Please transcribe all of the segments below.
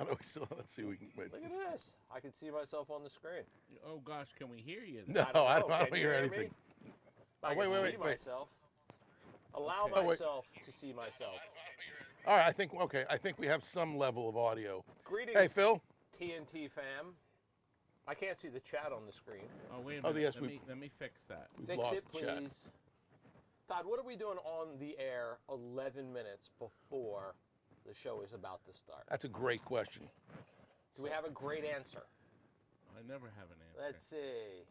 do we still? Let's see. We can wait. Look at this. I can see myself on the screen. Oh gosh, can we hear you? No, I don't hear anything. I can see myself. Allow myself to see myself. All right, I think we have some level of audio. Greetings, hey Phil. TNT fam. I can't see the chat on the screen. Oh wait a minute. Yes, let me fix that. Fix it, please. Todd, what are we doing on the air 11 minutes before the show is about to start? That's a great question. Do we have a great answer? I never have an answer. Let's see.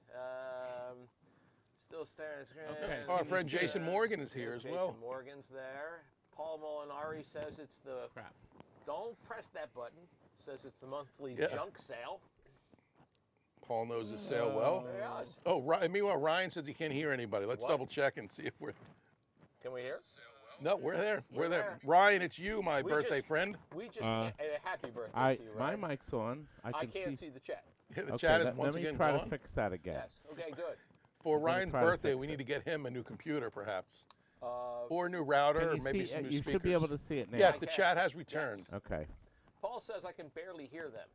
Still staring at the screen. Okay. Our friend Jason Morgan is here as well. Jason Morgan's there. Paul Molinari says it's the... Crap. Don't press that button. Says it's the monthly junk sale. Paul knows his sale well. Yes. Oh, meanwhile, Ryan says he can't hear anybody. Let's double check and see if we're... Can we hear? No, we're there. We're there. Ryan, it's you, my birthday friend. We just can't... Happy birthday to you, Ryan. My mic's on. I can't see the chat. Yeah, the chat is once again gone. Let me try to fix that again. Yes. Okay, good. For Ryan's birthday, we need to get him a new computer, perhaps. Or a new router, or maybe some new speakers. You should be able to see it now. Yes, the chat has returned. Yes. Okay. Paul says I can barely hear them.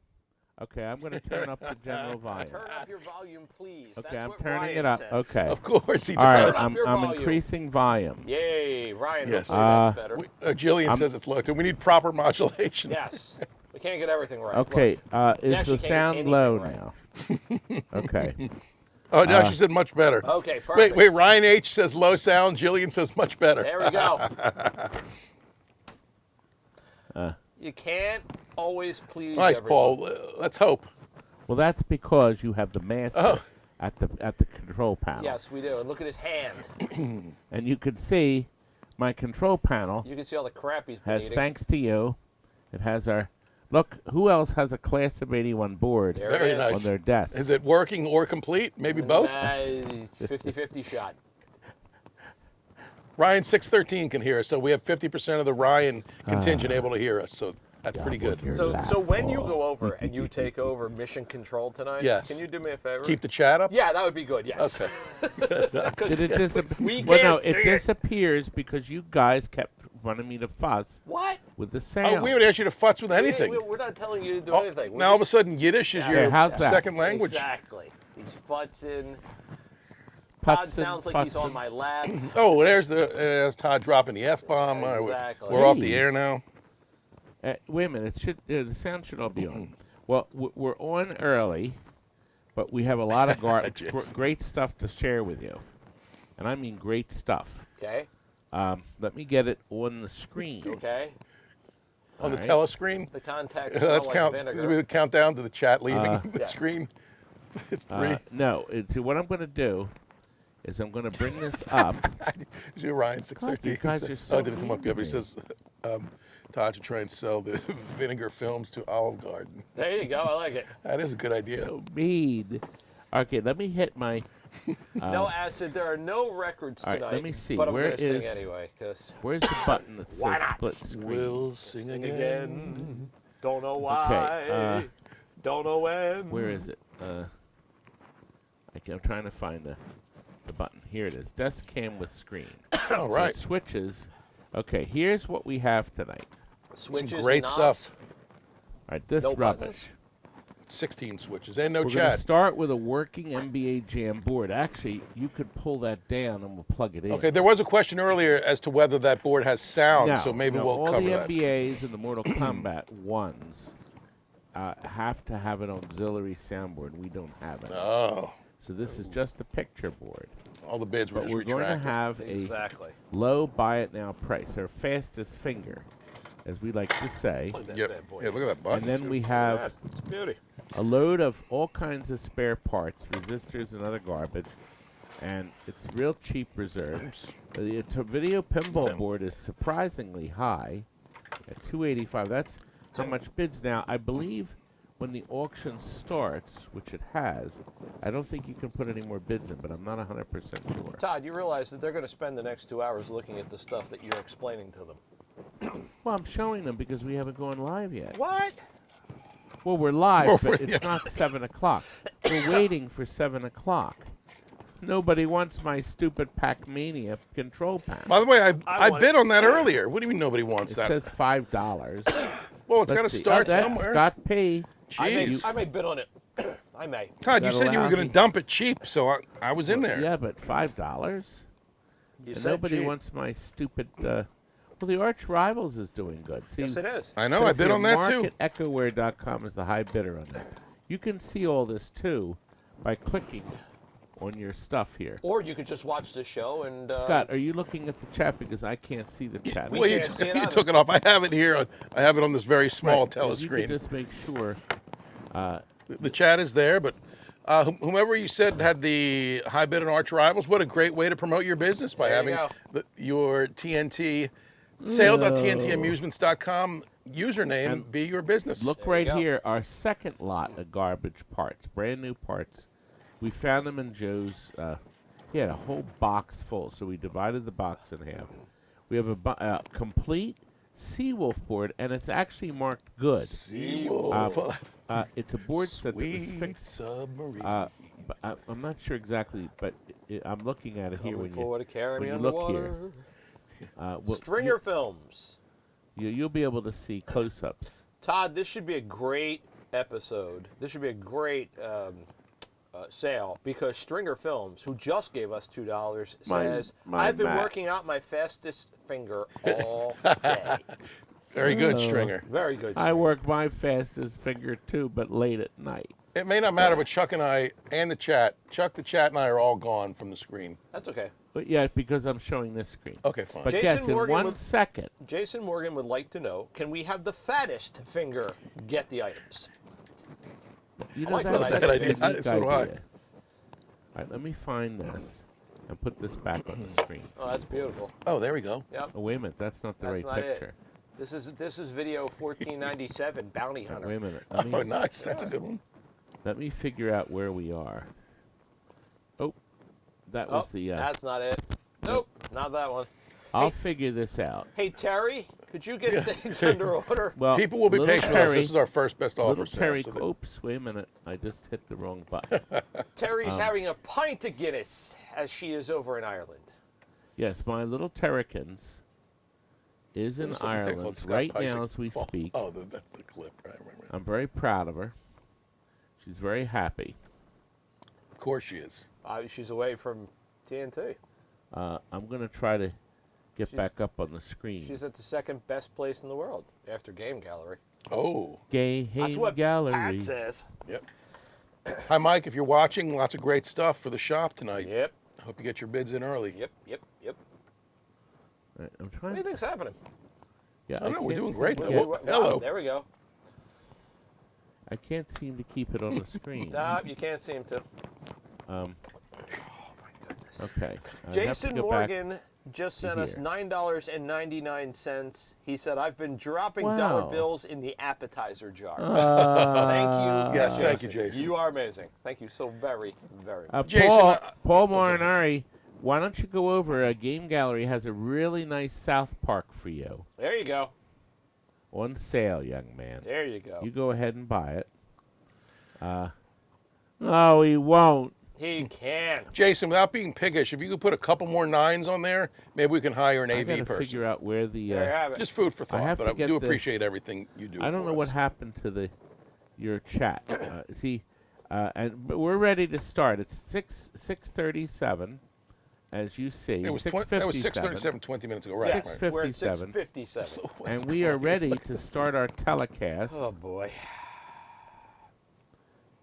Okay, I'm going to turn up the general volume. Turn up your volume, please. Okay, That's I'm what turning Ryan it up. says. Okay. Of course he does. All right, Turn up your I'm volume. increasing volume. Yay, Ryan. Yes. That's better. Jillian says it's low too. We need proper modulation. Yes. We can't get everything right. Okay, is the sound low now? Okay. Oh, no, she said much better. Okay, perfect. Wait, Ryan H says low sound. Jillian says much better. There we go. You can't always please Nice, everyone. Paul. Let's hope. Well, that's because you have the master at the control panel. Yes, we do. And look at his hand. And you can see my control panel You can see all the crap he's been has, eating. thanks to you, it has our... Look, who else has a Class of 81 board Very nice. on their desk? Is it working or complete? Maybe both? It's a 50-50 shot. Ryan 613 can hear us, so we have 50% of the Ryan contingent able to hear us, so that's pretty good. So when you go over and you take over mission control tonight, Yes. can you do me a favor? Keep the chat up? Yeah, that would be good, yes. Okay. Did it disappear? We Well, no, can't see it it. disappears because you guys kept wanting me to fuss What? with the sound. Oh, we haven't asked you to futz with anything. We're not telling you to do Oh, anything. now all of a sudden Yiddish is your how's that? second language. Exactly. He's futzing. Todd Putzing, sounds like he's on futzing. my lap. Oh, there's Todd dropping the F-bomb. All right, Exactly. we're off the air now. Wait a minute, the sound should all be on. Well, we're on early, but we have a lot of great stuff to share with you. And I mean great stuff. Okay. Let me get it on the screen. Okay. On the right. telescreen. The contacts Let's smell count. like We vinegar. would count down to the chat leaving the Yes. screen. 3. No, what I'm going to do is I'm going to bring this up. Is it Ryan 613? you guys are so Oh, it didn't come up yet. But he mean. says Todd should try and sell the vinegar films to Olive Garden. There you go. I like it. That is a good idea. So mean. Okay, let me hit my... No acid. There are no records all right, tonight. let me see. But I'm Where going to is- sing anyway. Cause Where's the button that Why says not? split screen? We'll sing again. again. Don't know why. Don't know when. Where is it? I'm trying to find the button. Here it is. Desk cam with screen. All right. So it switches. Okay, here's what we have tonight. Switches Some great knobs. stuff. All right, this No rubbish. buttons? 16 switches and no We're going to chat. start with a working NBA Jam board. Actually, you could pull that down and we'll plug it in. Okay, there was a question earlier as to whether that board has sound, No, so maybe no, we'll cover all that. the NBAs and the Mortal Kombat ones have to have an auxiliary soundboard. We don't have it. Oh, So this is just a picture board. all the bids were But just we're going to retracted. have a Exactly. low buy it now price, our fastest finger, as we like to say. Look at that Yep. bad boy. Yeah, look at that button. And then too. we have It's beauty. a load of all kinds of spare parts, resistors and other garbage, and it's real cheap reserve. The video pinball board is surprisingly high at $285. That's how much bids now. I believe when the auction starts, which it has, I don't think you can put any more bids in, but I'm not 100% sure. Todd, you realize that they're going to spend the next 2 hours looking at the stuff that you're explaining to them. Well, I'm showing them because we haven't gone live yet. What? Well, we're live, but yeah. it's not 7 o'clock. We're waiting for 7 o'clock. Nobody wants my stupid Pac-Mania control panel. By the way, I want bid on that earlier. What do you mean nobody wants It that? says $5. Well, it's Let's got to see. start That's somewhere. Scott P. Jeez. I may bid on it. I may. Todd, you Got a said you were going lousy- to dump it cheap, so I was in there. Yeah, but $5. You And said nobody cheap. wants my stupid. Well, the Arch Rivals is doing good. See, Yes, it is. I know. I says bid here, on that too. MarketEchoware.com is the high bidder on that. You can see all this too by clicking on your stuff here. Or you could just watch the show and. Scott, are you looking at the chat because I can't see the chat? We Well, can't see it you either. took it off. I have it here. I have it on this very small Right, if you telescreen. could just make sure. The chat is there, but whomever you said had the high bid on Arch Rivals, what a great way to promote your business by There you having go. your TNT sale.tntamusements.com username And be your business. Look There you right go. here, our second lot of garbage parts, brand new parts. We found them in Joe's. He had a whole box full, so we divided the box in half. We have a complete Seawolf board, and it's actually marked good. Seawolf. It's a board set that was Sweet fixed. submarine. But I'm not sure exactly, but I'm looking at it here Coming when forward to carry when me you look here. underwater. well, Stringer Films. you'll be able to see close-ups. Todd, this should be a great episode. This should be a great sale because Stringer Films, who just gave us $2, says, I've been working out my fastest finger all day. Very good, Stringer. Very good. I work my fastest finger too, but late at night. It may not matter, but Chuck and I and the chat, Chuck, the chat, and I are all gone from the screen. That's okay. But yeah, because I'm showing this screen. Okay, fine. But Jason yes, in Morgan 1 would- second. Jason Morgan would like to know, can we have the fattest finger get the items? You I know, like that's that a idea. unique So do I. idea. All right, let me find this and put this back on the screen. Oh, that's beautiful. Oh, there we go. Yep. Oh, wait a minute, that's not the That's right not picture. it. This is video 1497, Bounty Hunter. Wait a minute. Oh, nice. That's a good one. Let me figure out where we are. Oh, that Oh, was the. that's not it. Nope, not that one. I'll hey- figure this out. Hey, Terry, could you get things under order? Well, People will be little patient with us. Terry, This is our first best offer. little sale, Terry. so that- Oops, wait a minute. I just hit the wrong button. Terry's having a pint of Guinness as she is over in Ireland. Yes, my little Terracins is in There's something called Ireland Scott right Picek. now as we Oh, speak. Oh, that's the clip. Right. I'm very proud of her. She's very happy. Of course she is. She's away from TNT. I'm going to try to get She's- back up on the screen. She's at the second best place in the world after Game Gallery. Oh. Gay That's Hain what Gallery. Pat says. Yep. Hi, Mike. If you're watching, lots of great stuff for the shop tonight. Yep, Hope you get your bids in early. yep. Right, I'm What trying. do you think's happening? Yeah, I don't know, we're can't doing seem great, to though. get- Well, Wow, hello. there we go. I can't seem to keep it on the screen. Nah, you can't seem to. Okay. I have to Jason go back. Morgan just sent us here. $9.99. He said, I've been dropping Wow. dollar bills in the appetizer jar. Ah. Thank you. Yes, thank you, Jason. You are amazing. Thank you so very, very much. Jason, Paul Marinari, why don't you go over? Game Gallery has a really nice South Park for you There you go. on sale, young man. There you go. You go ahead and buy it. No, he won't. He can. Jason, without being piggish, if you could put a couple more nines on there, maybe we can hire an I AV gotta person. figure out where the. There you have it. Just food for thought, have but to I get do the- appreciate everything you do. I don't for know what us. happened to your chat. But we're ready to start. It's 6:37, as you see. It was that was 6:37 20 minutes ago, right? Yes, right. we're at 6:57, 6:57. and we are ready to start our telecast. Oh, boy.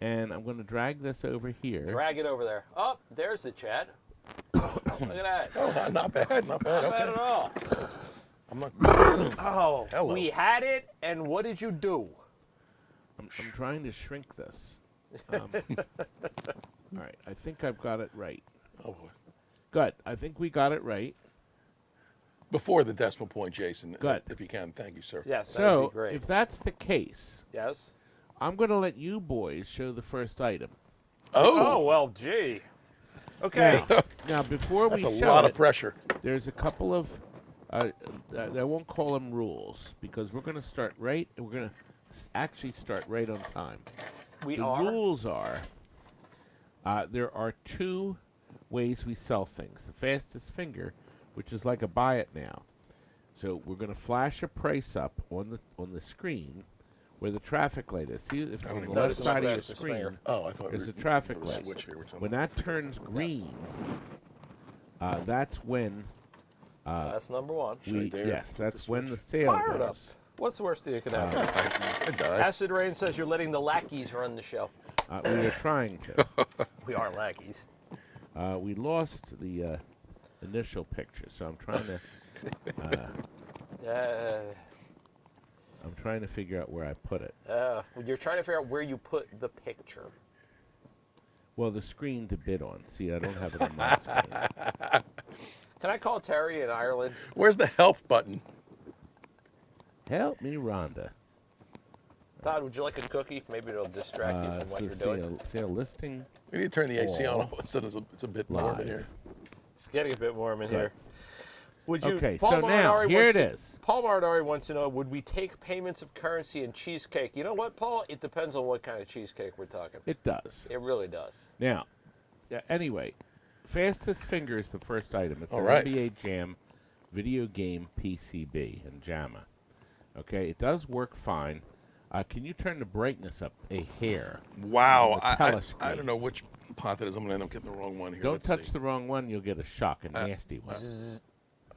And I'm going to drag this over here. Drag it over there. Oh, there's the chat. Look at that. Oh, not bad, not bad. Not bad Okay. at all. I'm not. Oh, Hello. we had it, and what did you do? I'm trying to shrink this. All right, I think I've got it right. Oh, boy. Good. I think we got it right. Before the decimal point, Jason. Good. If you can, thank you, sir. Yes, that would So, be great. if that's the case, Yes. I'm going to let you boys show the first item. Oh, well, gee. Okay. Now, before we That's a show lot it, of pressure. there's a couple of, I won't call them rules, because we're going to start right, and we're going to actually start right on time. We The are. rules are, there are two ways we sell things. The fastest finger, which is like a buy it now. So we're going to flash a price up on the screen where the traffic light is. See, if on the left side of your screen, I thought there's a traffic light. switch here. When that turns green, that's when So that's number one. that's when the sale Fire it up. goes. What's the worst thing that could happen? I died. Acid Rain says you're letting the lackeys run the show. We were trying to. We aren't lackeys. We lost the initial picture, so I'm trying to. I'm trying to figure out where I put it. You're trying to figure out where you put the picture. Well, the screen to bid on. See, I don't have it on my screen. Can I call Terry in Ireland? Where's the help button? Help me, Rhonda. Todd, would you like a cookie? Maybe it'll distract you from what you're doing. See a listing. We need to turn the AC on so it's a bit warm in here. It's getting a bit warm in here. Would you? Okay, Paul so now Marinari here wants it to- is. Paul Marinari wants to know: would we take payments of currency and cheesecake? You know what, Paul? It depends on what kind of cheesecake we're talking. It does. It really does. Now, anyway, fastest finger is the first item. It's All an right. NBA Jam video game PCB and JAMA. Okay, it does work fine. Can you turn the brightness up a hair? Wow. On the I telescreen? don't know which pot that is. I'm going to end up getting the wrong one here. Don't Let's touch see. the wrong one; you'll get a shock, a nasty one.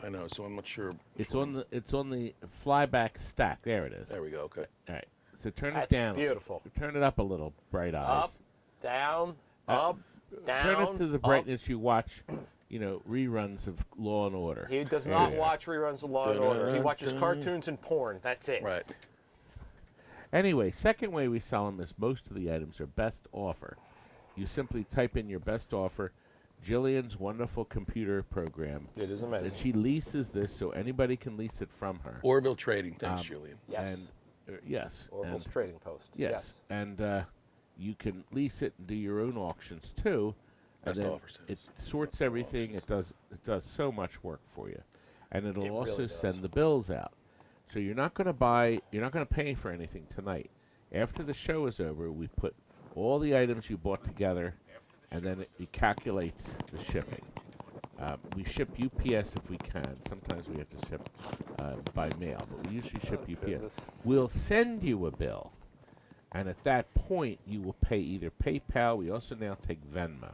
I know, so I'm not sure. It's on the flyback stack. There it is. There we go. Okay. All right. So turn That's it down. beautiful. Turn it up a little, bright Up, eyes. down, Uh, up, down. Turn it to the up. brightness you watch, reruns of Law and Order. He does not watch reruns of Law and Order. He watches cartoons and porn. That's it. Right. Anyway, second way we sell them is most of the items are best offer. You simply type in your best offer. Jillian's wonderful computer program. It is amazing. And she leases this so anybody can lease it from her. Orville Trading. Thanks, Julian. Yes. And, yes. Oracle's and- Trading Post. Yes. And you can lease it and do your own auctions too. And Best then offer sales. it sorts everything. It does so much work for you. And it'll It also really does. send the bills out. So you're not going to pay for anything tonight. After the show is over, we put all the items you bought together, and then it calculates the shipping. We ship UPS if we can. Sometimes we have to ship by mail, but we usually ship UPS. goodness. We'll send you a bill, and at that point, you will pay either PayPal. We also now take Venmo,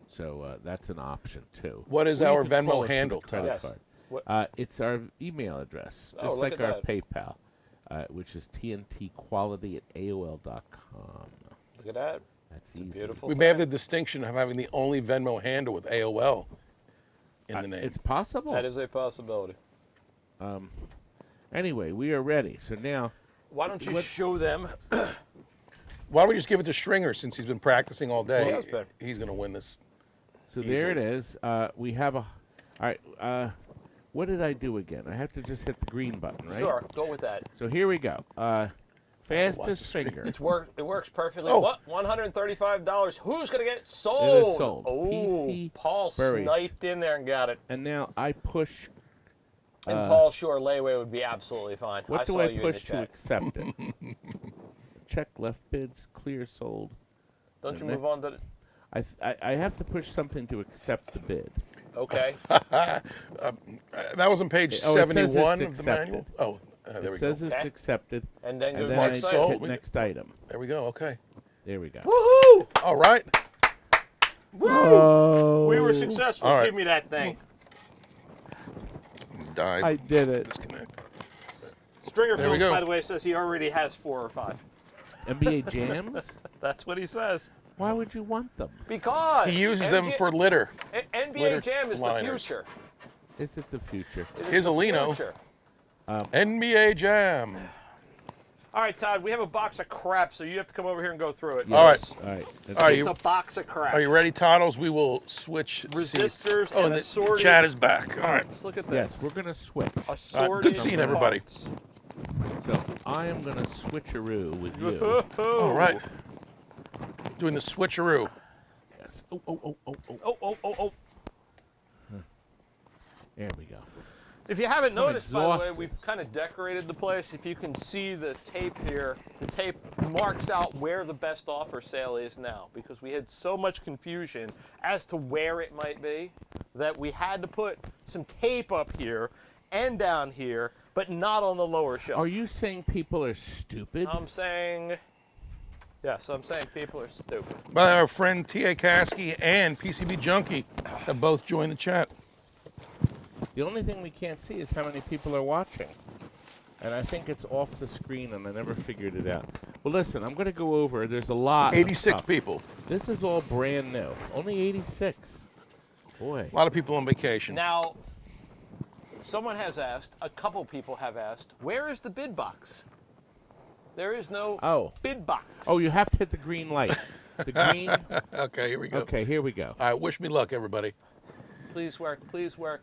so that's an option too. What is Or you our can call Venmo us with a handle, credit Yes. card. What- It's our email address, Oh, just look like at our that. PayPal, which is tntquality@aol.com. Look at that. That's It's a easy. beautiful We may have the fact. distinction of having the only Venmo handle with AOL in the name. It's possible. That is a possibility. Anyway, we are ready. So now, Why don't you show them? Why don't we just give it to Stringer since he's been practicing all day? Well, that's better. He's going to win this. so there it Easily. is. We have a. All right. What did I do again? I have to just hit the green button, right? Sure, go with that. So here we go. Fastest finger. It works perfectly. Oh. What? $135. Who's gonna get it sold? It is sold. Oh, PC Paul Burries. sniped in there and got it. And now I push. And Paul, sure, layaway would be absolutely fine. What do saw I you in the push to chat. accept it? Check left bids, clear sold. Don't you and move on to the... I have to push something to accept the bid. Okay. That was on page Oh, it says it's 71 of the accepted. manual. Oh, there It we says go. it's Okay. accepted. And then go And to then the I next Mark item. sold. hit next item. There we go. Okay. There we go. Woohoo! All right. Woo! Oh, We were successful. All right. Give me that thing. Died. I did it. Disconnect. Stringer There we Films, go. by the way, says he already has 4 or 5. NBA jams? That's what he says. Why would you want them? Because He uses them for litter. NBA litter Jam is liners. the future. Is it the future? It is Here's the a Lino. future. NBA Jam. All right, Todd, we have a box of crap, so you have to come over here and go through it. All right. All right. All right. It's a box of crap. Are you ready, Toddles? We will switch Resistors seats. Oh, and the assorted- chat is back. All right. Let's look at Yes, this. we're going to switch. Assorted good seeing everybody. parts. So I am going to switcheroo with you. All right. Doing the switcheroo. Yes. Oh, oh, oh, oh, oh. Oh, oh, oh, oh. There we go. If you haven't noticed, by the way, exhausted. we've kind of decorated the place. If you can see the tape here, the tape marks out where the best offer sale is now because we had so much confusion as to where it might be that we had to put some tape up here and down here, but not on the lower shelf. Are you saying people are stupid? I'm saying people are stupid. By our friend T.A. Kasky and PCB Junkie have both joined the chat. The only thing we can't see is how many people are watching. And I think it's off the screen, and I never figured it out. Well, listen, I'm going to go over. There's a lot. 86 people. This is all brand new. Only 86. Boy. A lot of people on vacation. Now, someone has asked, a couple people have asked, where is the bid box? There is no bid box. Oh, you have to hit the green light. The green. Okay, here we go. Okay, here we go. All right, wish me luck, everybody. Please work, please work.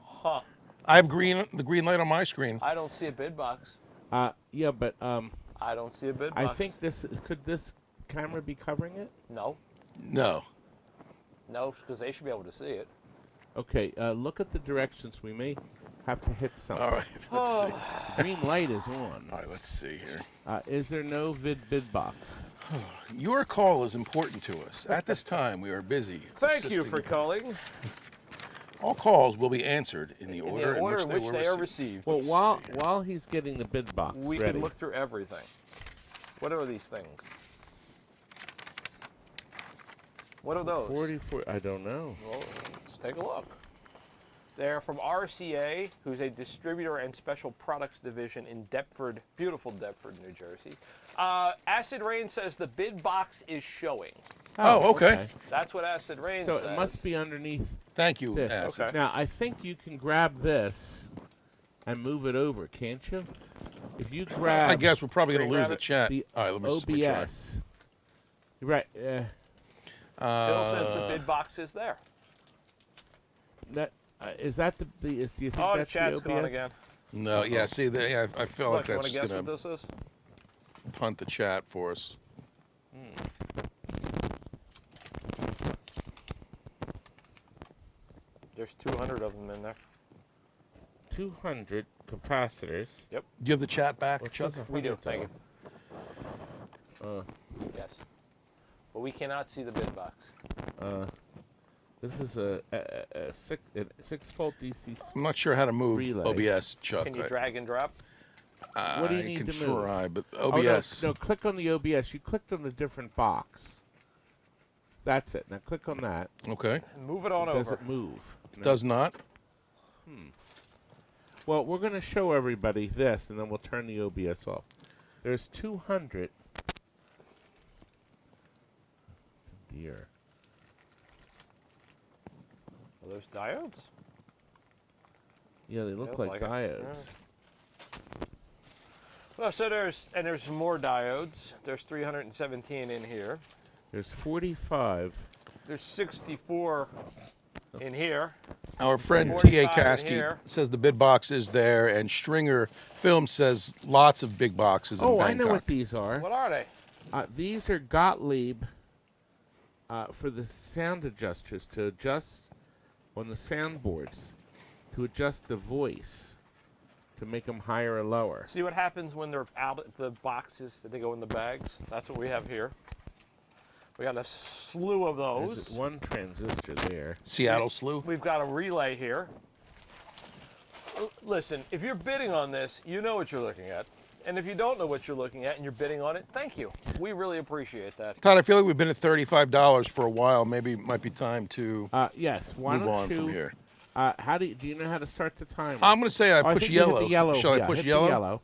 Huh. I have the green light on my screen. I don't see a bid box. Yeah, but I don't see a bid box. I think could this camera be covering it? No. No. No, because they should be able to see it. Okay, look at the directions. We may have to hit something. All right, let's see. Green light is on. All right, let's see here. Is there no bid box? Your call is important to us. At this time, we are busy. Thank you for calling. All calls will be answered in the order in which they are received. Well, while he's getting the bid box we ready, can look through everything. What are these things? What are those? 44. I don't know. Well, let's take a look. They're from RCA, who's a distributor and special products division in Deptford, beautiful Deptford, New Jersey. Acid Rain says the bid box is showing. Oh, okay. That's what Acid Rain So says. it must be underneath. Thank you, this. Acid. Okay. Now, I think you can grab this and move it over, can't you? If you grab I guess we're probably going to lose the chat. the All right, let me try. OBS. You're right. Phil says the bid box is there. Is that the do you think Oh, the that's chat's the OBS? gone again. No, yeah, see, I feel Look, like you want that's to guess going what to this is? punt the chat for us. There's 200 of them in there. 200 capacitors. Yep. Do you have the chat back, What's Chuck? this, We do. 100 Thank you. though? Yes. But we cannot see the bid box. This is a 6-volt DC. I'm not sure how to move Relay. OBS, Chuck. Can you drag and drop? What do you need I can to move? try, but Oh, OBS. no, click on the OBS. You clicked on a different box. That's it. Now click on that. Okay. Move it on Does over. it move? No. Does not. Well, we're going to show everybody this, and then we'll turn the OBS off. There's 200. Dear. Are those diodes? Yeah, they look Feels like like it. diodes. Well, so there's more diodes. There's 317 in here. There's 45. There's 64 in here. Our friend 45 T.A. in Kasky here. says the bid box is there, and Stringer Film says lots of big boxes in Oh, Bangkok. I know what these are. What are they? These are Gottlieb for the sound adjusters to adjust on the soundboards, to adjust the voice, to make them higher or lower. See what happens when they're out of the boxes that they go in the bags? That's what we have here. We got a slew of There's those. one transistor there. Seattle Slew. We've got a relay here. Listen, if you're bidding on this, you know what you're looking at. And if you don't know what you're looking at and you're bidding on it, thank you. We really appreciate that. Todd, I feel like we've been at $35 for a while. Maybe it might be time to Yes. Why move don't on you, from here. do you know how to start the timer? I'm going to say I I push think you hit yellow. the yellow. Shall I Yeah, push hit yellow? the yellow,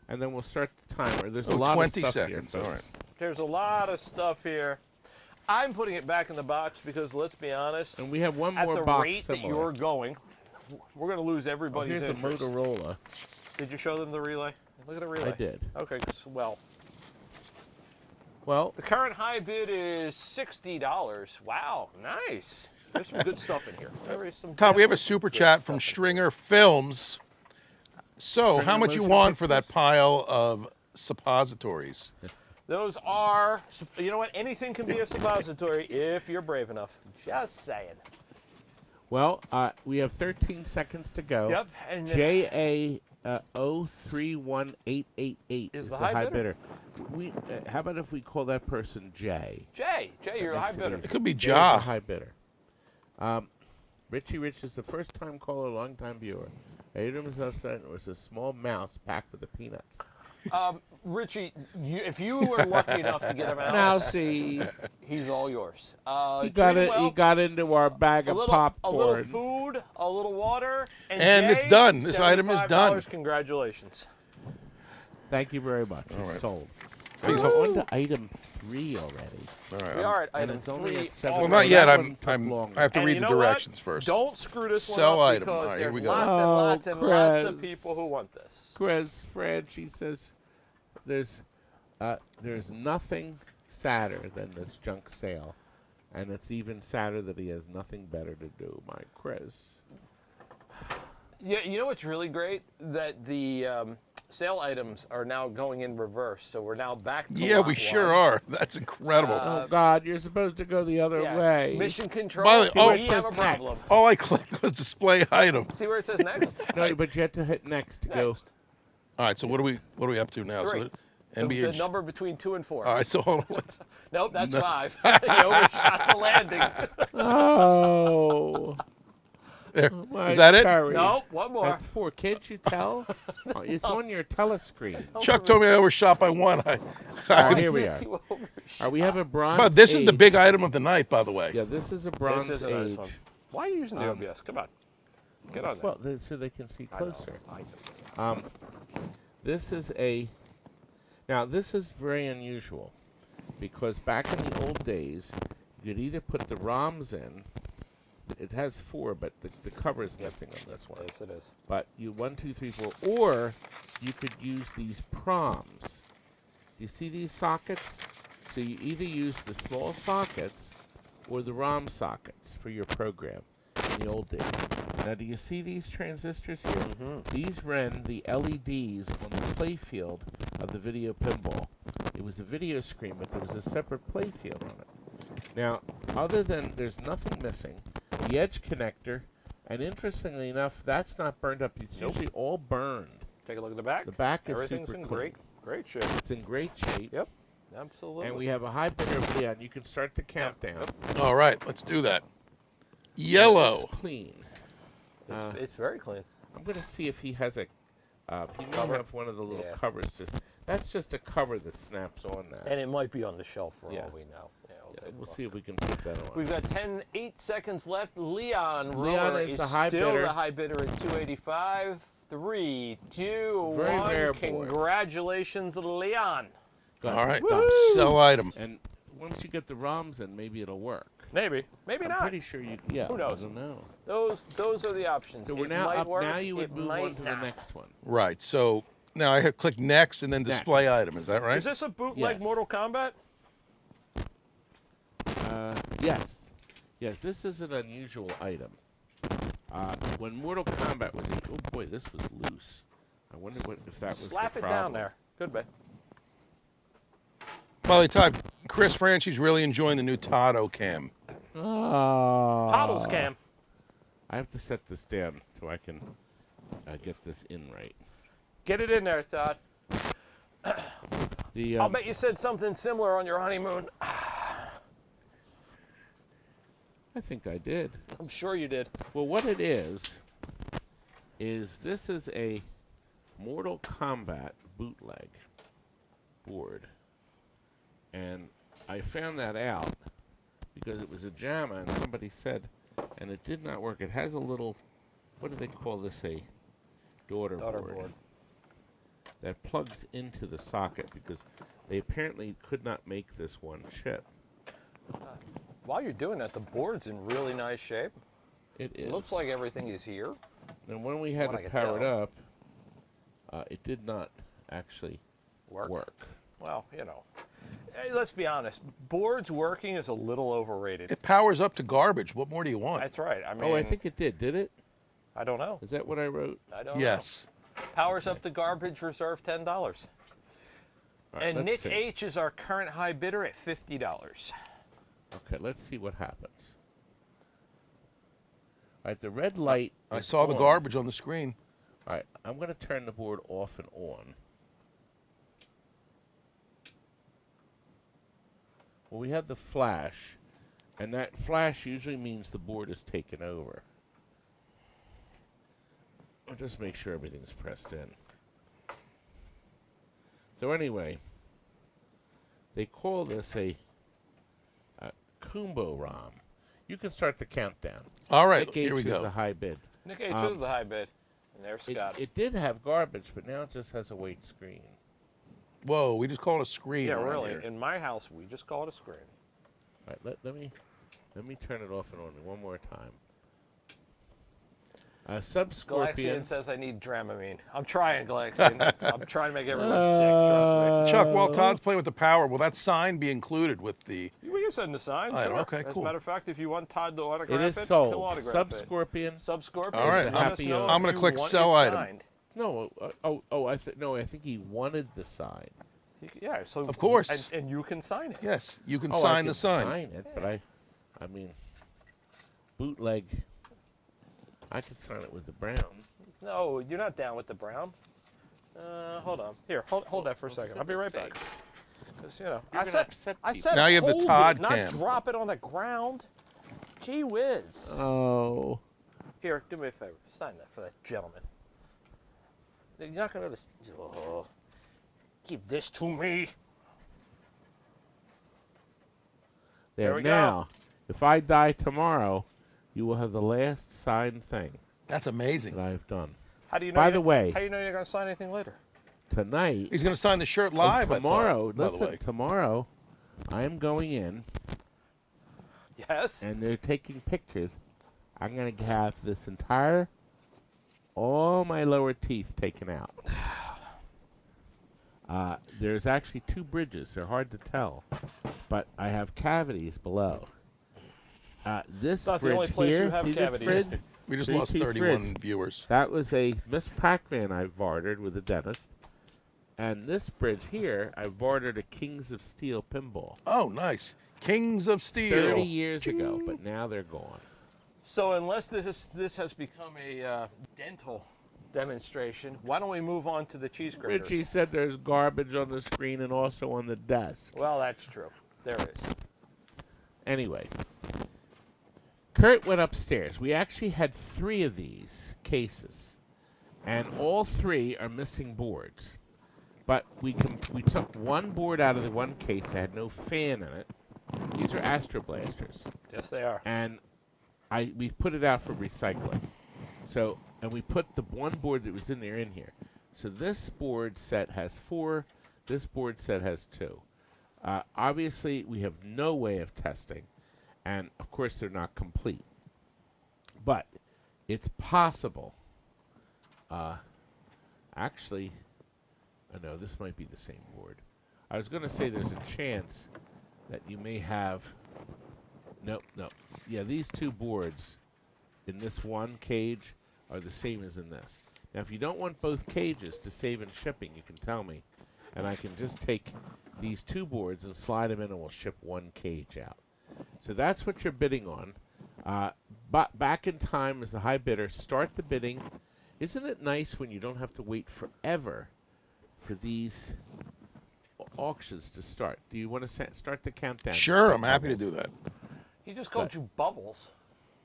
and then we'll start the timer. There's a Oh, lot 20 of stuff seconds. here. All right. There's a lot of stuff here. I'm putting it back in the box because, let's be honest, And we have one at more the box rate that similar. you're going, we're going to lose everybody's Here's a interest. Motorola. Did you show them the relay? Look at the relay. I did. Okay, swell. Well, The current high bid is $60. Wow, nice. There's some good stuff in here. There is some Todd, we have a definitely super good chat stuff from in here. Stringer Films. So, how much you Motion want for that Pictures? pile of suppositories? Those are, you know what? Anything can be a suppository if you're brave enough. Just saying. well, we have 13 seconds to go. Yep, and JA 031888 Is is the the high high bidder. bidder. How about if we call that person Jay? Jay, you're a high Makes it bidder. easy. It could be Jay's the Ja. high bidder. Richie Rich is the first-time caller, long-time viewer. Items outside was a small mouse packed with the peanuts. Richie, if you were lucky enough to get a mouse, Mousy. he's all yours. He got treat him it. well. He got into our bag of popcorn. A little food, a little water, And Jay, it's done. This item is done. Congratulations. Thank you very much. All It's right. sold. Please We're hold. on to item 3 already. All right. We are at And item it's only 3. at 7. Well, Oh, not yet. that one took I longer. have to And read you the know what? directions first. Don't screw this Sell one up item. All because right, here there's we go. lots and Oh, lots and lots of Chris. people who want this. Chris, Fred, she says, there's nothing sadder than this junk sale, and it's even sadder that he has nothing better to do. My Chris. Yeah, you know what's really great? That the sale items are now going in reverse, so we're now back to Yeah, lot we sure one. are. That's incredible. Oh God, you're supposed to go the other Yes. way. Mission control. By the way, See oh, where it you have a says problem. next. All I clicked was display item. See where it says next? No, but you have to hit next to go. Next. All right, so what are we up to now? 3. So The NBH. number between 2 and 4. All right, so hold on. Let's- Nope, that's 5. You overshot the landing. Oh. there. My Is that it? Terry. Nope, one more. That's 4. Can't you tell? Oh, it's on your telescreen. Chuck told me I overshot by 1. All right, here we are. You overshot. All right, we have a bronze. But this is the age. big item of the night, by the way. Yeah, this is a bronze This is a nice age. one. Why are you using the OBS? Come on. Get on there. Well, so they can see I know, closer. I know. This is a. Now, this is very unusual because back in the old days, you could either put the ROMs in. It has 4, but the cover is missing on this one. Yes, it is. But you 1, 2, 3, 4, or you could use these proms. You see these sockets? So you either use the small sockets or the ROM sockets for your program in the old days. Now, do you see these transistors here? These ran the LEDs on the playfield of the video pinball. It was a video screen, but there was a separate playfield on it. Now, other than there's nothing missing, the edge connector, and interestingly enough, that's not burned up. It's usually all burned. Take a look at the back. The back is Everything's super in clean. great shape. It's in great shape. Yep, absolutely. And we have a high bidder of Leon. You can start the countdown. All right, let's do that. Yellow. It's clean. It's very clean. I'm going to see if he has a. He may Cover. have one of the little Yeah. covers. That's just a cover that snaps on that. And it might be on the shelf for Yeah. all we know. Yeah, We'll see if we can put that on. We've got 8 seconds left. Leon Leon Rower is is the high still bidder. the high bidder at 285. 3, 2, Very 1. rare boy. Congratulations, Leon. All right, Done. sell item. And once you get the ROMs in, maybe it'll work. Maybe I'm not. pretty sure you. Yeah. Who knows? I don't know. Those are the options. So we're It now might up. work, Now you would it move might on to not. the next one. Right, so now I have click next and then display item. Is that right? Is this a bootleg Yes. Mortal Kombat? Yes. Yes, this is an unusual item. When Mortal Kombat was... Oh, boy, this was loose. I wonder if that was Slap the it problem. down there. Good, babe. By the way, Todd, Chris Franchi's really enjoying the new Taito cam. Oh. Toddles cam. I have to set this down so I can get this in right. Get it in there, Todd. The I'll bet you said something similar on your honeymoon. I think I did. I'm sure you did. Well, what it is this is a Mortal Kombat bootleg board. And I found that out because it was a JAMA and somebody said, and it did not work. It has a little, what do they call this, a daughter board that plugs into the socket because they apparently could not make this one chip. While you're doing that, the board's in really nice shape. It is. It looks like everything is here. And when we had What I to can power it tell. up, it did not actually work. Well, you know. Hey, let's be honest. Boards working is a little overrated. It powers up to garbage. What more do you want? That's right. I mean, Oh, I think it did. Did it? I don't know. Is that what I wrote? I don't Yes. know. Powers up to garbage, reserve $10. All right, And let's Nick see. H is our current high bidder at $50. Okay, let's see what happens. All right, the red light. I is saw the on. garbage on the screen. All right, I'm going to turn the board off and on. Well, we have the flash, and that flash usually means the board is taken over. I'll just make sure everything's pressed in. So anyway, they call this a Kumbo ROM. You can start the countdown. All right, Nick here we H go. is the high bid. Nick H is the high bid. And there's Scott. It did have garbage, but now it just has a white screen. Whoa, we just call it a screen. Yeah, around really. here. In my house, we just call it a screen. All right, let me turn it off and on one more time. Subscorpion. Galaxian says I need Dramamine. I'm trying, Galaxian. I'm trying to make everyone sick, trust me. Chuck, while Todd's playing with the power, will that sign be included with the... We can send the sign, All right, sure. okay, As cool. a matter of fact, if you want Todd to autograph It it, is he'll sold. autograph it. Subscorpion. Subscorpion. All right, let us know I'm if gonna you click want sell it item. signed. No, I think he wanted the sign. Yeah, so Of course. and you can sign it. Yes, you can I sign can the sign. sign it, but I mean, bootleg. I could sign it with the brown. No, you're not down with the brown. Hold on. Here, hold that for a second. I'll be right back. Because You're gonna upset I people. said Now you have the hold Todd it, not cam. drop it on the ground. Gee whiz. Oh. Here, do me a favor. Sign that for that gentleman. You're not going to... Oh, give this to me. There we go. Now, if I die tomorrow, you will have the last signed thing That's amazing. that I've done. How do you know By you're- the way- How do you know you're going to sign anything later? Tonight, He's going to sign the shirt live, I thought, tomorrow, by the listen, way. tomorrow, I am going in, Yes. and they're taking pictures. I'm going to have this all my lower teeth taken out. There's actually 2 bridges. They're hard to tell, but I have cavities below. This Not the bridge only place you here, have see cavities. this bridge? We just 3 lost teeth 31 bridge. viewers. That was a Miss Pac-Man I bartered with a dentist. And this bridge here, I bartered a Kings of Steel pinball. Oh, nice. Kings of Steel. 30 years ago, but now they're gone. So unless this has become a dental demonstration, why don't we move on to the cheese graters? Richie said there's garbage on the screen and also on the desk. Well, that's true. There is. Anyway, Kurt went upstairs. We actually had 3 of these cases, and all 3 are missing boards. But we took one board out of the one case that had no fan in it. These are Astro blasters, Yes, they are. and we put it out for recycling. So, and we put the one board that was in there in here. So this board set has 4. This board set has 2. Obviously, we have no way of testing, and of course, they're not complete. But it's possible. Actually, no, this might be the same board. I was going to say there's a chance that you may have. No. Yeah, these 2 boards in this one cage are the same as in this. Now, if you don't want both cages to save in shipping, you can tell me, and I can just take these 2 boards and slide them in, and we'll ship one cage out. So that's what you're bidding on. But back in time as the high bidder, start the bidding. Isn't it nice when you don't have to wait forever for these auctions to start? Do you want to start the countdown? Sure, I'm happy to do that. He just called you Bubbles.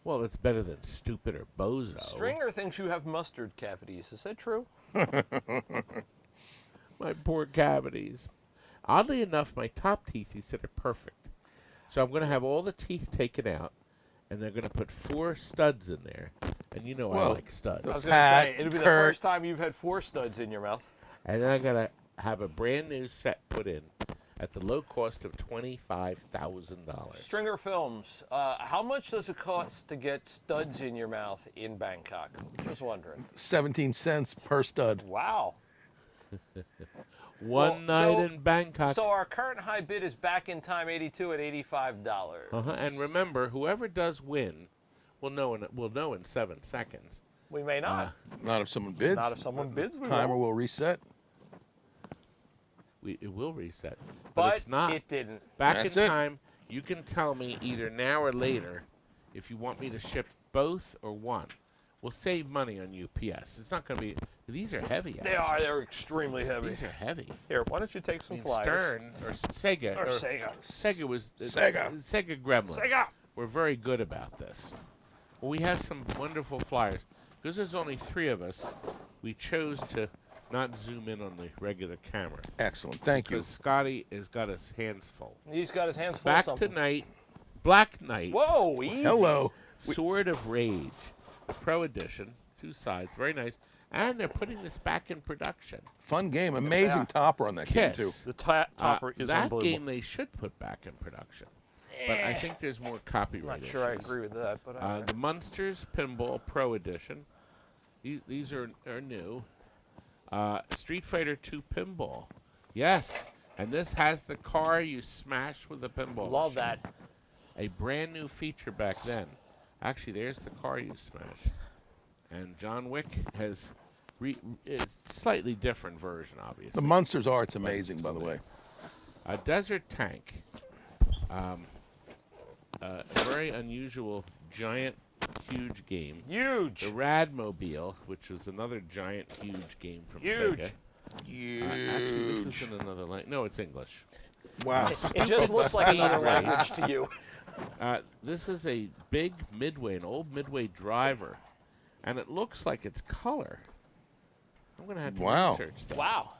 Well, it's better than stupid or bozo. Stringer thinks you have mustard cavities. Is that true? My poor cavities. Oddly enough, my top teeth, he said, are perfect. So I'm going to have all the teeth taken out, and they're going to put 4 studs in there. And you know I Well, like studs. I was going to Pat, say, it'll be the Kurt. first time you've had 4 studs in your mouth. And then I'm going to have a brand new set put in at the low cost of $25,000. Stringer Films, how much does it cost to get studs in your mouth in Bangkok? Just wondering. 17 cents per stud. Wow. One Well, night in Bangkok. So our current high bid is back in time 82 at $85. And remember, whoever does win will know in 7 seconds. We may not. Not if someone bids. Not if someone bids, we Timer won't. will reset. It will reset. But it's not. it didn't. Back That's in it. time, you can tell me either now or later if you want me to ship both or one. We'll save money on UPS. It's not going to be. These are heavy. They are. actually. They're extremely heavy. These are heavy. Here, why don't you take some flyers? Stern or Sega. Or Sega. Sega was Sega. Sega Gremlin. Sega. We're very good about this. Well, we have some wonderful flyers because there's only 3 of us, we chose to not zoom in on the regular camera. Excellent. Thank you. Because Scotty has got his hands full. He's got his hands full of Back something. tonight, Black Knight. Whoa, easy. Hello. Sword of Rage, the Pro Edition, 2 sides, very nice. And they're putting this back in production. Fun game. Amazing topper on that game, too. The topper is that unbelievable. game they should put back in production. But I think there's more copyright I'm not sure I issues. agree with that, but The Munsters Pinball Pro Edition. These are new. Street Fighter 2 Pinball. Yes. And this has the car you smash with the pinball love machine. that. A brand new feature back then. Actually, there's the car you smash. And John Wick has it's a slightly different version, obviously. The Munsters art's amazing, by the way. A Desert Tank. A very unusual, giant, huge game. Huge. The Radmobile, which was another giant, huge game from Huge. Sega. Huge. Actually, this is in another language. No, it's English. Wow. It just looks like another language to you. This is a big Midway, an old Midway driver, and it looks like it's color. I'm going to have to research that. Wow.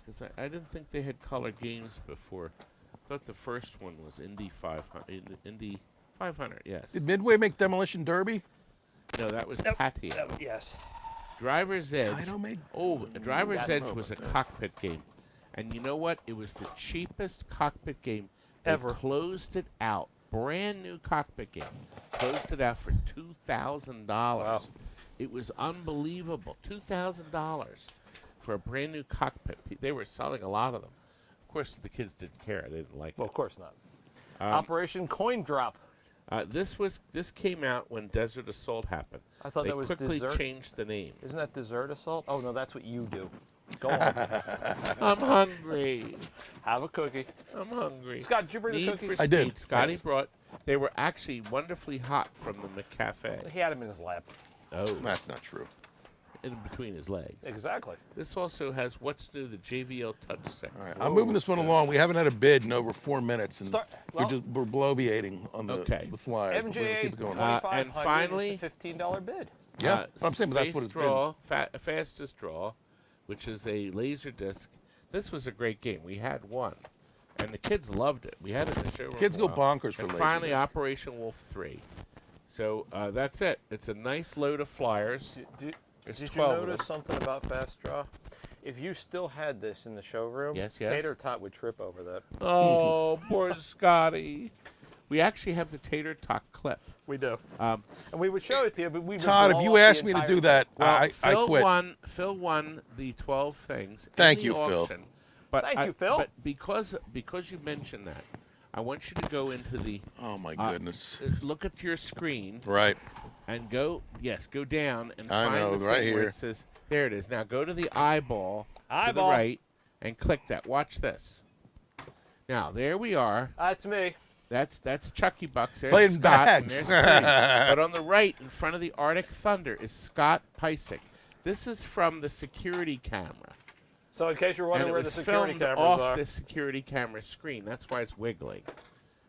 Because I didn't think they had color games before. I thought the first one was Indy 500. Indy 500, yes. Did Midway make Demolition Derby? No, that was Taito. Yes. Driver's Edge. Taito made? Oh, Driver's That's Edge was a cockpit game. And you know what? It was the cheapest cockpit game Ever. Closed it out. Brand new cockpit game. Closed it out for $2,000. Wow. It was unbelievable. $2,000 for a brand new cockpit. They were selling a lot of them. Of course, the kids didn't care. They didn't like Well, it. of course not. Operation Coin Drop. This came out when Desert Assault happened. I thought they that was quickly Desert. changed the name. Isn't that Desert Assault? Oh, no, that's what you do. Go on. I'm hungry. Have a cookie. I'm hungry. Scott, did you bring the Need cookies? for I did. Speed. Scotty Yes. brought. They were actually wonderfully hot from the McCafe. He had them in his lap. Oh, That's not true. in between his legs. Exactly. This also has what's new, the JVL Touch 6. All right, I'm moving this one along. We haven't had a bid in over 4 minutes, and Well- we're bloviating on the flyer. We're gonna MJA keep it going. 2500 and finally- is a $15 bid. Yeah, but I'm saying, but that's what it's been. Fastest Draw, which is a laser disc. This was a great game. We had one, and the kids loved it. We had it in the showroom. Kids for a go while. bonkers for And Laserdisc. finally, Operation Wolf 3. So that's it. It's a nice load of flyers. There's Did you 12 of notice them. something about Fast Draw? If you still had this in the showroom, Yes, yes. Tater Tot would trip over that. Oh, poor Scotty. We actually have the Tater Tot clip. We do. And we would show it to you, but we would Todd, blow if up you the asked me to entire do thing. that, Well, I quit. Phil won the 12 things. in Thank the you, Phil. auction. But Thank you, Phil. But because you mentioned that, I want you to go into the Oh my goodness! look at your screen Right. and go down and I find know, the right thing where here. it says there it is. Now go to the eyeball to the Eyeball. right and click that. Watch this. Now there we are. That's me. That's Chucky Bucks. There's Playing Scott, bags. And there's Brady. But on the right, in front of the Arctic Thunder, is Scott Pysick. This is from the security camera. So in case you're And wondering it where the was security filmed cameras off are, the security camera screen. That's why it's wiggling.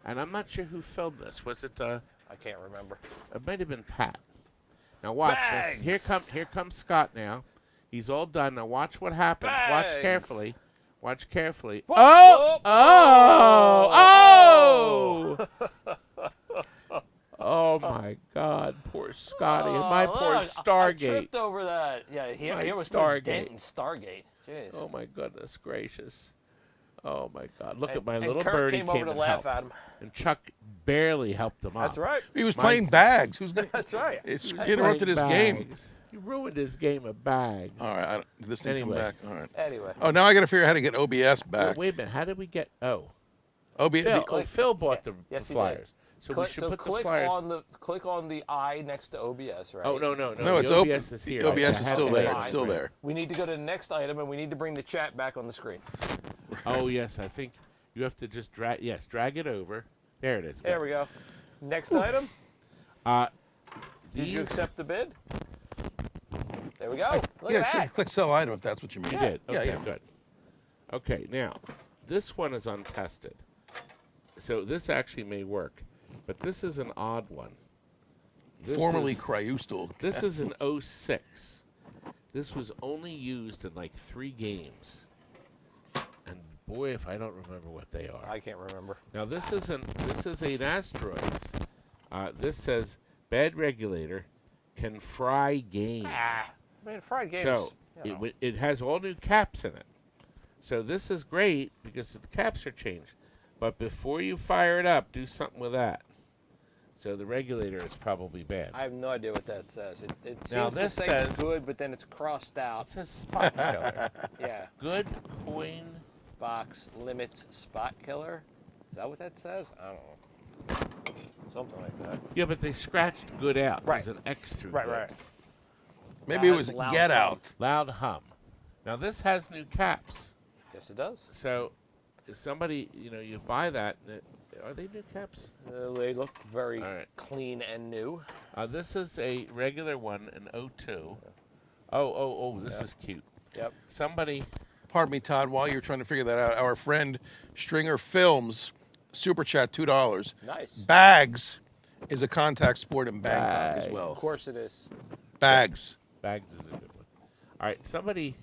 And I'm not sure who filmed this. Was it? I can't remember. It might have been Pat. Now watch this. Here comes Scott now. He's all done. Now watch what happens. Watch Bags. carefully. Watch carefully. Whoop, Oh! whoop. Oh! Oh my God! Poor Scotty and my poor Look, I Stargate. tripped over that. Yeah, My here was Stargate. Dent and Stargate. Jeez. Oh my goodness gracious! Oh my God! Look And- at my and little Kurt birdie came over to and laugh helped. at him. And Chuck barely helped him That's up. right. He was My- playing bags. Who's gonna? That's right. It's He was interrupted playing his game. bags. You ruined his game of bags. All right, this thing Anyway. come back. All right. Anyway. Oh, now I got to figure out how to get OBS Well, back. wait a minute. How did we get? Oh, OBS. Phil bought the Yes, he flyers. did. So Click, we should so put the click flyers. on the eye next to OBS, right? Oh no! No, The it's OBS open. is here. The OBS is I still had there. it It's on. still there. We need to go to the next item, and we need to bring the chat back on the screen. Oh yes, I think you have to just drag. Yes, drag it over. There it is. There we go. Next item. Did you These- accept the bid? There we go. Look Yeah, at that. click sell item if that's what you mean. You did. Yeah, Okay, yeah. good. Okay, now this one is untested, so this actually may work, but this is an odd one. Formerly Cryustal. This is an '06. This was only used in like 3 games. And boy, if I don't remember what they are. I can't remember. Now this is an Asteroids. This says bad regulator can fry game. Man, fried games. So it has all new caps in it. So this is great because the caps are changed. But before you fire it up, do something with that. So the regulator is probably bad. I have no idea what that says. It Now seems this to say says good, but then it's crossed out. it says spot killer. Yeah. Good coin. Box limits spot killer. Is that what that says? I don't know. Something like that. Yeah, but they scratched good out. Right. There's an X through Right, good. right. Maybe it was Loud Get hum. Out. Loud hum. Now this has new caps. Yes, it does. So if somebody, you buy that. Are they new caps? They look very All right. clean and new. This is a regular one, an '02. Oh, this is cute. Yep. Somebody, Pardon me, Todd, while you're trying to figure that out, our friend Stringer Films, Super Chat, $2. Nice. Bags is a contact sport in Bangkok as Bags. well. Of course it is. Bags. Bags is a good one. All right, somebody.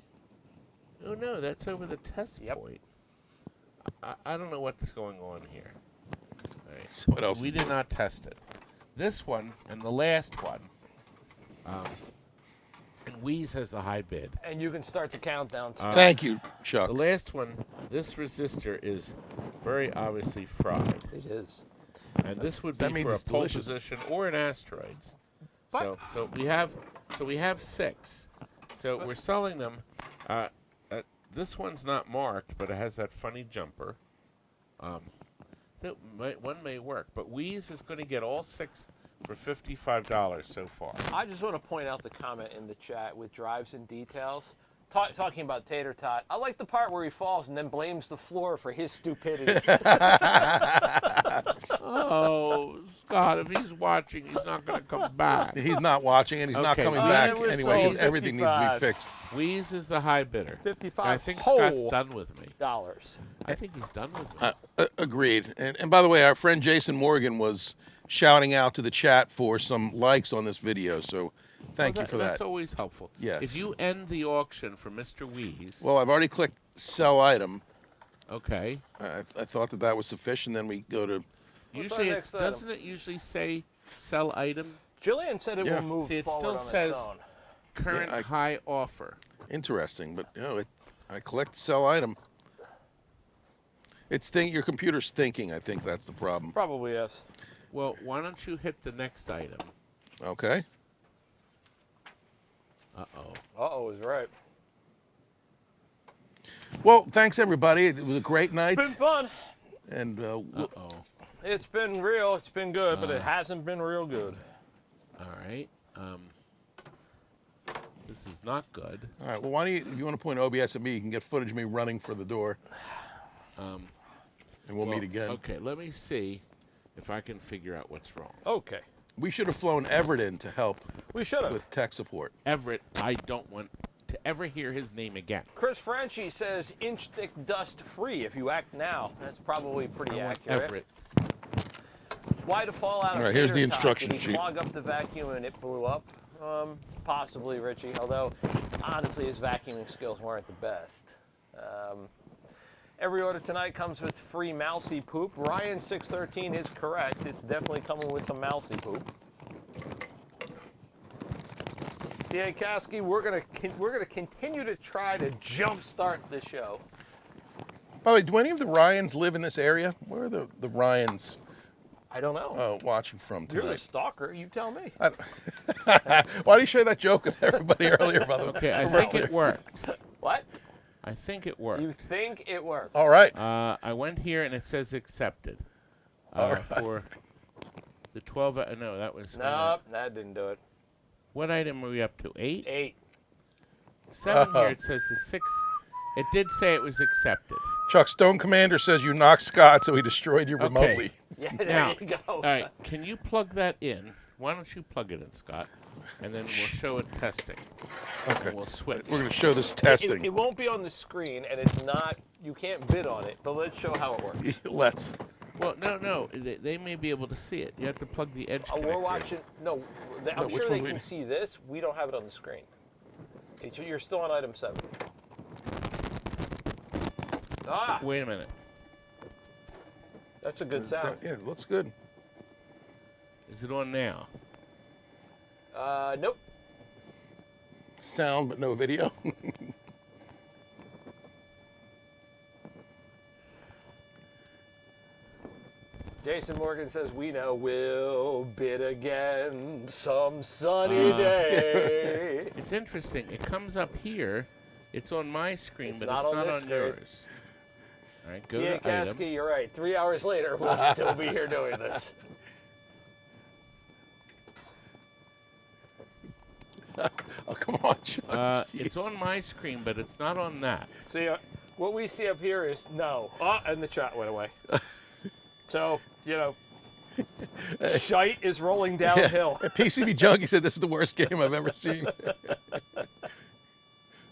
Oh no, that's over the test Yep. point. I don't know what's going on here. All right. So what else? We did not test it. This one and the last one. And Wheeze has the high bid. And you can start the countdown. Thank you, Chuck. The last one, this resistor is very obviously fried. It is. And this would That be means for a it's pole delicious. position or an Asteroids. But- So we have 6. So we're selling them. This one's not marked, but it has that funny jumper. One may work, but Wheeze is going to get all 6 for $55 so far. I just want to point out the comment in the chat with drives and details. Talking about Tater Tot, I like the part where he falls and then blames the floor for his stupidity. Oh, Scott, if he's watching, he's not going to come back. He's not watching and he's not Okay. coming Oh, back it was anyway. sold Everything needs to be 55. fixed. Wheeze is the high bidder. 55 I think whole Scott's done with me. dollars. I think he's done with me. Agreed. And by the way, our friend Jason Morgan was shouting out to the chat for some likes on this video. So thank you for that. That's always helpful. Yes. If you end the auction for Mr. Wheeze, Well, I've already clicked sell item. okay. I thought that was sufficient. Then we go to. Usually, next item? doesn't it usually say sell item? Jillian said it Yeah. will move See, it forward still on says- its own. Current I- high offer. Interesting, but I clicked sell item. Your computer's thinking. I think that's the problem. Probably yes. Well, why don't you hit the next item? Okay. Uh-oh. Uh-oh is right. Well, thanks everybody. It was a great night, It's been fun. and Uh-oh. It's been real. It's been good, but it hasn't been real good. All right. This is not good. all right. Well, why don't you? If you want to point OBS at me, you can get footage of me running for the door, and we'll meet again. Okay, let me see if I can figure out what's wrong. Okay. We should have flown Everett in to help We should have. with tech support. Everett, I don't want to ever hear his name again. Chris Franchi says inch-thick dust free if you act now. That's probably pretty I want accurate. Everett. Why the fallout of All right, here's the Tater Tot? instruction Did he sheet. clog up the vacuum and it blew up? Possibly, Richie. Although, honestly, his vacuuming skills weren't the best. Every order tonight comes with free mousy poop. Ryan613 is correct. It's definitely coming with some mousy poop. D.A. Kasky, we're gonna continue to try to jumpstart the show. By the way, do any of the Ryans live in this area? Where are the Ryans I don't know. watching from You're the tonight? stalker. You tell me. Why do you share that joke with everybody earlier, by the way? Okay, I think it worked. What? I think it worked. You think it works? All right. I went here and it says accepted. All right. For the 12. No, that was. Nope, that didn't do it. What item are we up to? 8? 8. 7 here. It says the 6. It did say it was accepted. Chuck, Stone Commander says you knocked Scott, so he destroyed you Okay. remotely. Yeah, there Now, you go. All right, can you plug that in? Why don't you plug it in, Scott? And then we'll show it testing. Okay. And we'll switch. We're going to show this testing. It won't be on the screen, and it's not. You can't bid on it, but let's show how it works. Let's. Well, no. They may be able to see it. You have to plug the edge connector We're in. watching. No, I'm which sure one they we- can see this. We don't have it on the screen. You're still on item 7. Ah, Wait a minute. that's a good sound. Yeah, it looks good. Is it on now? Nope. Sound, but no video. Jason Morgan says, we know we'll bid again some sunny day. It's interesting. It comes up here. It's on my screen, It's but not it's on not this on screen. yours. All right, go Gia to item. Kasky, you're right. 3 hours later, we'll still be here doing this. Oh, come on, John. It's Jeez. on my screen, but it's not on that. See, what we see up here is no. And the chat went away. So, shite is rolling downhill. PCB Junkie said this is the worst game I've ever seen.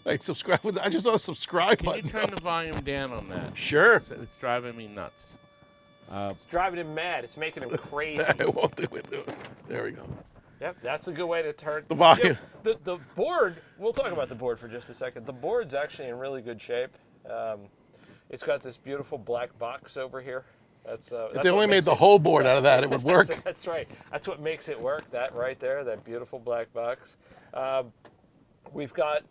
Like, subscribe. I just saw a subscribe Can button. you turn the volume down on that? Sure. It's driving me nuts. It's driving him mad. It's making him crazy. I won't do it. There we go. Yep, that's a good way to turn The volume. The board. We'll talk about the board for just a second. The board's actually in really good shape. It's got this beautiful black box over here. That's If they only made the whole board out of that, it would work. That's right. That's what makes it work. That right there, that beautiful black box. We've got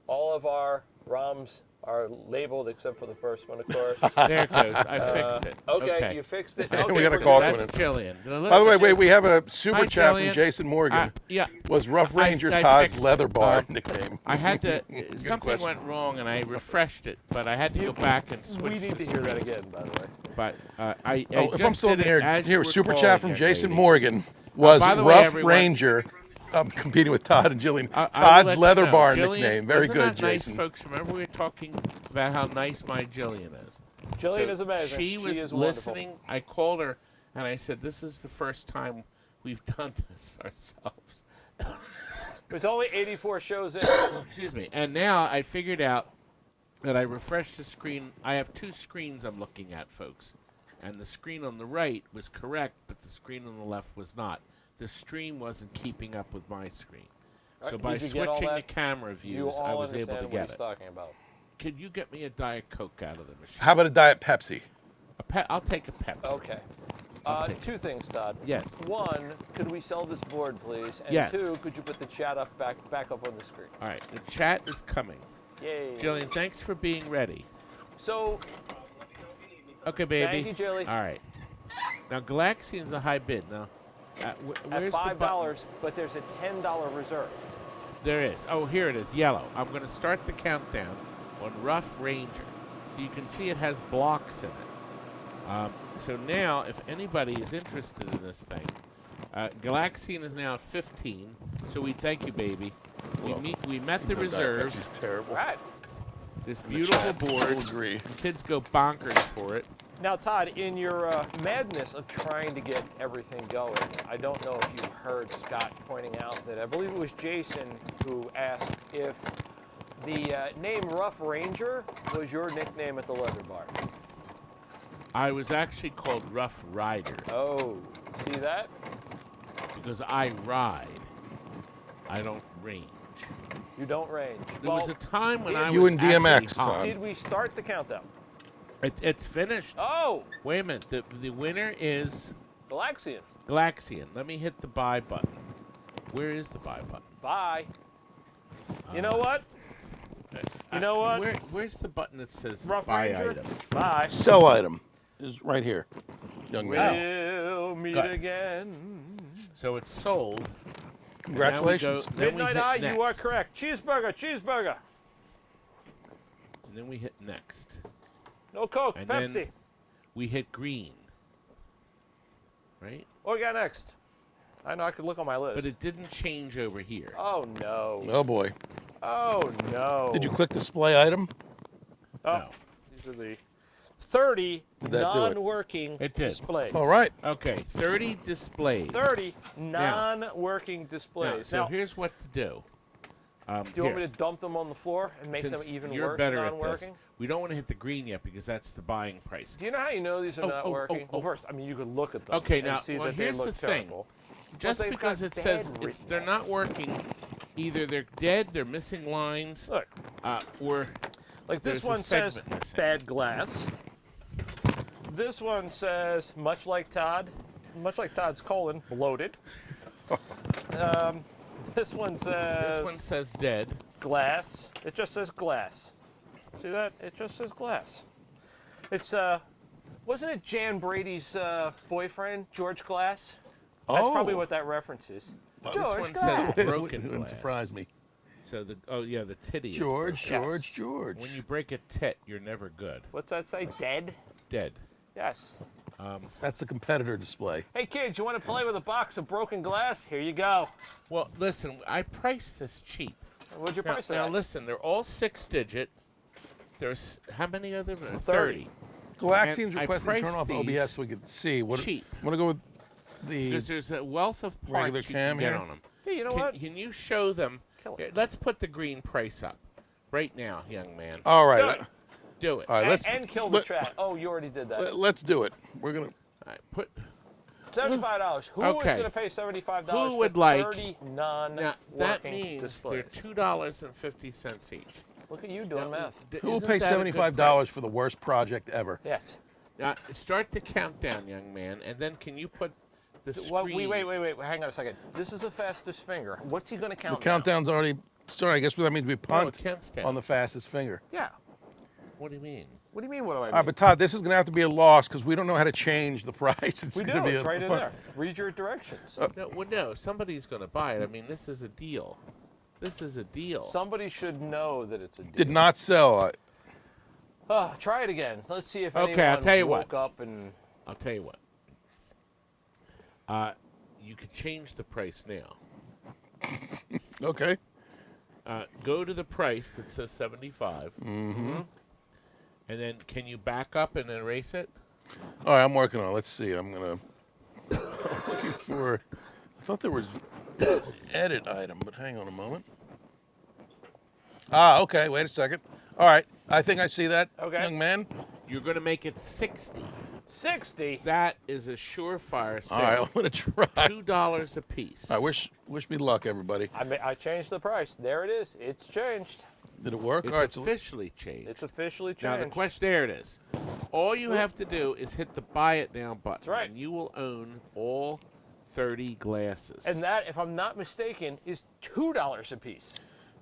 all of our ROMs are labeled except for the first one, of course. There it goes. I fixed it. Okay, you fixed it. We Okay, got a we're call good. That's Jillian. By the way, wait, we have a super Hi, chat Jillian. from Jason Morgan. Yeah. Was Rough Ranger I Todd's fixed leather it. bar nickname? I had to. Something question. went wrong, and I refreshed it, but I had to go back and switch. We need to hear that again, by the way. But I Oh, if just I'm still in did it here, as you here, were super calling chat from it, Jason lady. Morgan. Was by the way, Rough everyone- Ranger competing with Todd and Jillian? I'll Todd's let you leather know. bar Jillian, nickname. Very wasn't good, that nice, Jason. folks? Remember we were talking about how nice my Jillian is. Jillian So is amazing. She was is listening. wonderful. I called her and I said, "This is the first time we've done this ourselves." There's only 84 shows in. Excuse me. And now I figured out that I refreshed the screen. I have two screens I'm looking at, folks. And the screen on the right was correct, but the screen on the left was not. The stream wasn't keeping up with my screen. So Right, by did you get all switching the that? camera You views, I all was able understand to what get he's it. talking about. Could you get me a Diet Coke out of the machine? How about a Diet Pepsi? I'll take a Pepsi. Okay. I'll take it. Two things, Todd. Yes. One, could we sell this board, please? And Yes. two, could you put the chat up back up on the screen? All right. The chat is coming. Yay. Jillian, thanks for being ready. So, Okay, baby. Thank you, Jilly. All right. Now, Galaxian's a high bid. Now, where's at the button? $5, but there's a $10 reserve. There is. Oh, here it is, yellow. I'm going to start the countdown on Rough Ranger. So you can see it has blocks in it. So now, if anybody is interested in this thing, Galaxian is now at 15. So we thank you, baby. We met the reserve. This is terrible. All right. This beautiful board. I'll agree. Kids go bonkers for it. Now, Todd, in your madness of trying to get everything going, I don't know if you heard Scott pointing out that I believe it was Jason who asked if the name Rough Ranger was your nickname at the leather bar. I was actually called Rough Rider Oh, see that? because I ride. I don't range. You don't range. There was a time when I You was and DMX, actually hot. Todd. Did we start the countdown? It's finished. Oh, Wait a minute. The winner is Galaxian. Galaxian. Let me hit the buy button. Where is the buy button? Bye. You know what? You know what? Where's the button that says Rough buy Ranger. item? Bye. Sell item is right here, young man. We'll meet Got it. again. So it's sold. Congratulations. And now we go- Midnight then Eye, we hit you are next. correct. Cheeseburger, cheeseburger. And then we hit next. No Coke, And Pepsi. then we hit green. Right? What we got next? I know I could look on my list. But it didn't change over here. Oh no. Oh boy. Oh no. Did you click display item? Oh, No. these are the 30 Did that do it? non-working It did. displays. All right. Okay, 30 displays. 30 non-working Now, displays. so here's what to do. Do you want me to dump them on the floor and make them even worse non-working? We don't want to hit the green yet because that's the buying price. Do you know how you know these are not working? Well, first, I mean, you could look at them and see that they look terrible. Just because it says they're not working, either they're dead, they're missing lines, or like this one says bad glass. This one says much like Todd's colon, bloated. This one says dead. Glass. It just says glass. See that? It just says glass. It's wasn't it Jan Brady's boyfriend, George Glass? That's probably what that reference is. Well, George Glass. Says broken glass. Wouldn't surprise me. So the titty George, is George. When you break a tit, you're never good. What's that say? Dead? Dead. Yes. That's the competitor display. Hey, kids, you want to play with a box of broken glass? Here you go. Well, listen, I priced this cheap. What'd you price it Now, at? listen, they're all 6-digit. There's, how many of them? 30. Galaxian's requesting to turn off OBS so we can see. Cheap. I'm going to go with the because there's a wealth of parts you can get on them. Hey, you know what? Can you show them? Here, let's put the green price up right now, young man. All right. Do it. All right, and kill the chat. Oh, you already did that. Let's do it. We're going to... All right, put... $75. Who is going to pay $75 Who would for 30 non-working Now, that means displays? they're $2.50 each. Look at you doing math. Who will pay $75 for the worst project ever? Yes. Now, start the countdown, young man, and then can you put the screen... Wait. Hang on a second. This is the fastest finger. What's he going to count The countdown's already started. I guess that means we punt on the fastest finger. Yeah. What do you mean? What do you mean, what do I mean? All right, but Todd, this is going to have to be a loss because we don't know how to change the price. It's right in there. Read your directions. No, somebody's going to buy it. I mean, this is a deal. This is a deal. Somebody should know that it's a deal. Did not sell. Try it again. Let's see if anyone woke up and... I'll tell you what. You could change the price now. Okay. Go to the price that says 75. Mm-hmm. And then can you back up and erase it? All right, I'm working on it. Let's see. I'm going to... looking for... I thought there was an edit item, but hang on a moment. Okay. Wait a second. All right. I think I see that, young man. You're going to make it 60. 60? That is a surefire sale. All right, I'm going to try. $2 a piece. I wish me luck, everybody. I changed the price. There it is. It's changed. Did it work? It's all right, officially changed. It's officially changed. Now, the question, there it is. All you have to do is hit the buy it now button. That's right. And you will own all 30 glasses. And that, if I'm not mistaken, is $2 a piece.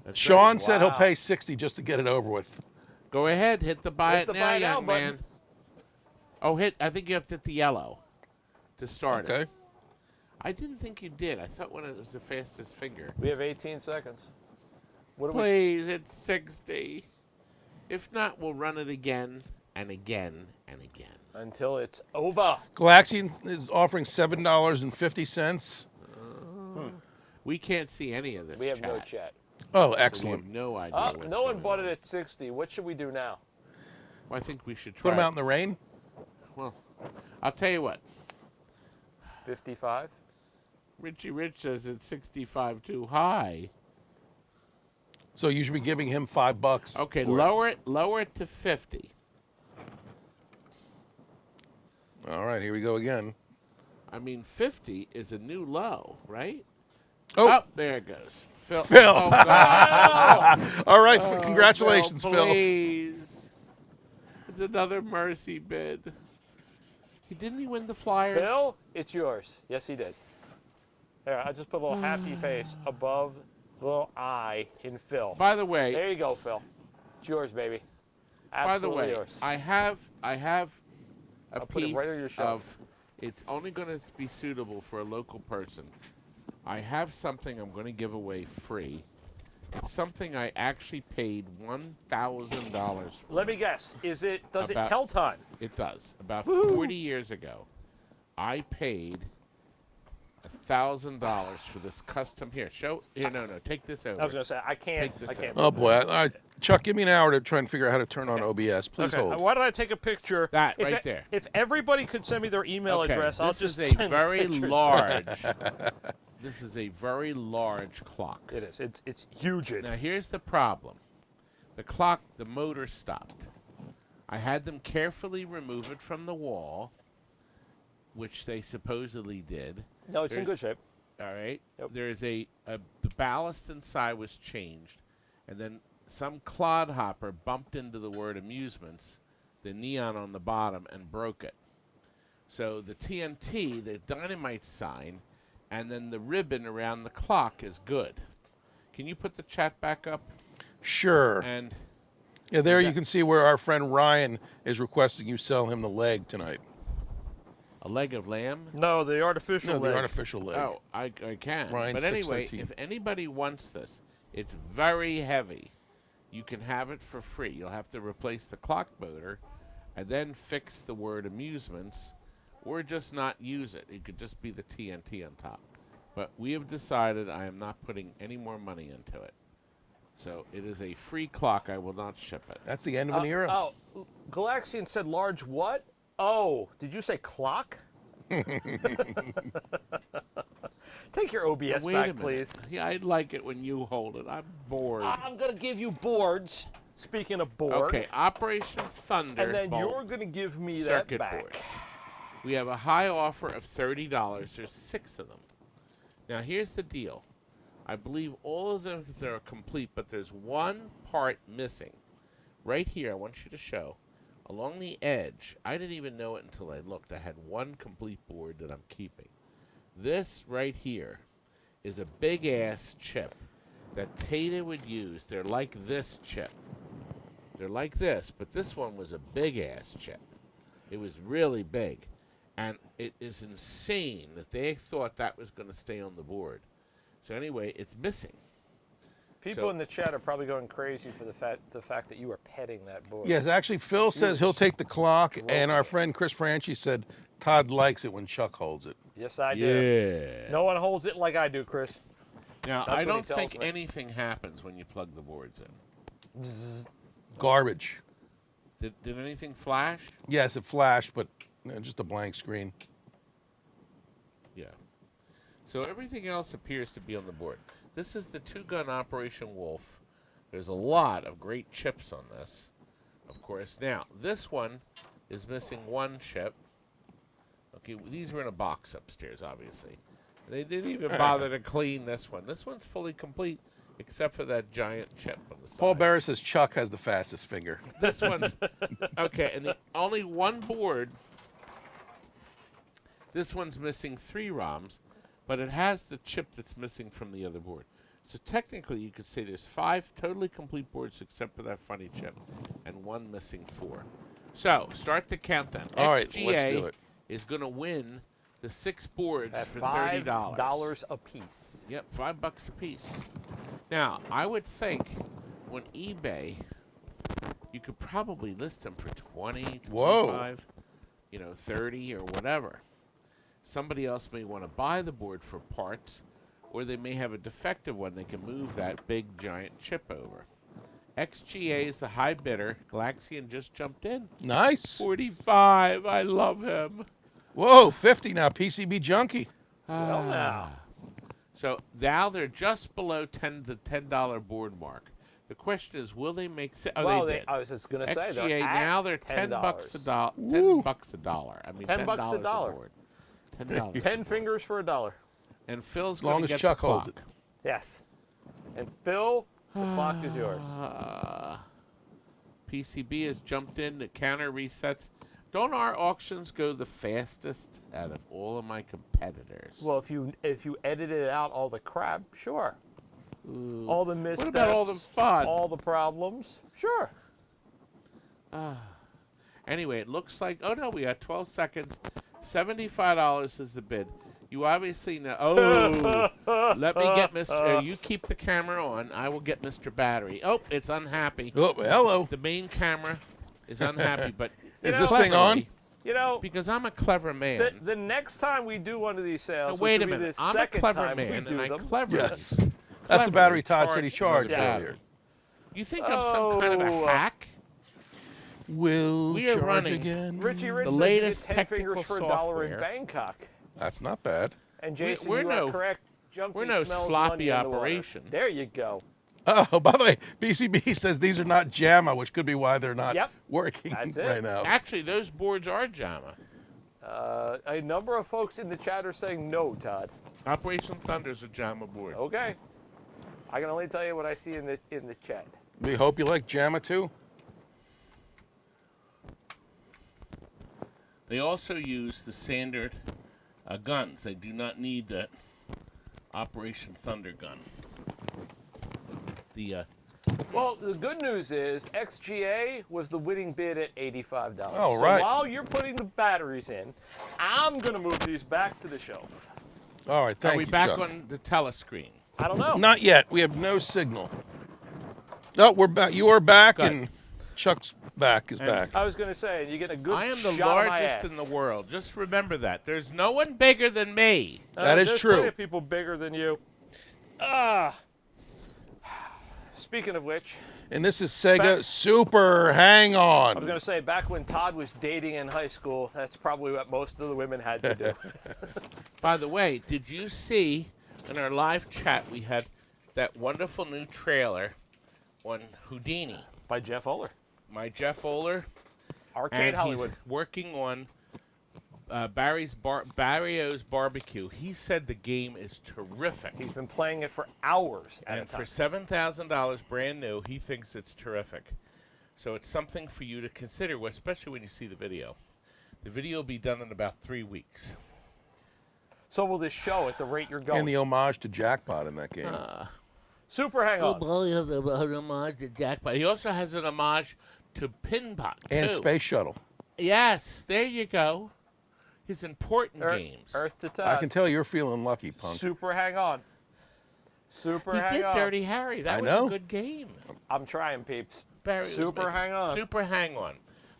That's Sean right. said he'll pay 60 just to get it over with. Go ahead, hit the buy it now, young man. Button. Oh, I think you have to hit the yellow to start it. Okay. I didn't think you did. I thought when it was the fastest finger. We have 18 seconds. Please, it's 60. If not, we'll run it again and again and again. Until it's over. Galaxian is offering $7.50. We can't see any of this. We have no chat. Oh, So excellent. we have no idea. No one bought it at 60. What should we do now? Well, I think we should try. Put them out in the rain? Well, I'll tell you what. 55? Richie Rich says it's 65 too high. So you should be giving him $5. Okay, lower it to 50. All right, here we go again. I mean, 50 is a new low, right? Oh, there it goes. Phil. Phil. Oh, God. All right, congratulations, Phil. Please. It's another mercy bid. Didn't he win the Flyers? Phil, it's yours. Yes, he did. There, I just put a little happy face above the little eye in Phil. By the way. There you go, Phil. It's yours, baby. Absolutely by the way, yours. I have a I'll put it piece right on your shelf. of. It's only going to be suitable for a local person. I have something I'm going to give away free. It's something I actually paid $1,000 for. Let me guess. Does it tell time? It does. About 40 years ago, I paid $1,000 for this custom. Here, no, take this over. I was going to say, I can't. Oh, boy. All right, Chuck, give me an hour to try and figure out how to turn on OBS. Please hold. Why don't I take a picture? That right there. If everybody could send me their email address, I'll just This is send a very pictures. large. this is a very large clock. It is. It's huge. Now here's the problem. The motor stopped. I had them carefully remove it from the wall, which they supposedly did. No, it's in good shape. All right. Yep. There's the ballast inside was changed, and then some clodhopper bumped into the word amusements, the neon on the bottom, and broke it. So the TNT, the dynamite sign, and then the ribbon around the clock is good. Can you put the chat back up? Sure. And yeah, there you can see where our friend Ryan is requesting you sell him the leg tonight. a leg of lamb? No, the artificial leg. No, the artificial leg. Oh, I can. Ryan But anyway, 613. if anybody wants this, it's very heavy. You can have it for free. You'll have to replace the clock motor and then fix the word amusements, or just not use it. It could just be the TNT on top. But we have decided I am not putting any more money into it. So it is a free clock. I will not ship it. That's the end of an era. Oh, Galaxian said large what? Oh, did you say clock? Take your OBS Wait back, a minute. please. Yeah, I'd like it when you hold it. I'm bored. I'm going to give you boards. Speaking of board. Okay, Operation Thunder. And then you're going to give me that circuit back. boards. We have a high offer of $30. There's 6 of them. Now, here's the deal. I believe all of them are complete, but there's one part missing. Right here, I want you to show. Along the edge, I didn't even know it until I looked. I had one complete board that I'm keeping. This right here is a big-ass chip that Taito would use. They're like this chip. They're like this, but this one was a big-ass chip. It was really big. And it is insane that they thought that was going to stay on the board. So anyway, it's missing. People in the chat are probably going crazy for the fact that you are petting that board. Yes, actually, Phil says he'll take the clock, and our friend Chris Franchi said Todd likes it when Chuck holds it. Yes, I do. Yeah. No one holds it like I do, Chris. Now, That's I what he don't tells think me. anything happens when you plug the boards in. Garbage. Did anything flash? Yes, it flashed, but just a blank screen. Yeah. So everything else appears to be on the board. This is the two-gun Operation Wolf. There's a lot of great chips on this, of course. Now, this one is missing one chip. Okay, these were in a box upstairs, obviously. They didn't even bother to clean this one. This one's fully complete, except for that giant chip on the side. Paul Barrett says Chuck has the fastest finger. This one's okay, and the only one board. This one's missing 3 ROMs, but it has the chip that's missing from the other board. So technically, you could say there's 5 totally complete boards except for that funny chip, and 1 missing 4. So start the countdown. All right, XGA let's do it. is going to win the 6 boards At for $30. $5 a piece. Yep, $5 a piece. Now, I would think on eBay, you could probably list them for 20, 25, Whoa. 30 or whatever. Somebody else may want to buy the board for parts, or they may have a defective one. They can move that big giant chip over. XGA is the high bidder. Galaxian just jumped in. Nice. 45. I love him. Whoa, 50 now, PCB Junkie. Well, now. So now they're just below the $10 board mark. The question is, will they make? Well, they did. I was just going to say XGA they're now at they're $10 a dollar. Woo. $10 a dollar. I mean, $10 a dollar. board. $10. 10 fingers for $1. And Phil's As long going as to get Chuck the holds clock. it. Yes. And Phil, the clock is yours. PCB has jumped in. The counter resets. Don't our auctions go the fastest out of all of my competitors? Well, if you edited out all the crap, sure. Ooh. All the missteps. What about all the fun? All the problems, sure. Anyway, it looks like, oh no, we got 12 seconds. $75 is the bid. You obviously know. Oh, let me get Mr. You keep the camera on. I will get Mr. Battery. Oh, it's unhappy. Oh, hello. The main camera is unhappy, but Is this thing on? cleverly, You know, because I'm a clever man. the next time we do one of these Now, sales, wait which a will be minute. the I'm a second clever time we man, do and I them. cleverly. Yes. That's the Cleverly battery Todd said he charged charged earlier. You think I'm some kind of a Oh. hack? Will We are charge running again. Richie Rich The says latest you get 10 fingers technical for $1 in software. Bangkok. That's not bad. And Jason, we're you no- are correct. junkie We're no smells sloppy money in the water. operation. There you go. Oh, by the way, BCB says these are not JAMA, which could be why they're not Yep. working That's it. right now. Actually, those boards are JAMA. A number of folks in the chat are saying no, Todd. Operation Thunder's a JAMA board. Okay. I can only tell you what I see in the chat. We hope you like JAMA too. They also use the standard guns. They do not need the Operation Thunder gun. Well, the good news is XGA was the winning bid at $85. Oh, so right. while you're putting the batteries in, I'm going to move these back to the shelf. All right, thank Are you, we back Chuck. on the telescreen? I don't know. Not yet. We have no signal. No, we're back. You are back, Good. and Chuck's back is back. I was going to say, you get a good I am the shot of my largest ass. in the world. Just remember that. There's no one bigger than me. That is There's true. plenty of people bigger than you. Speaking of which, And this is Sega Back- Super Hang I was On. going to say, back when Todd was dating in high school, that's probably what most of the women had to do. By the way, did you see in our live chat we had that wonderful new trailer on Houdini? By Jeff Oler. My Jeff Oler. Arcade And Hollywood. he's working on Barrio's Barbecue. He said the game is terrific. He's been playing it for hours at a And time. for $7,000 brand new, he thinks it's terrific. So it's something for you to consider, especially when you see the video. The video will be done in about 3 weeks. So will this show at the rate you're going? And the homage to Jackpot in that game. Super Hang On. He has an homage to Jackpot. He also has an homage to Pinball, And too. Space Shuttle. Yes, there you go. His important games. Earth to Todd. I can tell you're feeling lucky, punk. Super Hang On. Super He Hang did On. Dirty Harry. That I was know. a good game. I'm trying, peeps. Barry was Super making- Hang On. Super Hang On.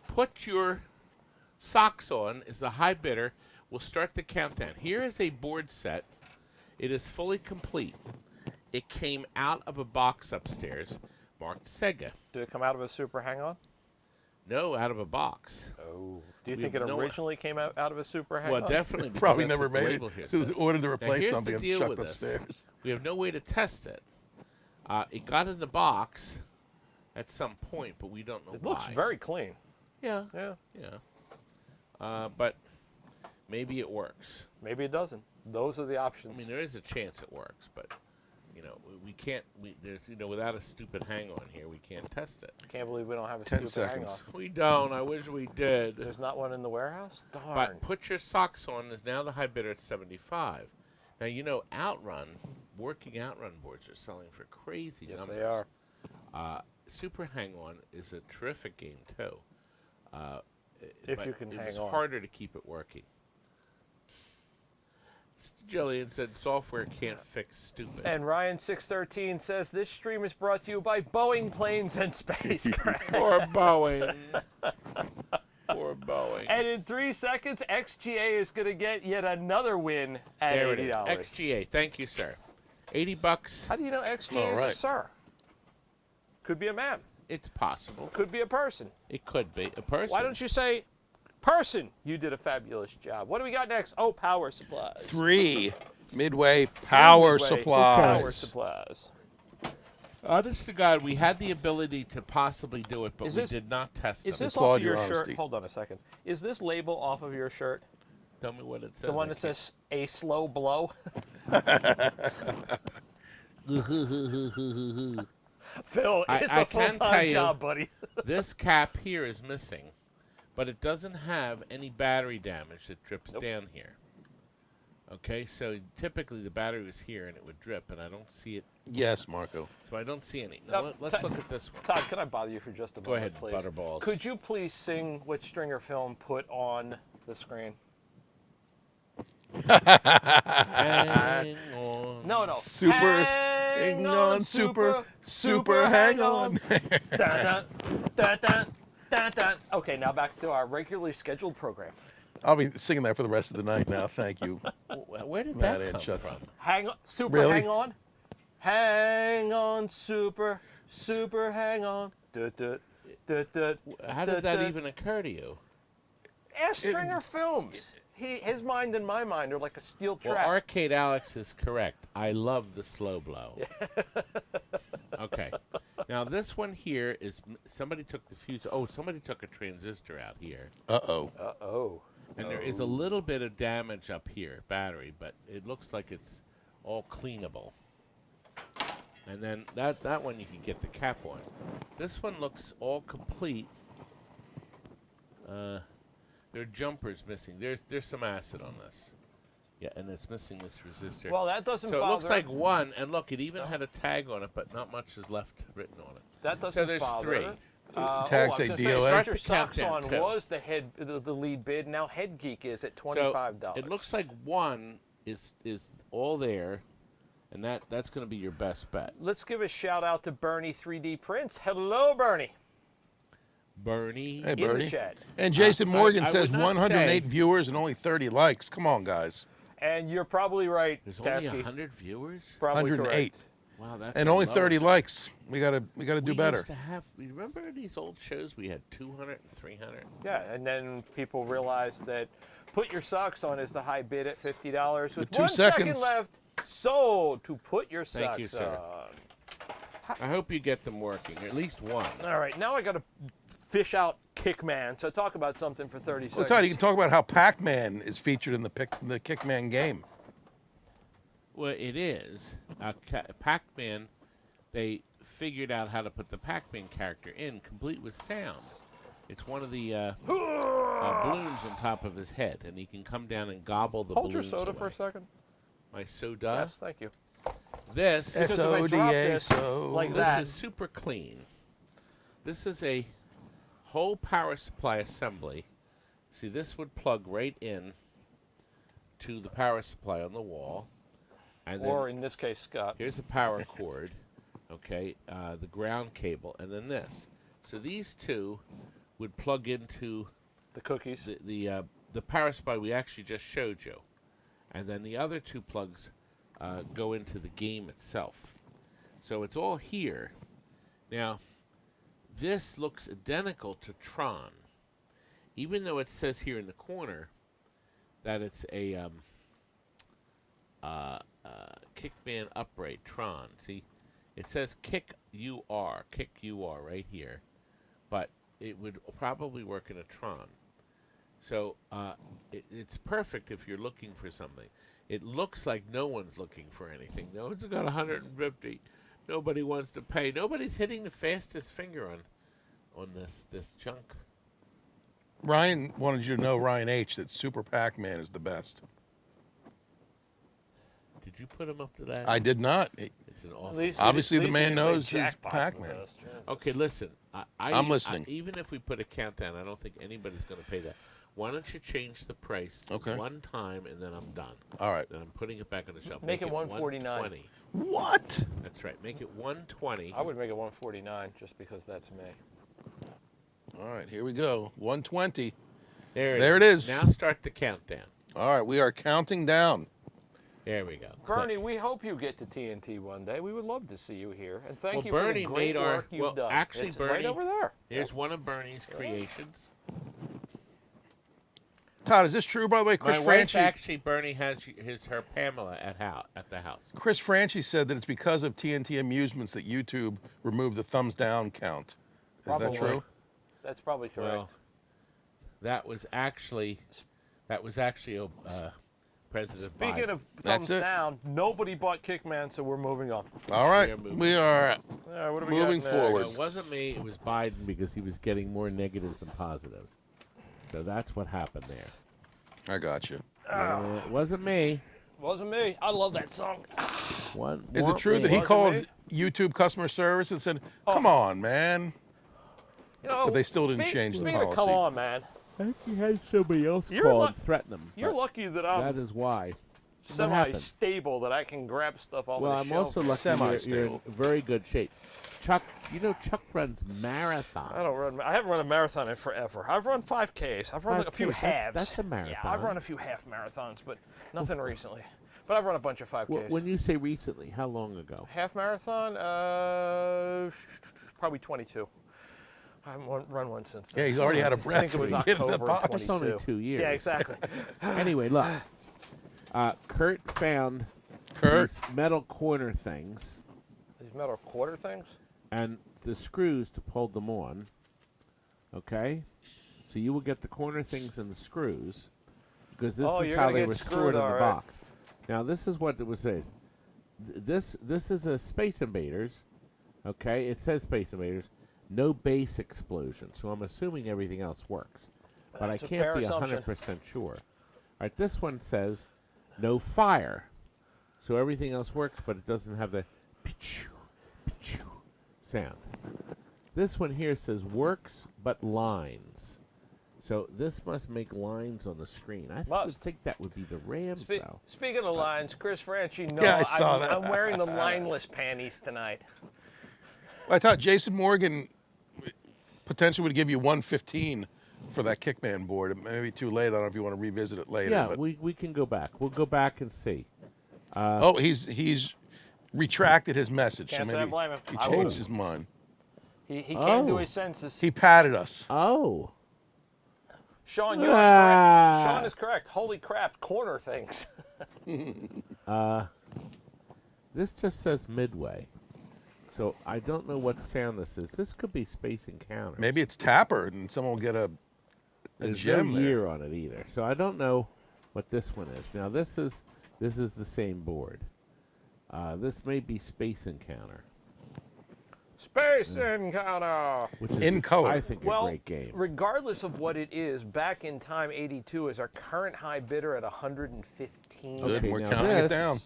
Put your socks on is the high bidder. We'll start the countdown. Here is a board set. It is fully complete. It came out of a box upstairs marked Sega. Did it come out of a Super Hang On? No, out of a box. Oh. Do you We think it have no- originally came out of a Super Hang Well, On? definitely. because Probably that's never what the made label here it. It was says. ordered to Now, replace here's something the and deal chucked with this. upstairs. We have no way to test it. It got in the box at some point, but we don't know It why. looks very clean. Yeah, Yeah. yeah. But maybe it works. Maybe it doesn't. Those are the I options. mean, there is a chance it works, but we can't. There's without a stupid hang on here, we can't test it. Can't believe we don't have a 10 Super Hang On. seconds. We don't. I wish we did. There's not one in the warehouse? Darn. But put your socks on is now the high bidder at 75. Now Outrun, working Outrun boards are selling for crazy Yes, numbers. they are. Super Hang On is a terrific game too. If but you can it hang was on. harder to keep it working. Jillian said software can't fix stupid. And Ryan613 says this stream is brought to you by Boeing Planes and Spacecraft. Poor Boeing. Poor Boeing. And in 3 seconds, XGA is going to get yet another win at There $80. it is. XGA. Thank you, sir. $80. How do you know XGA All is a right. sir? Could be a man. It's possible. Could be a person. It could be a person. Why don't you say, person, you did a fabulous job. What do we got next? Oh, power supplies. 3 Midway Power Midway Supplies. Power supplies. Honest to God, we had the ability to possibly do it, but Is we this- did not test Is it. this applaud off of your your shirt? honesty. Hold on a second. Is this label off of your shirt? Tell me what it says. The one I that says a slow blow? Phil, it's I a can tell full-time you- job, buddy. This cap here is missing, but it doesn't have any battery damage that drips down here. Okay, so typically the battery was here and it would drip, and I don't see it, Yes, Marco. so I don't see any. Now, let's look at this one. Todd, can I bother you for just a moment, Go ahead, please? Butterballs. Could you please sing what Stringer Film put on the screen? Hang on. No. Super Hang on, super hang on. Dun, dun, dun, dun, dun, dun. Okay, now back to our regularly scheduled program. I'll be singing that for the rest of the night now. Thank you. Where did Matt that and come Chuck. from? Hang on, super Really? hang on. Hang on, super hang on. How How did that even occur to you? Ask Stringer Films. his mind and my mind are like a steel Well, trap. Arcade Alex is correct. I love the slow blow. Okay. Now this one here is somebody took the fuse. Oh, somebody took a transistor out here. Uh-oh. Uh-oh. And there is a little bit of damage up here, battery, but it looks like it's all cleanable. And then that one you can get the cap on. This one looks all complete. There are jumpers missing. There's some acid on this. Yeah, and it's missing this resistor. Well, that doesn't bother. So it looks like one, and look, it even had a tag on it, but not much is left written on it. That doesn't So there's bother. three. Tags say DOA. Put your socks on Countdown, too. was the lead bid. Now Head Geek is at $25. So it looks like one is all there, and that's going to be your best bet. Let's give a shout out to Bernie 3D Prints. Hello, Bernie. Bernie. Hey, In Bernie. the chat. And Jason Morgan I says would not 108 say- viewers and only 30 likes. Come on, guys. And you're probably right, There's only Tasty. 100 viewers. Probably 108. correct. Wow, that's And the only 30 lowest. likes. We gotta do We better. used to have. You remember these old shows? We had 200 and 300. Yeah, and then people realized that Put Your Socks On is the high bid at $50. With 2 1 second seconds. left, sold to Put Your Thank Socks you, sir. On. I hope you get them working, or at least one. All right, now I got to fish out Kickman. So talk about something for 30 Well, seconds. Todd, you can talk about how Pac-Man is featured in the Kickman game. Well, it is. Pac-Man, they figured out how to put the Pac-Man character in, complete with sound. It's one of the balloons on top of his head, and he can come down and gobble the Hold your balloons soda away. for a second. My soda. Yes, thank you. This, Because if I drop this S-O-D-A-S-O. like this that, is super clean. This is a whole power supply assembly. See, this would plug right in to the power supply on the wall. And then or in this case, Scott. here's a power cord, okay, the ground cable, and then this. So these two would plug into The cookies. the power supply we actually just showed you. And then the other two plugs go into the game itself. So it's all here. Now, this looks identical to Tron, even though it says here in the corner that it's a Kickman upright Tron. See, it says Kick UR right here, but it would probably work in a Tron. So it's perfect if you're looking for something. It looks like no one's looking for anything. No one's got 150. Nobody wants to pay. Nobody's hitting the fastest finger on this junk. Ryan wanted you to know, Ryan H., that Super Pac-Man is the best. Did you put him up to that? I did not. It's an awful. Obviously, the man knows his Jackpot's the Pac-Man. best. Okay, listen. I'm listening. Even if we put a countdown, I don't think anybody's going to pay that. Why don't you change the price one time, and then I'm done. All right. Then I'm putting it back on the shelf. Make it $149. $120. What? That's right. Make it $120. I would make it $149 just because that's me. All right, here we go. 120. There it is. Now start the countdown. All right, we are counting down. There we go. Bernie, Click. we hope you get to TNT one day. We would love to see you here. And thank Well, you Bernie for the great made our- work you've well, done. actually, It's Bernie- right over there. Here's one of Bernie's creations. Todd, is this true, by the way? Chris My wife Franchi, actually, Bernie has her Pamela at the house. Chris Franchi said that it's because of TNT Amusements that YouTube removed the thumbs down count. Is that Probably. true? That's probably correct. Well, that was actually President Speaking Biden. of That's thumbs it. down, nobody bought Kickman, so we're moving on. All right, are moving. we are All right, what do we moving got next? forward. So it wasn't me, it was Biden because he was getting more negatives than positives. So that's what happened there. I got you. It wasn't me. Wasn't me. I love that song. Is it true that he called YouTube customer service and said, "Come on, man"? You know, But they still didn't change the speaking of policy. Come on, man. I think he had somebody else You're call luck- and threaten him. You're but lucky that I'm that is why. What happened? semi-stable, that I can grab stuff off Well, the I'm shelf. also lucky you're in Semi-stable. very good shape. Chuck, Chuck runs marathons. I don't run. I haven't run a marathon in forever. I've run 5Ks. I've run like a few 5Ks, halves. that's a Yeah, marathon. I've run a few half marathons, but nothing recently. But I've run a bunch of 5Ks. When you say recently, how long ago? Half marathon, probably 22. I haven't run one since Yeah, then. he's already out of I breath. think it was when he hit the October box. That's only 22. 2 years. Yeah, exactly. Anyway, look. Kurt found these metal corner things. These metal quarter things? And the screws to pull them on. Okay? So you will get the corner things and the screws. Because this is how they were stored in the box. Now, this is what it was said. This is a Space Invaders. Okay? It says Space Invaders. No base explosion. So I'm assuming everything else works. But I can't be 100% sure. All right, this one says no fire. So everything else works, but it doesn't have the sound. This one here says works, but lines. So this must make lines on the screen. I would think that would be the RAM cell. Speaking of lines, Chris Franchi, Yeah, I saw that. I'm wearing the lineless panties tonight. I thought Jason Morgan potentially would give you 115 for that Kickman board. It may be too late. I don't know if you want to revisit it later. Yeah, but. we can go back. We'll go back and see. He's retracted his message. Can't so say I maybe blame him. he changed his mind. He came to his senses. He patted us. Oh. Sean, you are correct. Sean is correct. Holy crap, corner things. This just says Midway. So I don't know what sound this is. This could be Space Encounter. Maybe it's Tapper, and someone will get a There's gem no there. year on it either. So I don't know what this one is. Now this is the same board. This may be Space Encounter. Space Encounter! Which is, In color. I think, a great game. Regardless of what it is, back in time, 82 is our current high bidder at 115. Good, Okay, we're now counting it down.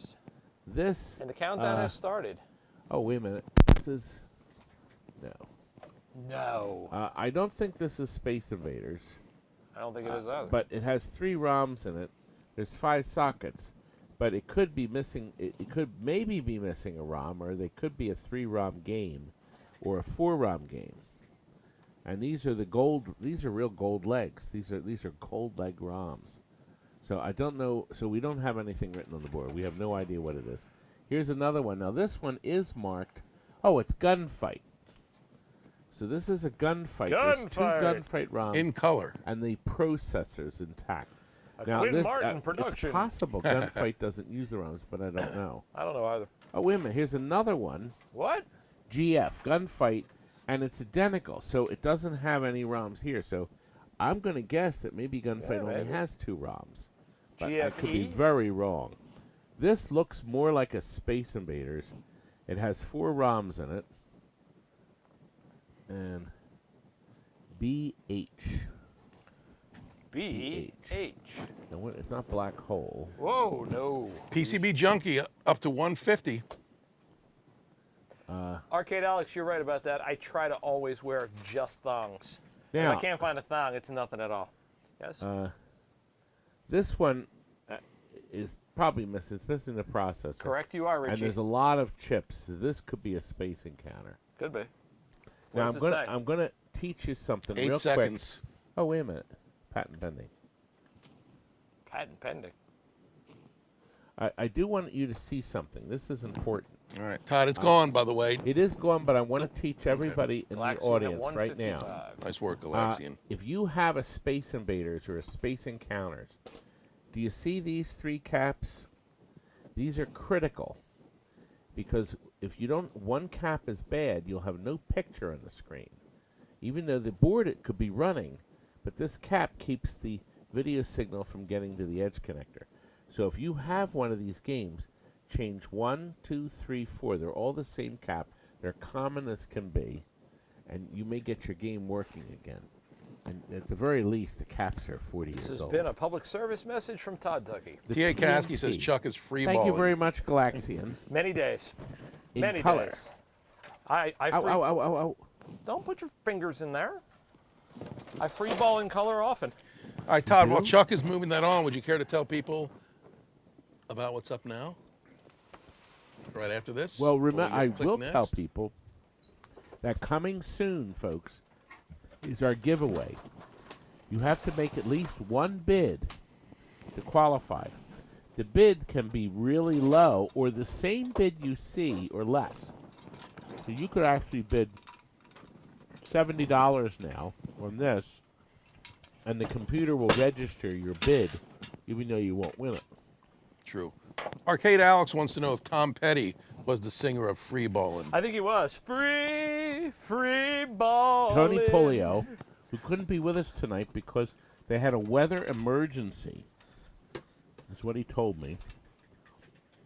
This. And the countdown has started. Oh, wait a minute. This is. No. No. I don't think this is Space Invaders. I don't think it is either. But it has 3 ROMs in it. There's 5 sockets. But it could be missing. It could maybe be missing a ROM, or they could be a 3 ROM game, or a 4 ROM game. And these are the gold. These are real gold legs. These are gold leg ROMs. So I don't know. So we don't have anything written on the board. We have no idea what it is. Here's another one. Now this one is marked. Oh, it's Gunfight. So this is a gunfight. There's 2 gunfight ROMs In color. and the processor's intact. Now, Quinn Martin production. It's possible Gunfight doesn't use the ROMs, but I don't know. I don't know either. Oh, wait a minute. Here's another one. What? GF, Gunfight, and it's identical. So it doesn't have any ROMs here. So I'm going to guess that maybe Gunfight only has 2 ROMs. But I could be very wrong. This looks more like a Space Invaders. It has 4 ROMs in it. And BH. BH. No, it's not Black Hole. Whoa, no. PCB Junkie up to 150. Arcade Alex, you're right about that. I try to always wear just thongs. Now, If I can't find a thong, it's nothing at all. Yes? this one is probably missing. It's missing the processor. Correct you are, Richie. And there's a lot of chips. So this could be a Space Encounter. Could be. Now I'm gonna teach you something 8 real seconds. quick. Oh, wait a minute. Patent pending. Patent pending. I do want you to see something. This is important. All right, Todd, it's gone, by the way. It is gone, but I want to teach everybody in the Galaxian audience at right now. 155. Nice work, Galaxian. If you have a Space Invaders or a Space Encounters, do you see these 3 caps? These are critical. Because if you don't, one cap is bad, you'll have no picture on the screen. Even though the board it could be running, but this cap keeps the video signal from getting to the edge connector. So if you have one of these games, change 1, 2, 3, 4. They're all the same cap. They're common as can be, and you may get your game working again. And at the very least, the caps are 40 years old. This has been a public service message from Todd Tucky. T.A. Kasky says Chuck is free Thank balling. you very much, Galaxian. Many days. In Many color. days. I Ow, free ow, ow, ow, ow. Don't put your fingers in there. I free ball in color often. All right, Todd, while Chuck is moving that on, would you care to tell people about what's up now? Right after this? Well, I Click will next. tell people that coming soon, folks, is our giveaway. You have to make at least 1 bid to qualify. The bid can be really low or the same bid you see or less. So you could actually bid $70 now on this, and the computer will register your bid, even though you won't win it. True. Arcade Alex wants to know if Tom Petty was the singer of Free Ballin'. I think he was. Free ball. Tony Polio, who couldn't be with us tonight because they had a weather emergency, is what he told me,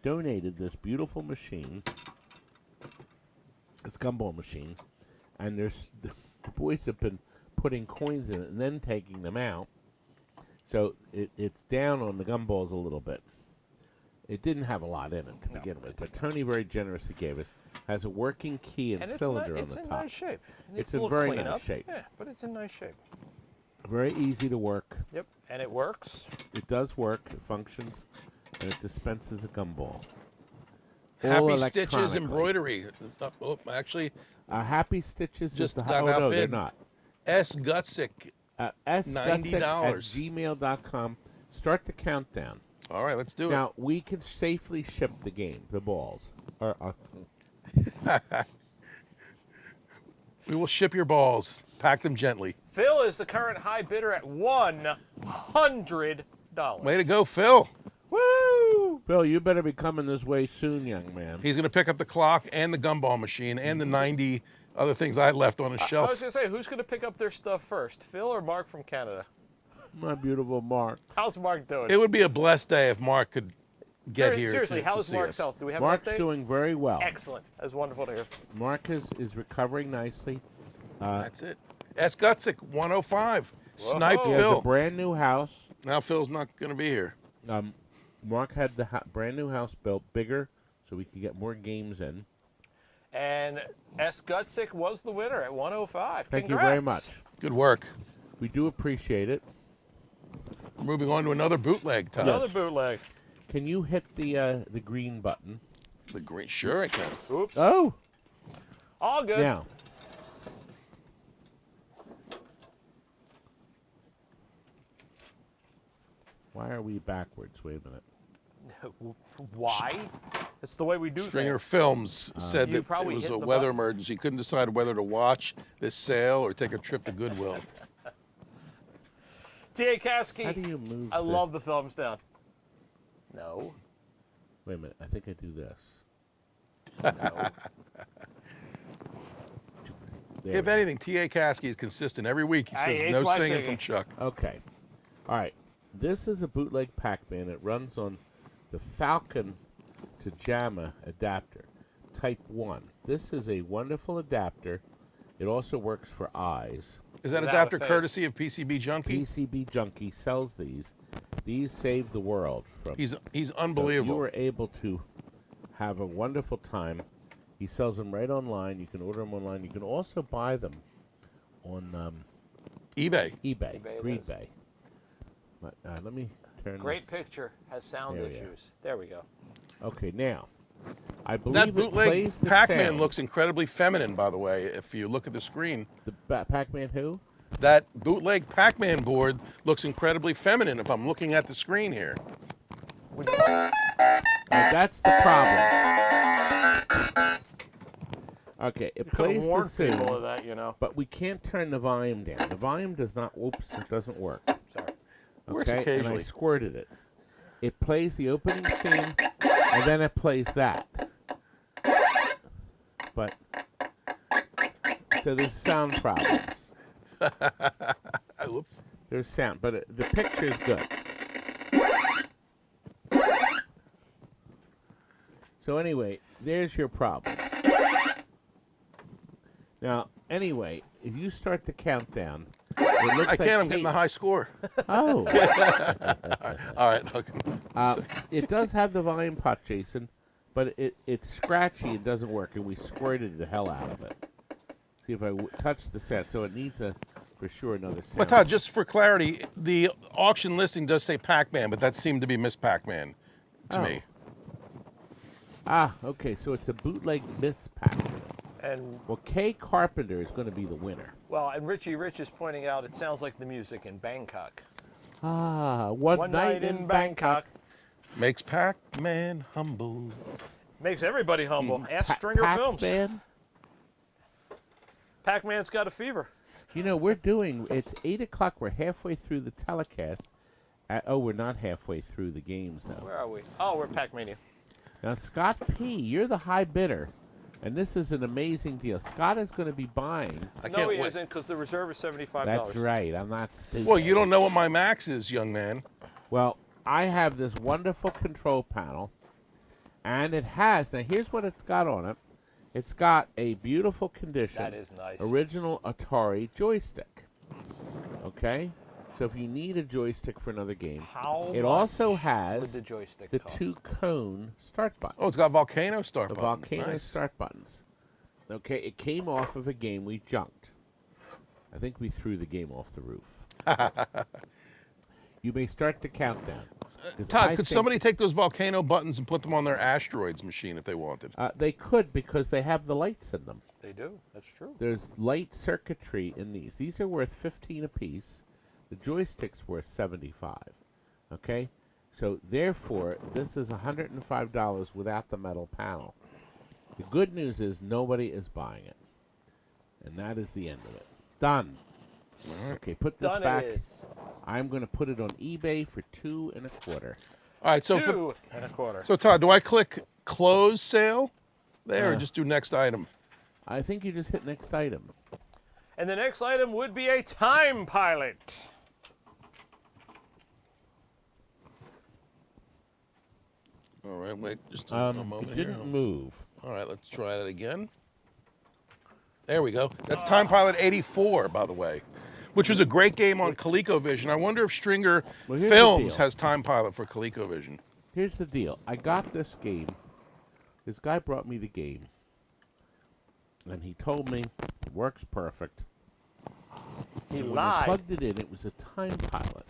donated this beautiful machine, this gumball machine, and the boys have been putting coins in it and then taking them out, so it's down on the gumballs a little bit. It didn't have a lot in it to begin with, but Tony very generously gave us. Has a working key and cylinder on the top. It's in nice shape. It's in very nice shape. Yeah, but it's in nice shape. Very easy to work. Yep, and it works. It does work. It functions, and it dispenses a gumball. Happy Stitches embroidery. Actually, Happy Stitches just is the got no, outbid. they're not. S. Gutsick. $90 at $90. gmail.com. Start the countdown. All right, let's do it. Now, we can safely ship the game, the balls. We will ship your balls. Pack them gently. Phil is the current high bidder at $100. Way to go, Phil. Woo! Phil, you better be coming this way soon, young man. He's going to pick up the clock and the gumball machine and the 90 other things I left on his I shelf. was going to say, who's going to pick up their stuff first, Phil or Mark from Canada? My beautiful Mark. How's Mark doing? It would be a blessed day if Mark could get here. Seriously, to how's see Mark's us. health? Do we have Mark's an update? doing very well. Excellent. That's wonderful to hear. Mark is recovering nicely. That's it. S. Gutsick, 105. Snipe He has a Phil. brand new house. Now Phil's not going to be here. Mark had the brand new house built bigger so we could get more games in. And S. Gutsick was the winner at 105. Thank Congrats. you very much. Good work. We do appreciate it. We're moving on to another bootleg, Todd. Another bootleg. Can you hit the green button? The green. Sure, I can. Oops. Oh, All good. now. Why are we backwards? Wait a minute. Why? It's the way we do Stringer things. Films said You that it probably was hit a the weather button. emergency. Couldn't decide whether to watch this sale or take a trip to Goodwill. T.A. Kasky. How do you move? I love the thumbs down. No. Wait a minute. I think I do this. No. There If we go. anything, T.A. Kasky is consistent. Every week he says no HY singing singing. from Chuck. Okay. All right. This is a bootleg Pac-Man. It runs on the Falcon to JAMA adapter, Type 1. This is a wonderful adapter. It also works for eyes. Is that Without adapter a face. courtesy of PCB Junkie? PCB Junkie sells these. These save the world. He's So unbelievable. you are able to have a wonderful time. He sells them right online. You can order them online. You can also buy them on eBay. eBay, eBay it Greenbay. But, let me turn Great this. picture. Has sound There we issues. There we go. Okay, now, I believe That it bootleg plays the Pac-Man sound. looks incredibly feminine, by the way, if you look at the screen. The Pac-Man who? That bootleg Pac-Man board looks incredibly feminine if I'm looking at the screen here. That's the problem. Okay, it Could have plays the warned people of sound, that, you know. but we can't turn the volume down. The volume does not, oops, it doesn't work. Sorry. Works Okay, and I occasionally. squirted it. It plays the opening scene, and then it plays that. But, so there's sound problems. Whoops. There's sound, but the picture's good. So anyway, there's your problem. Now, anyway, if you start the countdown, it looks I like can't. I'm Kate- getting the high score. Oh. All right. Okay. It does have the volume pot, Jason, but it's scratchy. It doesn't work, and we squirted the hell out of it. See if I touch the set, so it needs for sure another sound. But Todd, just for clarity, the auction listing does say Pac-Man, but that seemed to be Miss Pac-Man to me. Ah, okay, so it's a bootleg Miss Pac-Man. And Well, Kay Carpenter is going to be the winner. well, and Richie Rich is pointing out it sounds like the music in Bangkok. Ah, one night in Bangkok. Makes Pac-Man humble. Makes everybody humble. Ask Stringer Films. Pac-Man? Pac-Man's got a fever. You know, it's 8 o'clock. We're halfway through the telecast. We're not halfway through the games, though. Where are we? Oh, we're Pac-Mania. Now, Scott P., you're the high bidder, and this is an amazing deal. Scott is going to be buying. No, he isn't, because the reserve is $75. That's right. I'm not stupid. Well, you don't know what my max is, young man. Well, I have this wonderful control panel, and it has, now here's what it's got on it. It's got a beautiful condition. That is nice. Original Atari joystick. Okay? So if you need a joystick for another game, it also has the joystick the cost? 2-cone start button. Oh, it's got volcano start The buttons. volcano Nice. start buttons. Okay, it came off of a game we junked. I think we threw the game off the roof. You may start the countdown. Todd, could somebody take those volcano buttons and put them on their Asteroids machine if they wanted? They could, because they have the lights in them. They do. That's true. There's light circuitry in these. These are worth $15 apiece. The joystick's worth $75. Okay? So, therefore, this is $105 without the metal panel. The good news is nobody is buying it. And that is the end of it. Done. Okay, put this back. It is. I'm going to put it on eBay for $2.25. All right, so $2.25. Todd, do I click close sale there or just do next item? I think you just hit next item. And the next item would be a time pilot. All right, wait just a moment it here. didn't move. All right, let's try it again. There we go. That's Time Pilot 84, by the way, which was a great game on ColecoVision. I wonder if Stringer Well, here's the Films deal. has Time Pilot for ColecoVision. Here's the deal. I got this game. This guy brought me the game. And he told me it works perfect. He When lied. I plugged it in, it was a Time Pilot.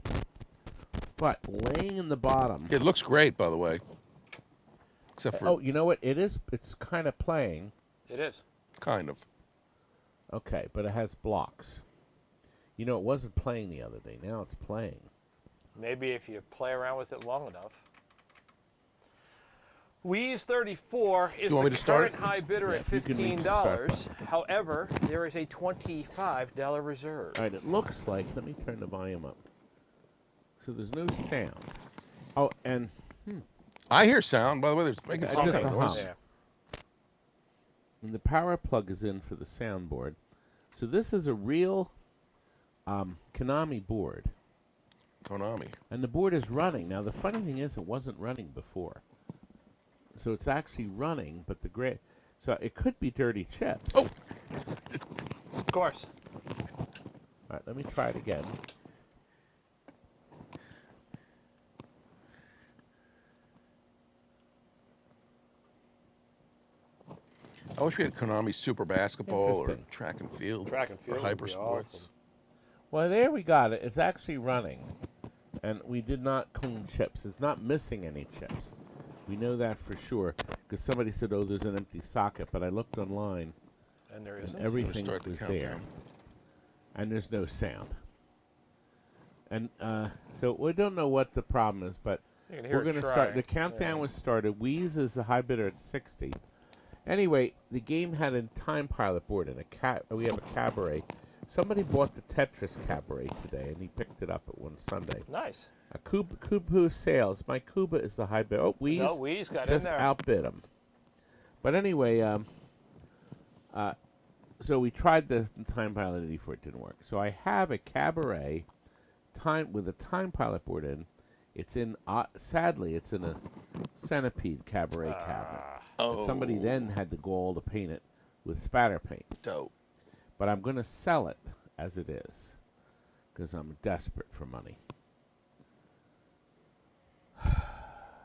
But laying in the bottom. It looks great, by the way. Except for Oh, you know what? It's kind of playing. It is. kind of. Okay, but it has blocks. You know, it wasn't playing the other day. Now it's playing. Maybe if you play around with it long enough. Wheeze 34 is want me the to start current high bidder Yeah, at if you can reach the start $15. However, there is a $25 reserve. All right, it looks like. Let me turn the volume up. So there's no sound. Oh, and I hear sound, by the way. They're making some just kind of a noise. hum. the power plug is in for the soundboard. So this is a real Konami board. Konami. And the board is running. Now, the funny thing is it wasn't running before. So it's actually running, but so it could be dirty chips. Oh! Of course. All right, let me try it again. I wish we had Konami Super Basketball or Interesting. Track and Field. Track and Field Or would Hyper be Sports. awesome. Well, there we got it. It's actually running. And we did not clean chips. It's not missing any chips. We know that for sure. Because somebody said, oh, there's an empty socket. But I looked online, And there and isn't. everything Start the was there. countdown. And there's no sound. And so we don't know what the problem is, but You can hear we're it going to try. start. The countdown was started. Wheeze is the high bidder at 60. Anyway, the game had a Time Pilot board and we have a cabaret. Somebody bought the Tetris cabaret today, and he picked it up at one Sunday. Nice. A Kubu sales. My Kuba is the high bidder. Oh, Wheeze No, Wheeze got in just there. outbid him. But anyway, so we tried the Time Pilot 84. It didn't work. So I have a cabaret with a Time Pilot board in. It's in, sadly, it's in a Centipede cabaret cabinet. Oh. And somebody then had the gall to paint it with spatter paint. Dope. But I'm going to sell it as it is because I'm desperate for money.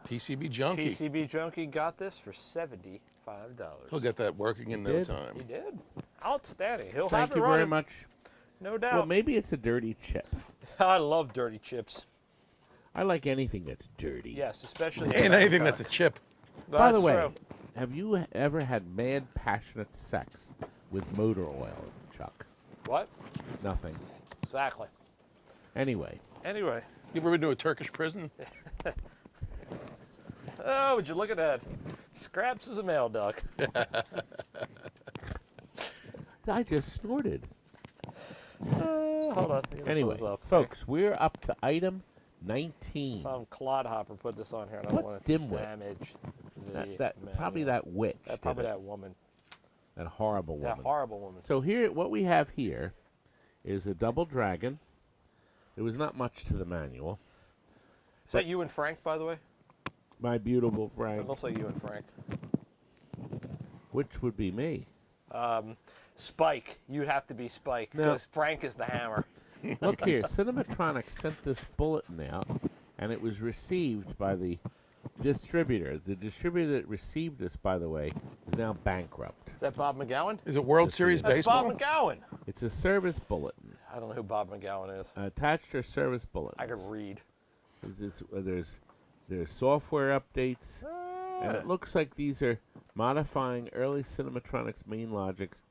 PCB Junkie. PCB Junkie got this for $75. He'll get that working in no did. time. He did. Outstanding. He'll Thank have you it very running. much. No doubt. Well, maybe it's a dirty chip. I love dirty chips. I like anything that's dirty. Yes, especially. Ain't anything that's a chip. By the That's way, true. have you ever had mad, passionate sex with motor oil, Chuck? What? Nothing. Exactly. Anyway, Anyway. You ever been to a Turkish prison? Oh, would you look at that? Scraps is a male duck. I just snorted. Hold on. Anyway, folks, we're up to item 19. Some clodhopper put this on here, and I don't want to dimwit? damage the Probably that witch. probably that woman. That horrible woman. That horrible woman. So here, what we have here is a double dragon. There was not much to the manual. Is that you and Frank, by the way? My beautiful Frank. It looks like you and Frank. Which would be me. Spike. You'd have to be Spike, because Frank is the hammer. Look here, Cinematronics sent this bulletin out, and it was received by the distributor. The distributor that received this, by the way, is now bankrupt. Is that Bob McGowan? Is it World Series That's baseball? Bob McGowan. It's a service bulletin. I don't know who Bob McGowan is. Attached to service bulletins. I could read. There's software updates, and it looks like these are modifying early Cinematronics main logics.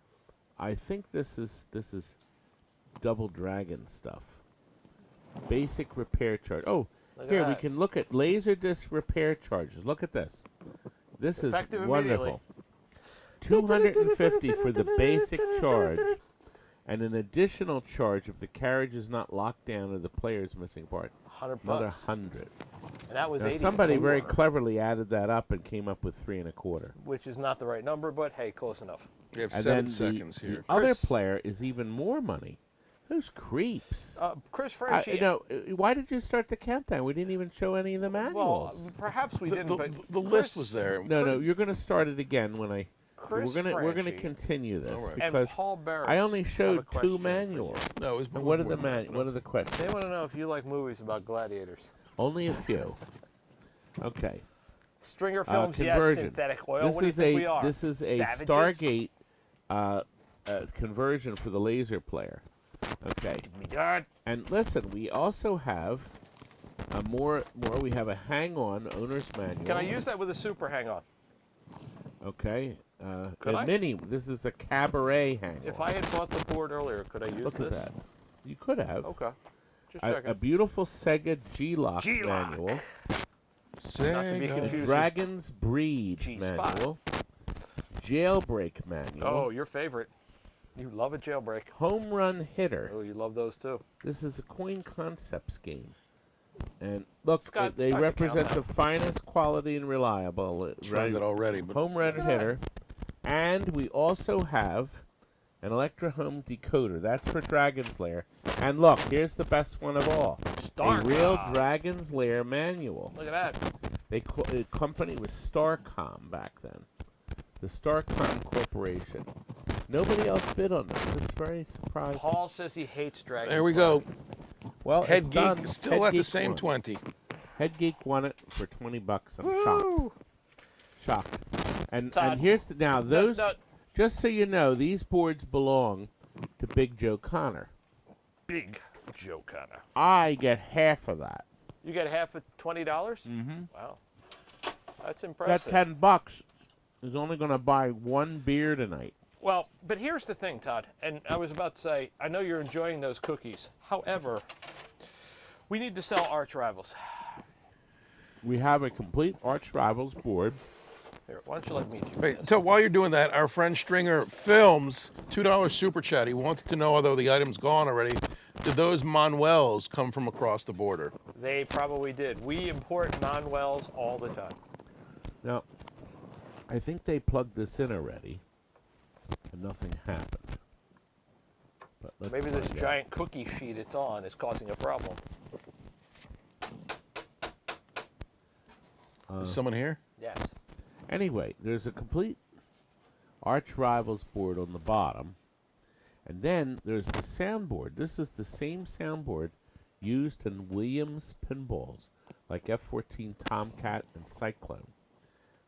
I think this is Double Dragon stuff. Basic repair charge. Oh, here we can look at Laserdisc repair charges. Look at this. This is wonderful. $250 for the basic charge, and an additional charge if the carriage is not locked down or the player is missing part. $100. Another $100. And that was Now, 80. somebody very cleverly added that up and came up with $3.25. Which is not the right number, but hey, close enough. We have And 7 then seconds here. The other player is even more money. Those creeps. Chris French. Why did you start the countdown? We didn't even show any of the manuals. Well, perhaps we didn't, but The list was there. No, you're going to start it again when I. Chris we're gonna Franchi continue this All right. and because Paul Barris I only have a showed question 2 for manuals. you. No, it was And what are more the than that. what are the questions? They want to know if you like movies about gladiators. Only a few. Okay. Stringer films, yes. Conversion. Synthetic oil. This What do you is think we are? This is a Savages? Stargate conversion for the laser player. Okay. God. And listen, we also have more. We have a hang-on owner's manual. Can I use that with a super hang-on? Okay. Could I? Mini. This is the cabaret hang-on. If I had bought the board earlier, could I use Look this? at that. You could have. Okay. Just A checking. beautiful Sega G-Lock G-Lock. manual. Not to be Sega. confused with Dragon's Breed G-Spot. manual. Jailbreak manual. Oh, your favorite. You love a jailbreak. Home Run Hitter. Oh, you love those too. This is a Coin Concepts game. And look, Scott, they start the represent the countdown. finest quality and reliable. Tried that already, but Home Run Hitter. And we also have an Electro Home Decoder. That's for Dragon's Lair. And look, here's the best one of all. A real Dragon's Lair manual. Look at that. The company was Starcom back then. The Starcom Corporation. Nobody else bid on this. It's very surprising. Paul says he hates dragons. there we go. Well, Head it's Geek done. still Head at the Geek same won. 20. Head Geek won it for $20. I'm Woo! shocked. And Todd, here's the now those. no. Just so you know, these boards belong to Big Joe Connor. Big Joe Connor. I get half of that. You get half of $20? Mm-hmm. Wow. That's That impressive. $10 is only going to buy 1 beer tonight. Well, but here's the thing, Todd, and I was about to say, I know you're enjoying those cookies. However, we need to sell Arch Rivals. We have a complete Arch Rivals board. Here, why don't you let me do Wait, this? so while you're doing that, our friend Stringer Films, $2 super chat. He wanted to know, although the item's gone already, did those Manuels come from across the border? They probably did. We import non-wells all the time. Now, I think they plugged this in already, and nothing happened. But let's Maybe this find out. giant cookie sheet it's on is causing a problem. Is someone here? Yes. Anyway, there's a complete Arch Rivals board on the bottom. And then there's the soundboard. This is the same soundboard used in Williams pinballs, like F-14 Tomcat and Cyclone.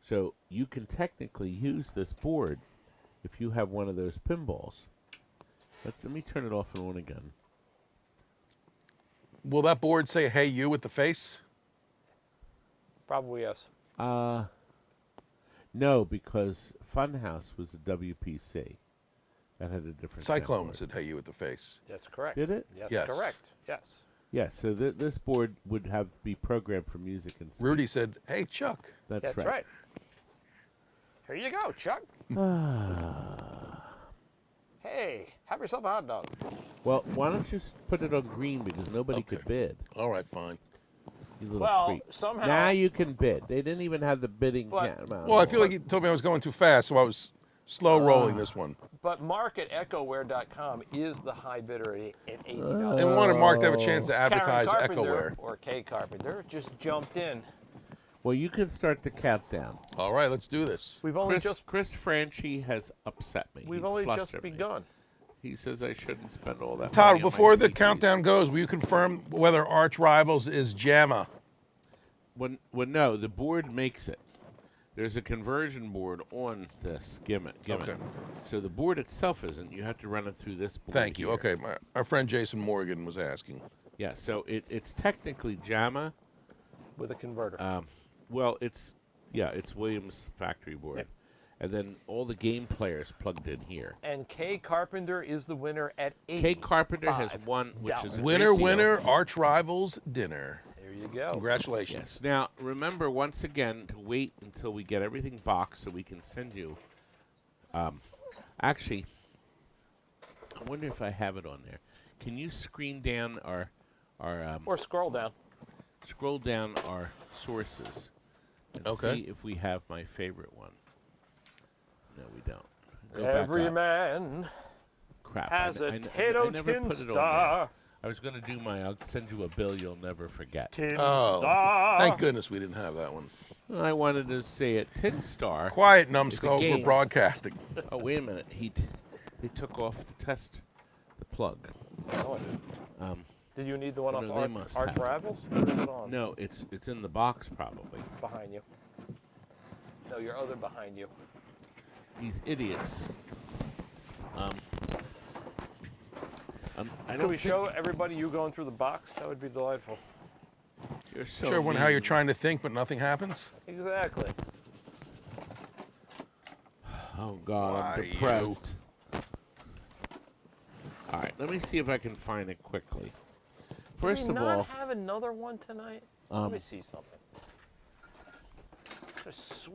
So you can technically use this board if you have one of those pinballs. Let me turn it off and on again. Will that board say, hey, you with the face? Probably yes. No, because Funhouse was a WPC. That had a different Cyclone soundboard. said, hey, you with the face. That's correct. Did it? Yes, Yes. correct. Yes. Yes, so this board would be programmed for music and speech. Rudy said, hey, Chuck. That's That's right. Here you go, Chuck. Hey, have yourself a hot dog. Well, why don't you put it on green because nobody could bid. All right, fine. You little Well, creep. somehow. Now you can bid. They didn't even have the bidding count. Well, I feel like you told me I was going too fast, so I was slow rolling this one. But Mark at EchoWare.com is the high bidder at $80. And we wanted Mark to have a chance to Karen advertise Carpenter, EchoWare. or K Carpenter, just jumped in. Well, you can start the countdown. All right, let's do this. We've only Chris Franchi has upset me. We've He's only just flustered me. begun. He says I shouldn't spend all that money Todd, on before my the PCs. countdown goes, will you confirm whether Arch Rivals is JAMA? Well, no, the board makes it. There's a conversion board on this gimmick. Okay. So the board itself isn't. You have to run it through this board. Thank you. here. Okay, our friend Jason Morgan was asking. Yeah, so it's technically JAMA. With a converter. Well, it's Williams' factory board. Yep. And then all the game players plugged in here. And K Carpenter is the winner at $85. K Carpenter has won, which is a Winner, great deal. winner, Arch Rivals dinner. There you go. Congratulations. Yes. Now, remember, once again, to wait until we get everything boxed so we can send you. Actually, I wonder if I have it on there. Can you screen down our Or scroll down. scroll down our sources and see if we have my favorite one? No, we don't. Go back Every up. man Crap. has I a never Taito put tin it on there. star. I was going to do I'll send you a bill you'll never forget. Tin Oh, star. thank goodness we didn't have that one. I wanted to say it. Tin Star. Quiet, It's a numbskulls, we're game. broadcasting. Oh, wait a minute. They took off the plug. No, I didn't. Did you need the one No, they off must Arch have. Rivals? Or is it on? No, it's in the box probably. Behind you. No, your other behind you. These idiots. I Can don't we think show everybody you going through the box? That would be delightful. you're so Sure, when how you're mean. trying to think but nothing happens? Exactly. Oh God, Why I'm you? depressed. All right, let me see if I can find it quickly. First Did we of not all, have another one tonight? Let me see something.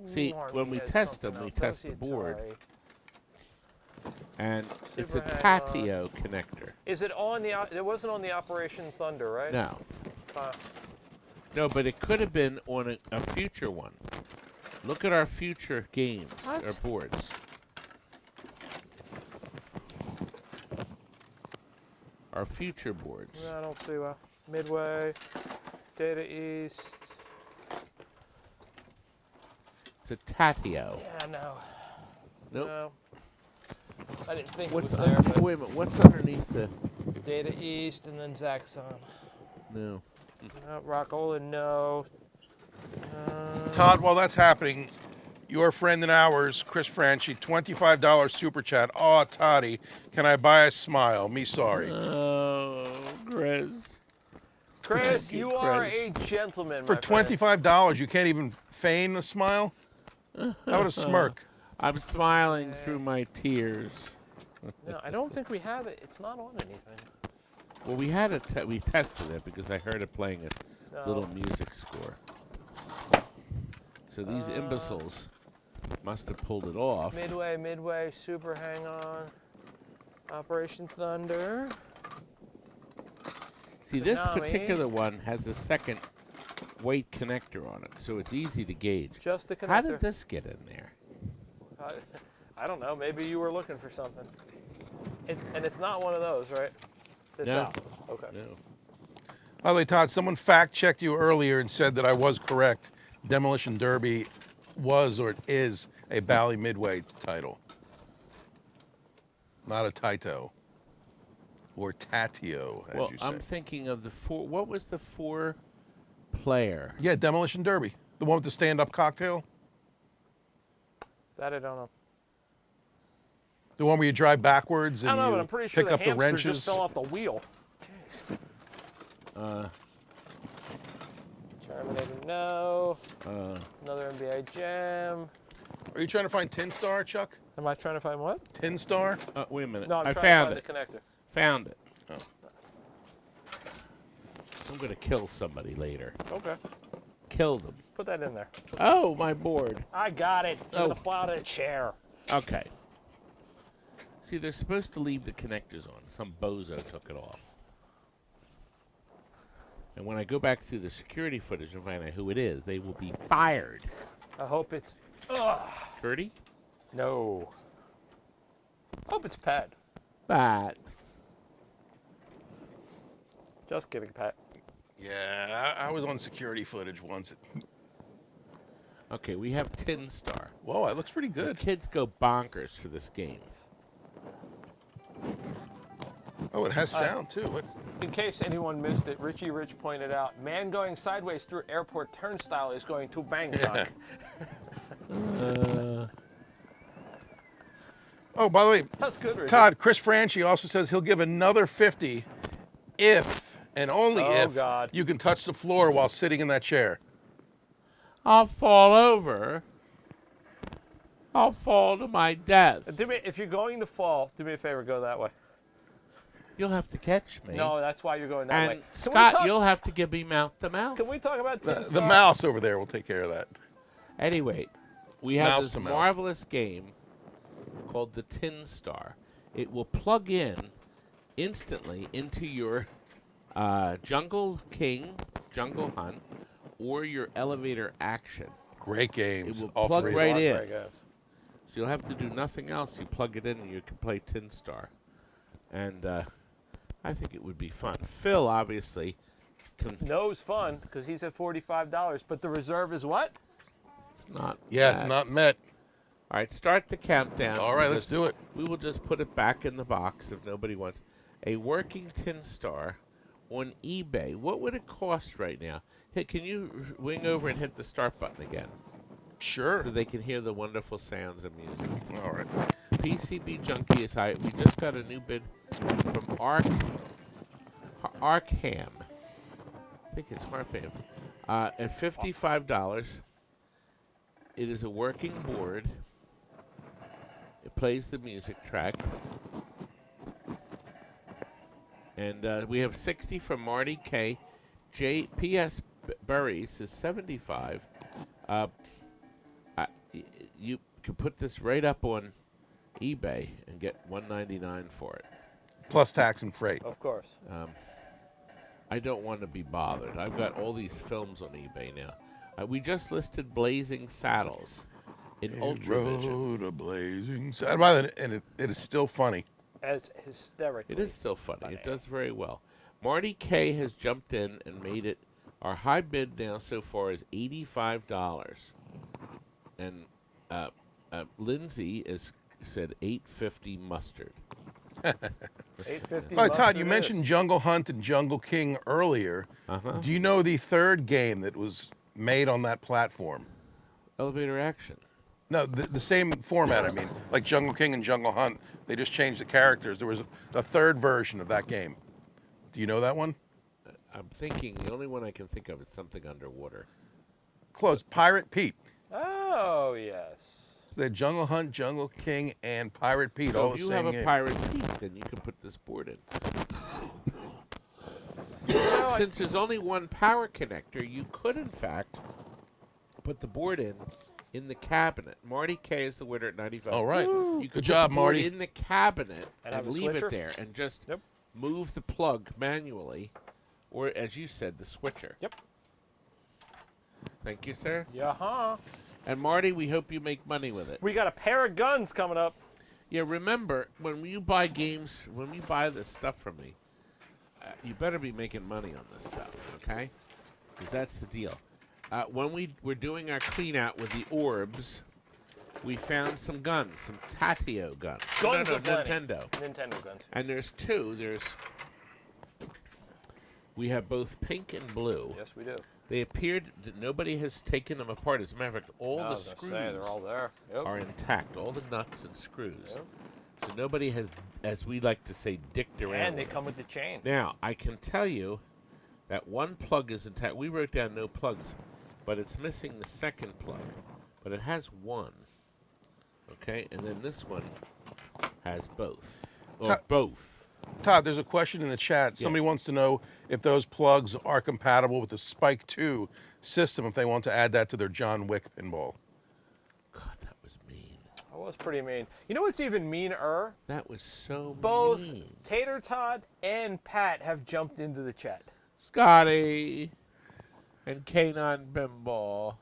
See, when we test them, we test the board. and it's a Super Taito connector. Is it on the? It wasn't on the Operation Thunder, right? No. No, but it could have been on a future one. Look at our future games, What? our boards. Our future boards. No, I don't see why. Midway, Data East. It's a Taito. Yeah, no. Nope. No. I didn't think What's it was there, but wait a minute, what's underneath the... Data East and then Zackon. No. No, Rockola, no. Todd, while that's happening, your friend and ours, Chris Franchi, $25 super chat. Aw, Toddy, can I buy a smile? Me sorry. Oh, Chris. Chris, Thank you, you are Chris. a gentleman, For my friend. $25, you can't even feign a smile? How about a smirk? I'm smiling through my tears. No, I don't think we have it. It's not on anything. Well, we had we tested it because I heard it playing a No. little music score. So these imbeciles must have pulled it off. Midway, Super Hang On, Operation Thunder. See, this Konami. particular one has a second weight connector on it, so it's easy to gauge. Just a connector. How did this get in there? I don't know. Maybe you were looking for something. And it's not one of those, right? It's No. out. Okay. No. By the way, Todd, someone fact-checked you earlier and said that I was correct. Demolition Derby was or is a Bally Midway title, not a Taito or Tatio, as Well, you say. I'm thinking of the four. What was the four-player? Yeah, Demolition Derby, the one with the stand-up cocktail, That I don't know. the one where you drive backwards I and don't know, but you I'm pretty sure pick the up the hamster wrenches. just fell off the wheel. Uh, Terminator, no. uh, Another NBA Jam. Are you trying to find Tin Star, Chuck? Am I trying to find what? Tin Star? wait a minute. No, I'm I trying found to it. find the connector. Found it. Oh. I'm going to kill somebody later. Okay. Kill them. Put that in there. Oh, my board. I got it. I'm Oh. gonna fly out of the chair. Okay. See, they're supposed to leave the connectors on. Some bozo took it off. And when I go back through the security footage and find out who it is, they will be fired. I hope it's... Ugh. Curdy? No. Hope it's Pat. But... Just kidding, Pat. Yeah, I was on security footage once. Okay, we have Tin Star. Whoa, it looks pretty The good. kids go bonkers for this game. Oh, it has sound, too. Let's... In case anyone missed it, Richie Rich pointed out, man going sideways through airport turnstile is going to Bangkok. Oh, by the way, That's good, Richie. Todd, Chris Franchi also says he'll give another 50 if, and only if, God. you can touch the floor while sitting in that chair. I'll fall over. I'll fall to my death. If you're going to fall, do me a favor, go that way. You'll have to catch me. No, that's why you're going that way. And Scott, you'll have to give me mouth to mouth. Can we talk about Tin The Star? mouse over there will take care of that. Anyway, we have Mouse this to mouth. marvelous game called the Tin Star. It will plug in instantly into your Jungle King, Jungle Hunt, or your Elevator Action. Great games. It will all plug three. right in. Very good. So you'll have to do nothing else. You plug it in and you can play Tin Star. And I think it would be fun. Phil, obviously, can... Knows fun, because he's at $45, but the reserve is what? It's not Yeah, bad. it's not met. All right, start the countdown. All right, We'll let's just- do it. We will just put it back in the box if nobody wants. A working Tin Star on eBay. What would it cost right now? Hey, can you wing over and hit the start button again Sure. so they can hear the wonderful sounds of music? All right. PCB Junkie is high. We just got a new bid from Arkham. I think it's Harpham. At $55. It is a working board. It plays the music track. And we have 60 from Marty K. P.S. Burries is 75. You can put this right up on eBay and get $199 for it. Plus tax and freight. Of course. I don't want to be bothered. I've got all these films on eBay now. We just listed Blazing Saddles in Ultravision. Road a blazing sun. By the way, and it is still funny. As hysterically. It is still funny. It does very well. Marty K has jumped in and made it. Our high bid now so far is $85. And Lindsay has said $8.50 mustard. $8.50. Todd, mustard you is. mentioned Jungle Hunt and Jungle King earlier. Uh-huh. Do you know the third game that was made on that platform? Elevator Action. No, the same format, I mean. Like Jungle King and Jungle Hunt. They just changed the characters. There was a third version of that game. Do you know that one? I'm thinking the only one I can think of is something underwater. Close. Pirate Pete. Oh, yes. They had Jungle Hunt, Jungle King, and Pirate Pete So all if the you same have a game. Pirate Pete, then you can put this board in. Since there's only one power connector, you could, in fact, put the board in the cabinet. Marty K is the winner at 95. All right. You Good could job, put the board Marty. in the cabinet And and, have a leave switcher? it there and just Yep. move the plug manually, or as you said, the switcher. Yep. Thank you, sir. Yeah-huh. And Marty, we hope you make money with it. We got a pair of guns coming up. Yeah, remember, when you buy games, when you buy this stuff from me, you better be making money on this stuff, okay? Because that's the deal. When we were doing our clean out with the orbs, we found some guns, some Taito guns. Guns no, aplenty. Nintendo. Nintendo guns. And there's two. We have both pink and blue. Yes, we do. They appeared that nobody has taken them apart. As a matter of fact, all I the was gonna screws say, they're all there. Yep. are intact, all the nuts and screws. Yep. So nobody has, as we like to say, dicked around. And they with come with the chain. Now, I can tell you that one plug is intact. We wrote down no plugs, but it's missing the second plug. But it has one. Okay? And then this one has both. Or both. Todd, there's a question in the chat. Somebody wants to know if those plugs are compatible with the Spike 2 system, if they want to add that to their John Wick pinball. God, that was mean. That was pretty mean. You know what's even meaner? That was so Both mean. Tater Todd and Pat have jumped into the chat. Scotty and Canine Pinball.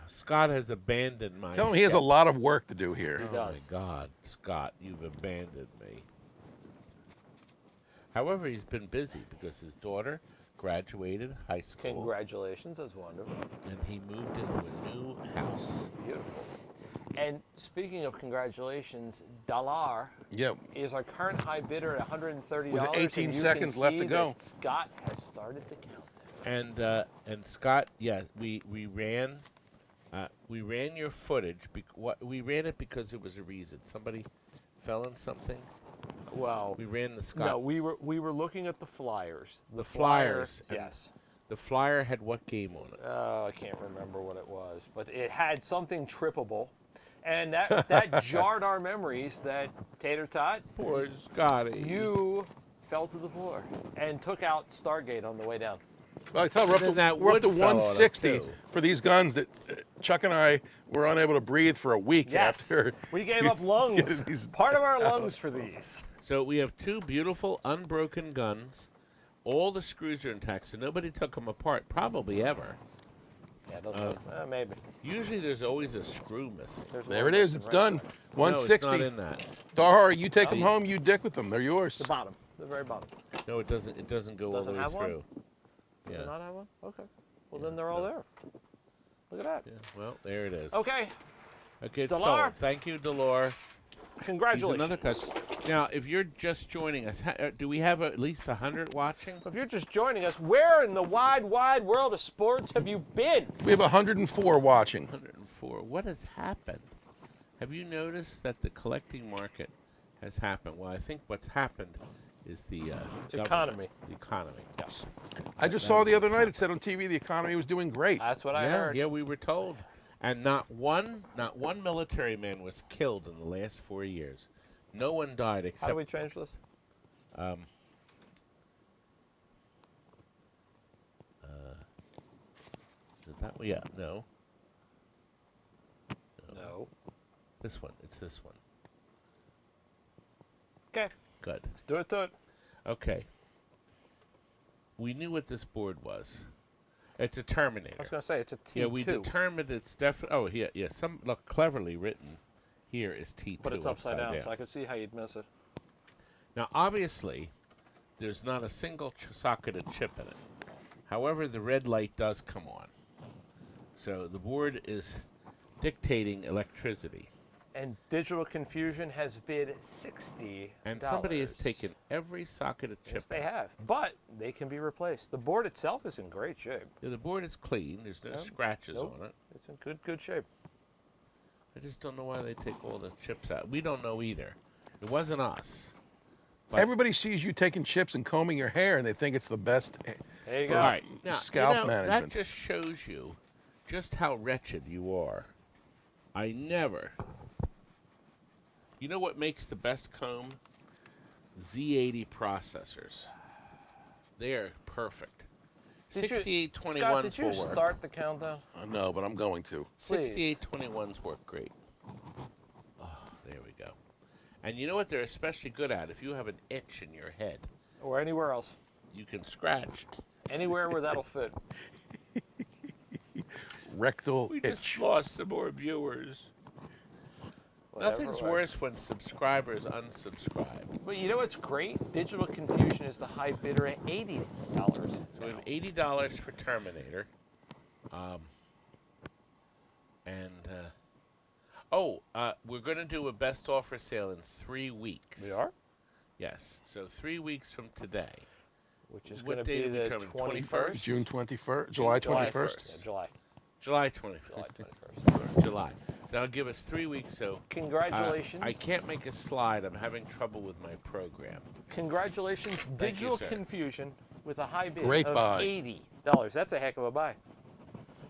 Scott has abandoned my Tell him he has a lot of work to do here. He Oh, does. my God. Scott, you've abandoned me. However, he's been busy because his daughter graduated high school. Congratulations, that's wonderful. And he moved into a new house. Beautiful. And speaking of congratulations, Dollar Yep. is our current high bidder at $130. With 18 and you seconds can left see to go. that Scott has started the countdown. And Scott, yeah, we ran your footage. We ran it because it was a reason. Somebody fell in something. Well, We ran the Scott. no, we were looking at the flyers. The flyers, and yes. The flyer had what game on it? I can't remember what it was, but it had something trippable, and that jarred our memories. That Tater Tot, Poor Scotty. you fell to the floor and took out Stargate on the way down. Well, I tell you, And then we're up to that wood fell on it, 160 too. for these guns that Chuck and I were unable to breathe for a week Yes, after. we gave up lungs. Get these Part of our lungs for these. So we have two beautiful unbroken guns. All the screws are intact, so nobody took them apart, probably ever. Yeah, maybe. Usually there's always a screw missing. There's There one it is. missing It's right done. there. No, it's 160. not in that. Dahar, you take them See. home. You dick with them. They're yours. The bottom, the very bottom. No, it doesn't. It doesn't go Doesn't all the way have one? through. Does Yeah. it not have one? Okay. Well, Yeah, then they're all so- there. Look at that. Yeah. Well, there it is. Okay. Okay, it's Delar. sold. Thank you, Delor. Congratulations. Another cut. Now, if you're just joining us, do we have at least 100 watching? If you're just joining us, where in the wide, wide world of sports have you been? We have 104 watching. 104. What has happened? Have you noticed that the collecting market has happened? Well, I think what's happened is the government. Economy. The economy. Yes. I just That saw is the other what's night it said on TV the economy was doing great. That's what I Yeah, heard. yeah, we were told. And not one military man was killed in the last 4 years. No one died How except. do we change this? Is that? Yeah, no. No. This one. It's this one. Okay. Good. Let's do it to it. Okay. We knew what this board was. It's a Terminator. I was going to say, it's a T2. Yeah, we determined it's definitely. Oh, yeah. Some look cleverly written. Here is T2 But it's upside down, so I could see how you'd miss it. Now, obviously, there's not a single socketed chip in it. However, the red light does come on. So the board is dictating electricity. And Digital Confusion has bid $60. And somebody has taken every socketed chip. Yes, they have. But they can be replaced. The board itself is in great shape. Yeah, the board is clean. There's no Nope. scratches Nope. on it. It's in good shape. I just don't know why they take all the chips out. We don't know either. It wasn't us. But- Everybody sees you taking chips and combing your hair, and they think it's the best. There you For go. All right. Now, Scalp that management. just shows you just how wretched you are. I never. You know what makes the best comb? Z80 processors. They are perfect. Did you- 6821s Scott, did you will work. start the countdown? No, but I'm going to. Please. 6821s work great. Oh, there we go. And you know what they're especially good at? If you have an itch in your head, Or anywhere else. you can scratch. Anywhere where that'll fit. Rectal We itch. just lost some more viewers. Whatever Nothing's works. worse when subscribers unsubscribe. But you know what's great? Digital Confusion is the high bidder at $80. So we have $80 for Terminator. We're going to do a best offer sale in 3 weeks. We are? Yes. So 3 weeks from today. Which is What going to day be did we the determine? 21st. June 21st, July July 21st. 1st. Yeah, July. July 21st. July 21st. July. That'll give us 3 weeks. So Congratulations. I can't make a slide. I'm having trouble with my program. Congratulations, Thank you, Digital sir. Confusion with a high bid Great of buy. $80. That's a heck of a buy.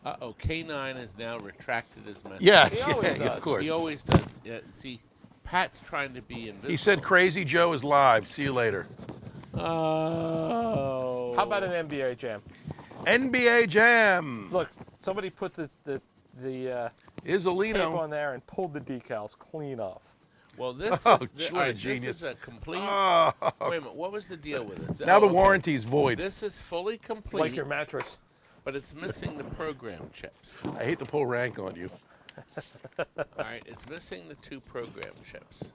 Uh-oh. K9 has now retracted his message. Yes, He always yeah, does. of course. He always does. Yeah, see, Pat's trying to be invisible. He said Crazy Joe is live. See you later. Oh. How about an NBA Jam? NBA Jam. Look, somebody put the tape Isolino. on there and pulled the decals clean off. Well, this Oh, is what a this genius. is a complete. Oh. Wait a minute. What was the deal with it? Now the okay. warranty's void. This is fully complete, Like your mattress. but it's missing the program chips. I hate to pull rank on you. All right, it's missing the 2 program chips.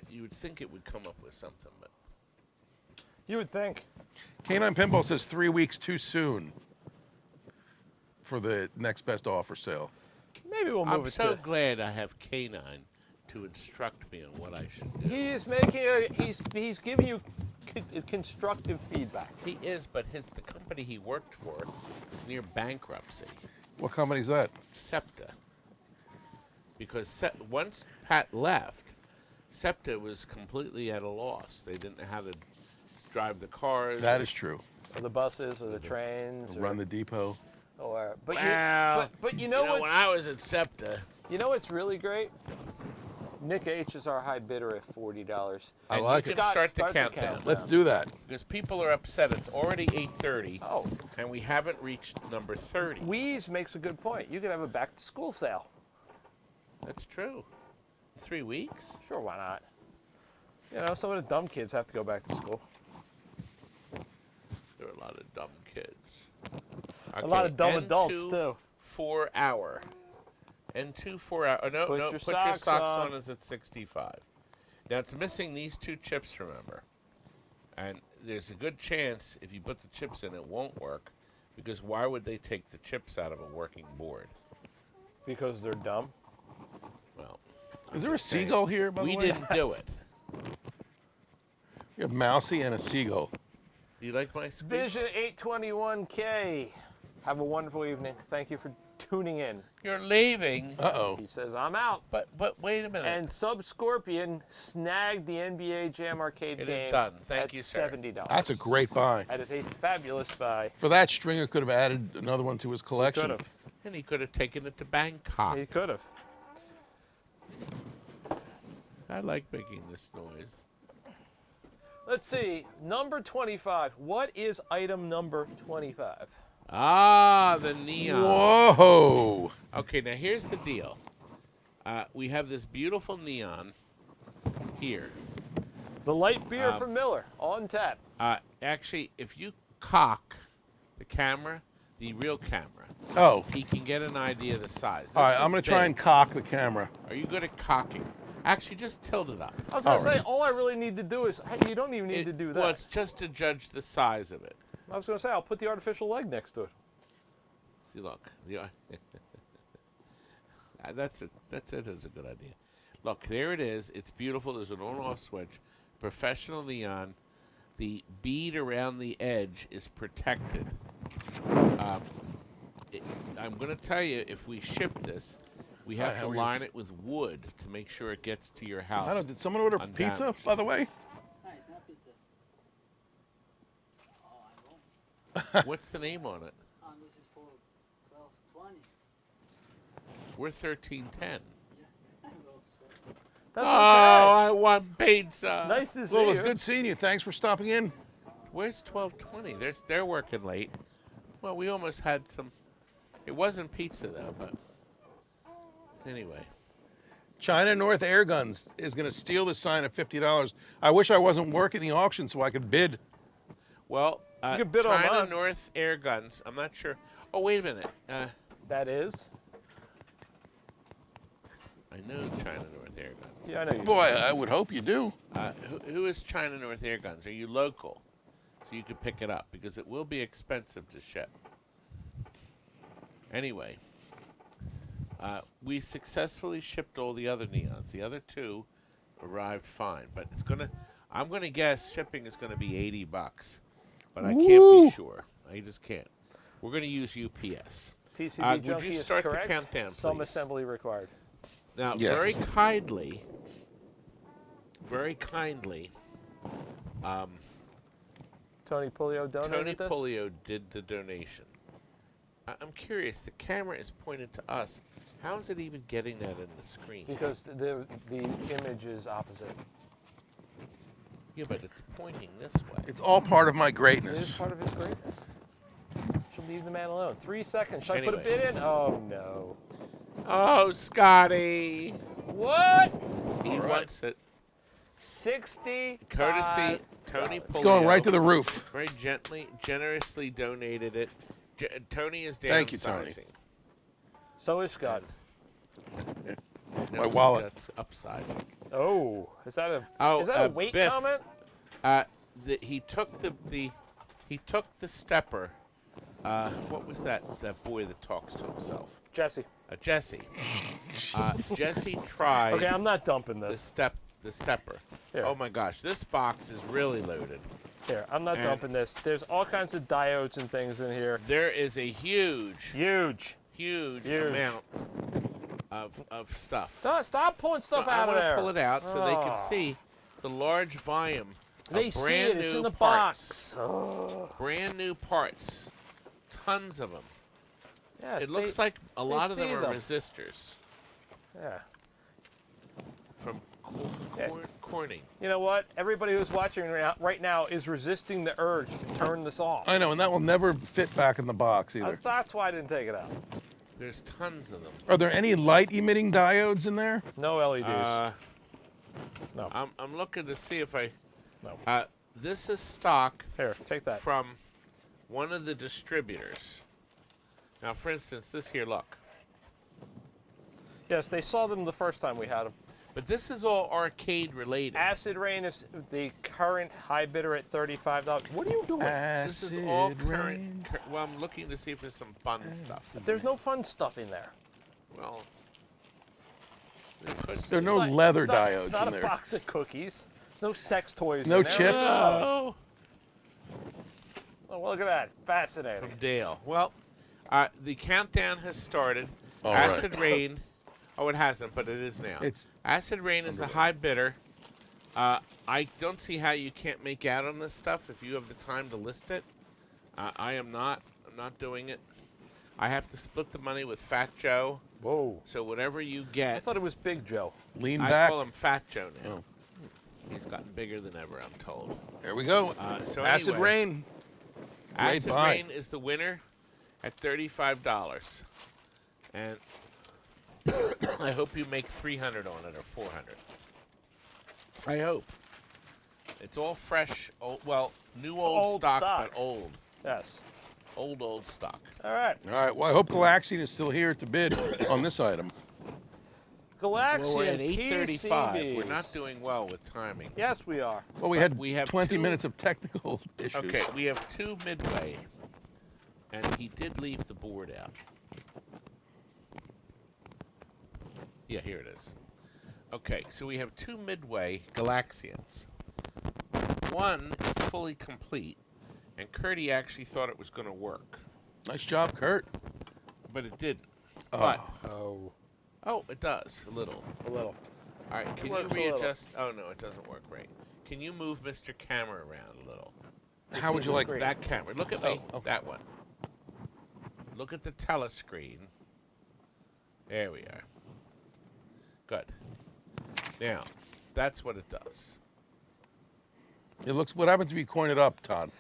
You would think it would come up with something, but You would think. Canine Pinball says 3 weeks too soon for the next best offer sale. Maybe we'll move I'm it so to. glad I have Canine to instruct me on what I should do. He is making he's giving you constructive feedback. He is, but the company he worked for is near bankruptcy. What company's that? SEPTA. Because once Pat left, SEPTA was completely at a loss. They didn't know how to drive the cars. That is true. Or the buses, or the trains, Run the depot. but Well, you know what? when I was at SEPTA, You know what's really great? Nick H is our high bidder at $40. I and like you it. can start the Start the countdown. countdown. Let's do that. Because people are upset. It's already 8:30, Oh, and we haven't reached number 30. Wheeze makes a good point. You could have a back-to-school sale. That's true. 3 weeks? Sure, why not? You know, some of the dumb kids have to go back to school. There are a lot of dumb kids. A lot of dumb N2 adults, too. 4 hour. N2 4 hour. Oh, no, Put no. your Put your socks socks on. on is at 65. Now it's missing these 2 chips. Remember, and there's a good chance if you put the chips in, it won't work. Because why would they take the chips out of a working board? Because they're dumb. Well, Is there a seagull here, by the we way? didn't do it. We have Mousy and a seagull. Do you like my squeak? Vision 821K. Have a wonderful evening. Thank you for tuning in. You're leaving. Uh-oh. He says, I'm out. But wait a minute. And Subscorpion snagged the NBA Jam Arcade It game is done. Thank at you, sir. $70. That's a great buy. That is a fabulous buy. For that, Stringer could have added another one to his collection. Could have. And he could have taken it to Bangkok. He could have. I like making this noise. Let's see. Number 25. What is item number 25? Ah, the neon. Whoa! Okay, now here's the deal. We have this beautiful neon here. The light beer from Miller on tap. Actually, if you cock the camera, the real camera, Oh. he can get an idea of the size. This All right, is I'm going to try big. and cock the camera. Are you good at cocking? Actually, just tilt it up. I was going to All say, right. all I really need to do is, hey, you don't even need to do that. Well, it's just to judge the size of it. I was going to say, I'll put the artificial leg next to it. See, look. Yeah. That's a good idea. Look, there it is. It's beautiful. There's an on-off switch. Professional neon. The bead around the edge is protected. I'm going to tell you, if we ship this, we have to line it with wood to make sure it gets to your house. I don't. Did someone order pizza, undamaged. by the way? No, it's not pizza. Oh, I won't. What's the name on it? This is for 12:20. We're 1310. I will, sir. That's Oh, okay. I want pizza. Nice to see Well, it you. was good seeing you. Thanks for stopping in. Where's 1220? They're working late. Well, we almost had some. It wasn't pizza though, but anyway. China North Air Guns is going to steal this sign at $50. I wish I wasn't working the auction so I could bid. Well, You could bid on China mine. North Air Guns. I'm not sure. Oh, wait a minute. That is? I know China North Air Guns. Yeah, I know you. Boy, I would hope you do. Who is China North Air Guns? Are you local? So you could pick it up because it will be expensive to ship. Anyway, we successfully shipped all the other neons. The other 2 arrived fine, but I'm gonna guess shipping is gonna be $80, but I can't Woo! be sure. I just can't. We're gonna use UPS. PCB would junkie you is start the correct. countdown, Some please? assembly required. Now, Yes. very kindly, Tony Pulio donated Tony this? Pulio did the donation. I'm curious. The camera is pointed to us. How is it even getting that in the screen? Because the image is opposite. Yeah, but it's pointing this way. It's all part of my It is greatness. part of his greatness. leave the man alone. 3 seconds. Should I put a Anyway. bid in? Oh, no. Oh, Scotty. What? He wants it. 60. Courtesy Tony It's going right to the roof. Very generously donated it. Tony is downsizing. Thank you, Tony. So is Scott. My wallet. That's upside. Oh, is that a weight Biff, comment? He took the stepper. What was that boy that talks to himself? Jesse. Jesse. Jesse tried. Okay, I'm not dumping the this. stepper. Here. Oh my gosh, this box is really loaded. Here, I'm not dumping this. There's all kinds of diodes and things in here. There is a huge amount of stuff. Stop pulling stuff So out I of want there. to pull it out so they can see the large volume They of see brand it. It's new in the parts. box. Oh. Brand new parts. Tons of them. Yes, It looks like a lot of them see are them. resistors Yeah. from Corning. You know what? Everybody who's watching right now is resisting the urge to turn this off. I know, and that will never fit back in the box either. That's why I didn't take it out. There's tons of them. Are there any light emitting diodes in there? No LEDs. No. I'm looking to see if I. No. This is stock Here, take that. from one of the distributors. Now, for instance, this here, look. Yes, they saw them the first time we had them. But this is all arcade related. Acid Rain is the current high bidder at $35. What are you doing? This is all current. Well, I'm looking to see if there's some fun stuff. There's no fun stuff in there. Well, there could There are be. no It's not- leather it's not- diodes It's not in a there. box of cookies. There's no sex toys No in there. chips? Oh, Oh, well, look at that. Fascinating. from Dale. Well, the countdown has started. All right. Acid Rain. Oh, it hasn't, but it is now. It's Acid Rain is the high bidder. I don't see how you can't make out on this stuff if you have the time to list it. I am not. I'm not doing it. I have to split the money with Fat Joe. Whoa. So whatever you I get, thought it was Big Joe. lean I back. call him Fat Joe now. Oh. He's gotten bigger than ever, I'm told. There we go. So Acid anyway, Rain. Great Acid buy. Rain is the winner at $35. And I hope you make 300 on it or 400. I hope. It's all fresh, old, new old stock, but old. Yes. Old stock. All right. All right. Well, I hope Galaxian is still here to bid on this item. Galaxian Well, we're at 8:35. PCBs. We're not doing well with timing. Yes, we are. Well, we have 20 two- minutes of technical issues. Okay, we have two midway, and he did leave the board out. Yeah, here it is. Okay, so we have two midway Galaxians. One is fully complete, and Curdy actually thought it was going to work, Nice job, Kurt. but it didn't. Oh. But, Oh, it does, a little. a little. All right, can you works a little. readjust? Oh, no, it doesn't work right. Can you move Mr. Camera around a little? How would you like screen. That camera. Look at me. Oh, okay. That one. Look at the telescreen. There we are. Good. Now, that's what it does. It looks. What happens if you coin it up, Todd?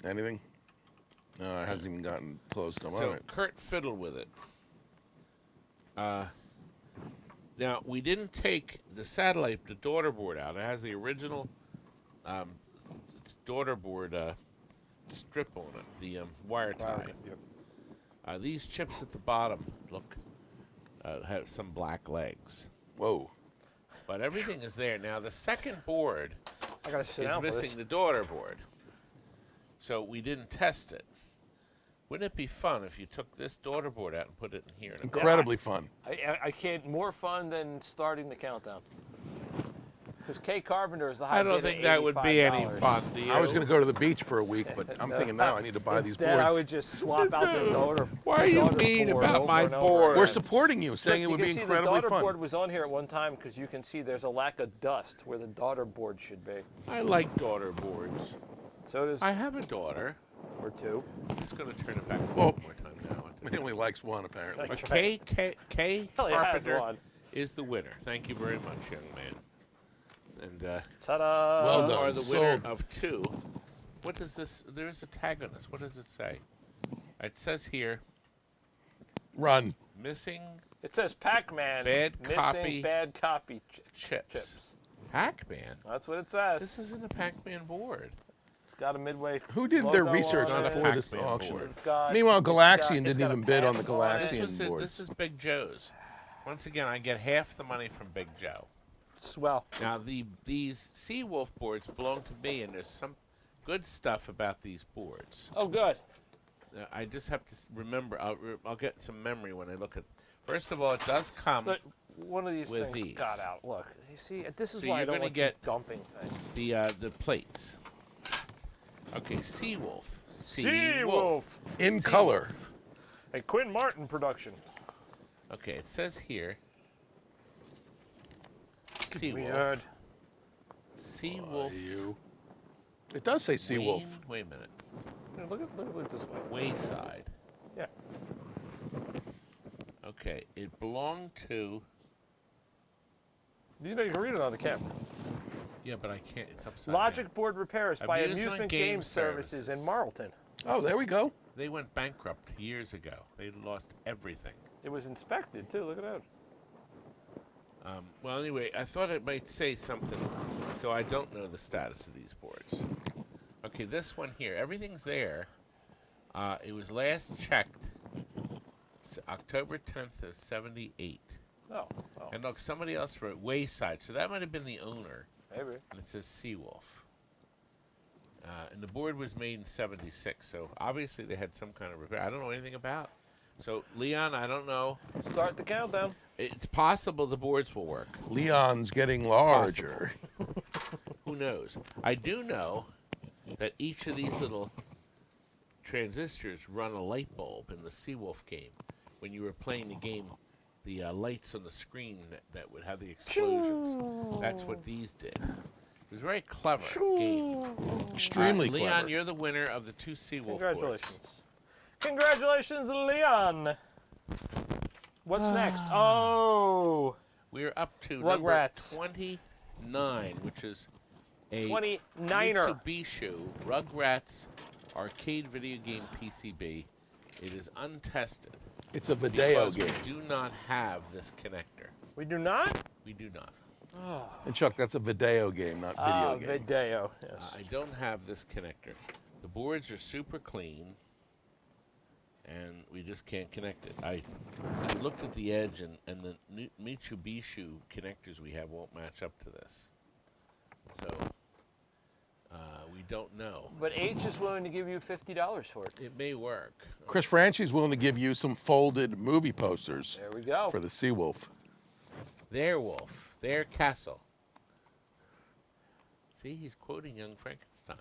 Anything? No, it hasn't even gotten close to. So All right. Kurt fiddled with it. Now, we didn't take the satellite, the daughter board out. It has the original it's daughter board strip on it, the wire tie. Yep. These chips at the bottom, look, have some black legs. Whoa. But everything is there. Now, the second board I gotta sit is down for missing this. the daughter board. So we didn't test it. Wouldn't it be fun if you took this daughter board out and put it in here? Incredibly fun. I can't. More fun than starting the countdown. Because Kay Carpenter is the high I don't bid at think that would be any $85. fun. Do you? I was going to go to the beach for a week, but I'm thinking now I need to buy these Instead, boards. I would just swap out the daughter. Why are the you daughter mean board about over my and over board? again. We're supporting you, saying Look, it would you be can see incredibly the daughter fun. board was on here at one time because you can see there's a lack of dust where the daughter board should be. I like daughter boards. So does I have a daughter. or two. I'm just going to turn it back Whoa. one more time now. He only likes one, apparently. That's But right. Kay Hell yeah, has Carpenter one. is the winner. Thank you very much, young man. And Ta-da! Well you done. are the winner Sold. of two What does this? There's a tag on this. What does it say? It says here, Run. missing It says Pac-Man. Bad missing copy bad copy chips. Pac-Man? That's what it says. This isn't a Pac-Man board. It's got a Midway. Who did their logo research on Not a before this Pac-Man auction? board. It's got, Meanwhile, it's got- Galaxian it's didn't got a even bid on the pass it. Galaxian. This is Big Joe's. Once again, I get half the money from Big Joe. Swell. Now, these Seawolf boards belong to me, and there's some good stuff about these boards. Oh, good. I just have to remember. I'll get some memory when I look at. First of all, it does come But one of these with things these. got out. Look, you see, this is So why I you're don't gonna like get dumping things. the plates. Okay, Seawolf. In Seawolf. color. A Quinn Martin production. Okay, it says here. Seawolf. Weird. Seawolf. It does say Seawolf. Wait a minute. Yeah, look at it this way. Wayside. Yeah. Okay, it belonged to. You know you can read it on the camera. Yeah, but I can't. It's upside Logic down. Board Repairs by Amusement Amusement Game Game Services in Services. Marlton. Oh, there we go. They went bankrupt years ago. They lost everything. It was inspected too. Look at that. Well, anyway, I thought it might say something, so I don't know the status of these boards. Okay, this one here, everything's there. It was last checked October 10th of 78. Oh, And look, somebody else wrote Wayside, so that might have been the owner. maybe. And it says Seawolf. And the board was made in 76, so obviously they had some kind of repair. I don't know anything about. So, Leon, I don't know. Start the countdown. It's possible the boards will work. Leon's getting larger. Who knows? I do know that each of these little transistors run a light bulb in the Seawolf game. When you were playing the game, the lights on the screen that would have the explosions. That's what these did. It was a very clever game. Extremely Leon, clever. you're the winner of the 2 Seawolf Congratulations. boards. Congratulations, Leon. What's next? Oh, We're up to Rugrats. number 29, which is a 29er. Mitsubishi Rugrats arcade video game PCB. It is untested. It's a video Because game. we do not have this connector. We do not? We do not. And Chuck, that's a video game, not video game. Video, yes. I don't have this connector. The boards are super clean, and we just can't connect it. So we looked at the edge, and the Mitsubishi connectors we have won't match up to this. So we don't know. But H is willing to give you $50 for it. It may work. Chris Franchi's willing to give you some folded movie posters There we go. for the Seawolf. Their wolf, their castle. See, he's quoting Young Frankenstein.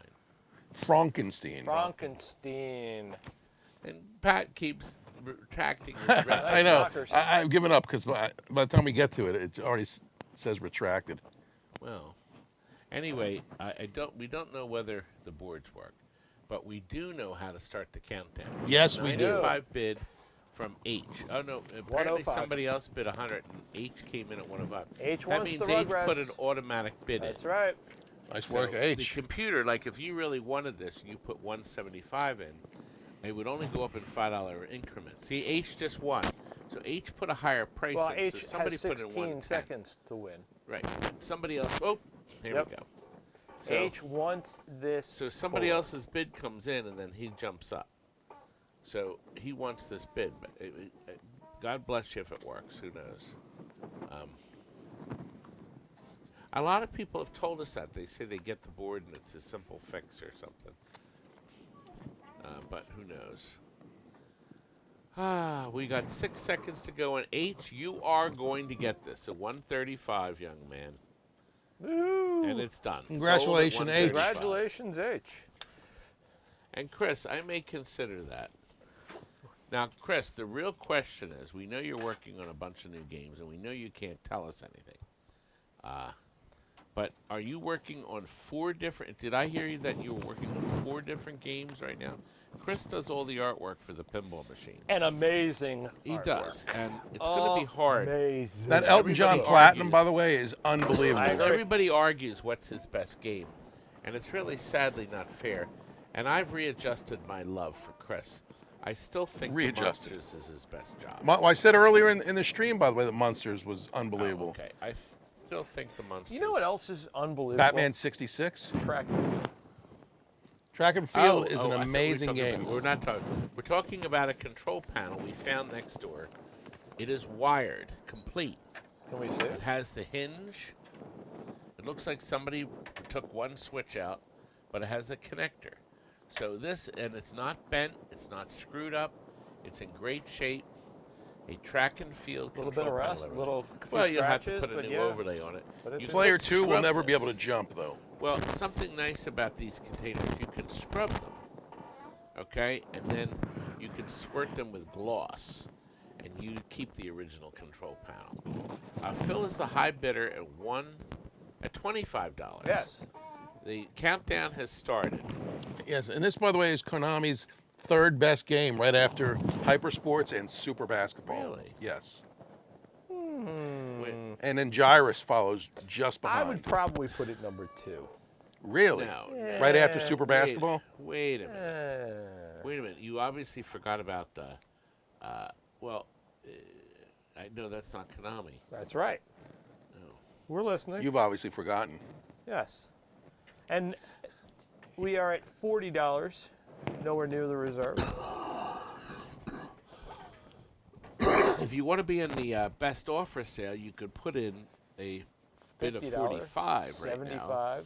Frankenstein. Frankenstein. And Pat keeps retracting his I know. Knockers. I've given up because by the time we get to it, it already says retracted. Well, anyway, we don't know whether the boards work, but we do know how to start the countdown. Yes, we do. 95 bid from H. Oh no, apparently 105. somebody else bid 100 and H came in at 105. H That wants means the H put an Rugrats. automatic bid That's in. right. Nice So work, The H. computer, like if you really wanted this, you put 175 in, it would only go up in $5 increments. See, H just won. So H put a higher price Well, in. H So somebody has put in 16 110. seconds to win. Right. Somebody else. Oh, here Yep. we go. So, H wants this. so somebody board. else's bid comes in, and then he jumps up. So he wants this bid, but God bless you if it works. Who knows? A lot of people have told us that. They say they get the board and it's a simple fix or something. But who knows? We got 6 seconds to go, and H, you are going to get this. So 135, young man. Woo. And it's done. Congratulations, Sold at H. 135. Congratulations, H. And Chris, I may consider that. Now, Chris, the real question is, we know you're working on a bunch of new games, and we know you can't tell us anything. But are you working on 4 different... Did I hear you that you were working on 4 different games right now? Chris does all the artwork for the pinball machine. An amazing He artwork. does, and it's going to be hard. Amazing. That Elton John Everybody Platinum, argues. by the way, is unbelievable. I agree. Everybody argues what's his best game, and it's really sadly not fair. And I've readjusted my love for Chris. I still think the Readjusted. Monsters is his best job. Well, I said earlier in the stream, by the way, that Monsters was unbelievable. Oh, okay, I still think the Monsters. You know what else is unbelievable? Batman 66. Track and field. Track and Field is I an thought we were amazing talking game. We're not talking. We're talking about a control panel we found next door. It is wired, complete. Can we see It it? has the hinge. It looks like somebody took one switch out, but it has the connector. So this, and it's not bent, it's not screwed up, it's in great shape. A track and field A little control bit of panel, rust, a everything. little Well, few you'll have to scratches, put a but new yeah. overlay on it. But it's You a- Player can 2 will scrub never be able this. to jump, though. Well, something nice about these containers, you can scrub them, okay? And then you can squirt them with gloss, and you keep the original control panel. Phil is the high bidder at $25. Yes. The countdown has started. Yes, and this, by the way, is Konami's third best game, right after Hypersports and Super Basketball. Really? Yes. Wait, And then Gyrus follows just I behind. would probably put it number 2. Really? no. Right after Super Basketball? Wait a minute. Wait a minute. You obviously forgot about the. I know that's not Konami. That's right. No. We're listening. You've obviously forgotten. Yes. And we are at $40, nowhere near the reserve. If you want to be in the best offer sale, you could put in a bid of $50, 45 right 75. now.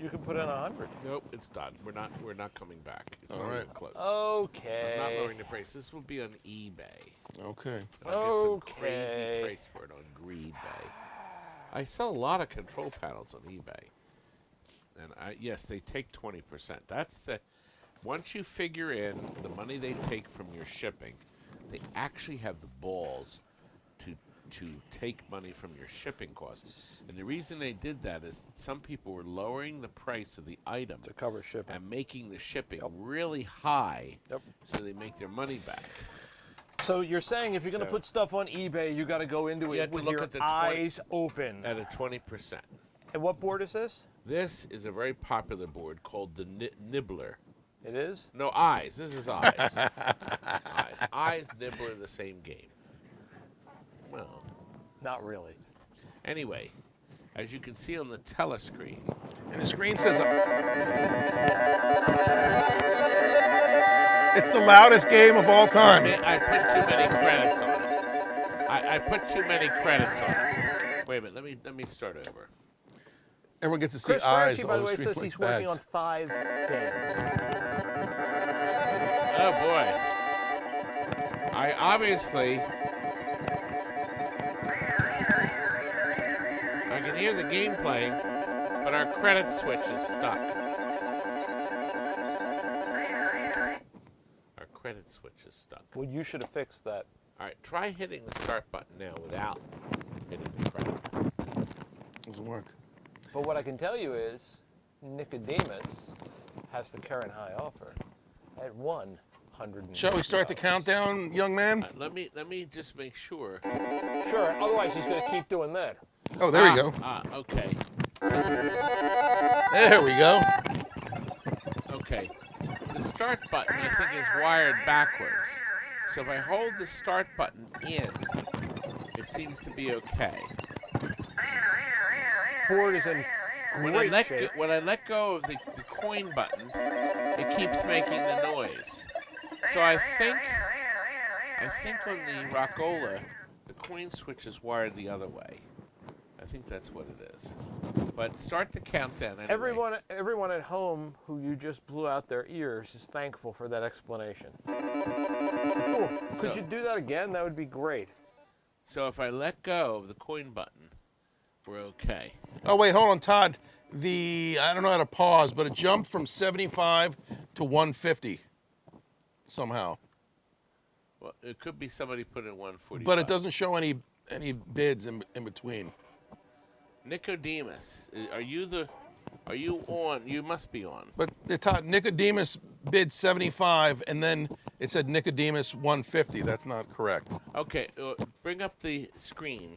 You can put in 100. Nope, it's done. We're not coming back. It's All not right. even close. Okay. I'm not lowering the price. This will be on eBay. Okay. And I'll get some crazy Okay. price for it on GreedBay. I sell a lot of control panels on eBay. And yes, they take 20%. That's the once you figure in the money they take from your shipping, they actually have the balls to take money from your shipping costs. And the reason they did that is some people were lowering the price of the item To cover shipping. and making the shipping really high Yep. so they make their money back. So you're saying if you're going to So- put stuff on eBay, you got to go into You it have to with look your at the eyes open. At a 20%. And what board is this? This is a very popular board called the Nibbler. It is? No, Eyes. This is Eyes. Eyes. Eyes, Nibbler, the same game. Well, Not really. anyway, as you can see on the telescreen, And the screen says it's the loudest game of all time. I put too many credits on it. I put too many credits on it. Wait a minute. Let me start over. Everyone gets to see Chris eyes Franchi, on by the the way, screen says like he's working on bags. 5 games. Oh boy. I obviously. I can hear the game playing, but our credit switch is stuck. Our credit switch is stuck. Well, you should have fixed that. All right, try hitting the start button now without hitting the credit. Doesn't work. But what I can tell you is Nicodemus has the current high offer at $100. Shall we start the countdown, young man? Let me just make sure. Sure, otherwise he's going to keep doing that. Oh, there we go. Okay. There we go. Okay. The start button, I think, is wired backwards. So if I hold the start button in, it seems to be okay. Board is in great shape. When I let go of the coin button, it keeps making the noise. So I think on the Rockola, the coin switch is wired the other way. I think that's what it is. But start the countdown anyway. Everyone at home who you just blew out their ears is thankful for that explanation. Cool. Could So- you do that again? That would be great. So if I let go of the coin button, we're okay. Oh, wait, hold on, Todd. I don't know how to pause, but it jumped from 75 to 150 somehow. Well, it could be somebody put in 145. But it doesn't show any bids in between. Nicodemus, are you on? You must be on. But Todd, Nicodemus bid 75, and then it said Nicodemus 150. That's not correct. Okay, bring up the screen.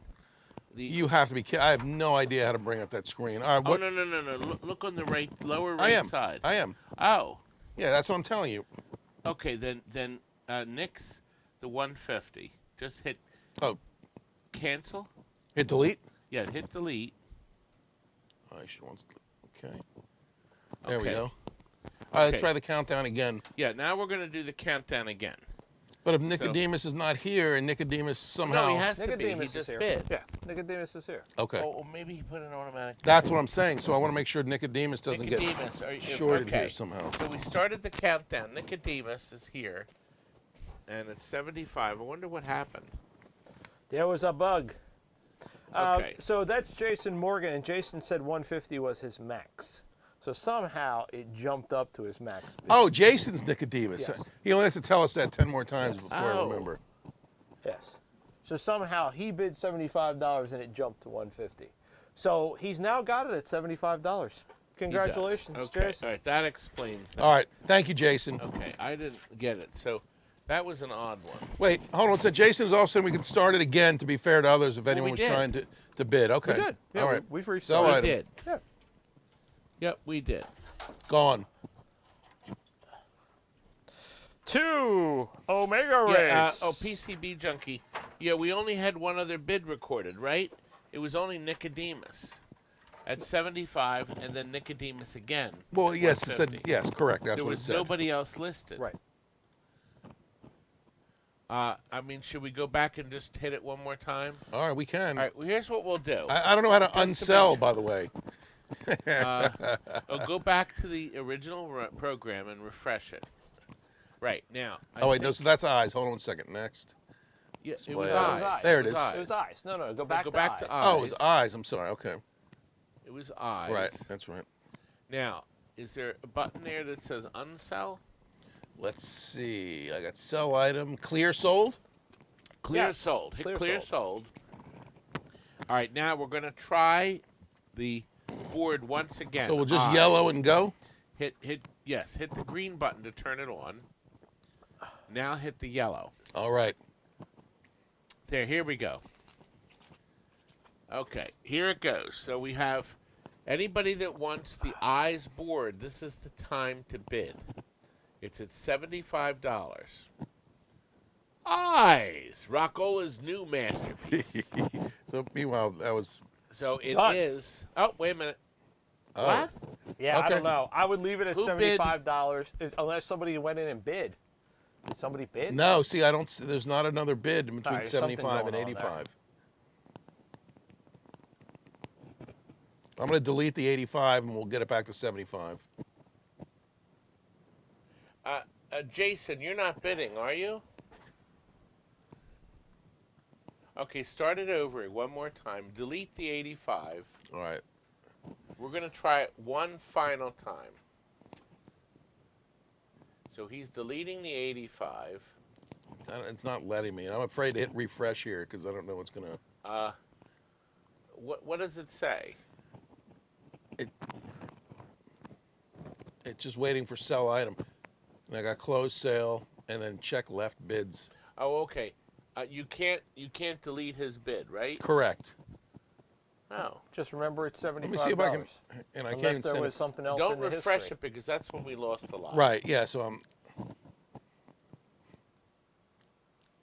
You have to be kidding. I have no idea how to bring up that screen. All right, Oh what? no! Look on the look, lower I right am. side. I am. Oh, Yeah, that's what I'm telling you. Okay, then nix the 150. Just hit Oh, cancel. hit delete. Yeah, hit delete. I should want. Okay. There we Okay. go. All right, let's Okay. try the countdown again. Yeah, now we're going to do the countdown again. But if Nicodemus is not here, and Nicodemus somehow. No, he has to be. He Nicodemus is just here. bid. Yeah, Nicodemus is here. Okay. Oh, maybe he put an automatic. That's what I'm saying. So I want to make sure Nicodemus doesn't Nicodemus, get shorted here somehow. So we started the countdown. Nicodemus is here, and it's 75. I wonder what happened. There was a bug. Okay. So that's Jason Morgan, and Jason said 150 was his max. So somehow it jumped up to his max bid. Oh, Jason's Nicodemus. Yes. He only has to tell us that 10 more times before I Oh. remember. Yes. So somehow he bid $75 and it jumped to 150. So he's now got it at $75. Congratulations, He does. Okay. Jason. All right, that explains that. All right. Thank you, Jason. Okay, I didn't get it. So that was an odd one. Wait, hold on. So Jason's also saying we can start it again to be fair to others if anyone we was did. trying to bid. Okay. We did. Yeah, All right. we've Sell restarted. item. We did. Yeah. Yep, we did. Gone. 2 Omega Race. Yeah, PCB Junkie. Yeah, we only had one other bid recorded, right? It was only Nicodemus at 75, and then Nicodemus again. Well, at yes, it said 150. yes, correct. That's There what it was said. nobody else listed. Right. I mean, should we go back and just hit it one more time? All right, we can. All right, well, here's what we'll do. I don't know how to Just to unsell, make by the way. I'll go back to the original program and refresh it. Right, now. Oh, wait, no, so that's eyes. Hold on a second. Next. Yeah, it display. was It eyes. was eyes. There it was is. eyes. It was eyes. No, go back go to back eyes. to eyes. Oh, it was eyes. I'm sorry. Okay. It was eyes. Right. That's right. Now, is there a button there that says unsell? Let's see. I got sell item. Clear sold? Clear Yes, sold. Hit clear clear sold. sold. All right, now we're going to try the board once again. So we'll just Eyes. yellow and go? Hit the green button to turn it on. Now hit the yellow. All right. There, here we go. Okay, here it goes. So we have anybody that wants the eyes board, this is the time to bid. It's at $75. Eyes, Rockola's new masterpiece. So meanwhile, that was. So it Done. is. Oh, wait a minute. Oh. What? Yeah, I Okay. don't know. I would leave it at Who bid? $75 unless somebody went in and bid. Did somebody bid? No, see, I don't. There's not another bid in between There's something 75 and going on there. 85. I'm going to delete the 85 and we'll get it back to 75. Jason, you're not bidding, are you? Okay, start it over one more time. Delete the 85. All right. We're going to try it one final time. So he's deleting the 85. It's not letting me. And I'm afraid to hit refresh here because I don't know what's going to. What does it say? It's just waiting for sell item. And I got close sale and then check left bids. Oh, okay. You can't delete his bid, right? Correct. Oh. Just remember it's $75. Let me see if I can. And I can't Unless even there send was it. something else Don't in the refresh history. it because that's when we lost a lot. Right. Yeah. So I'm.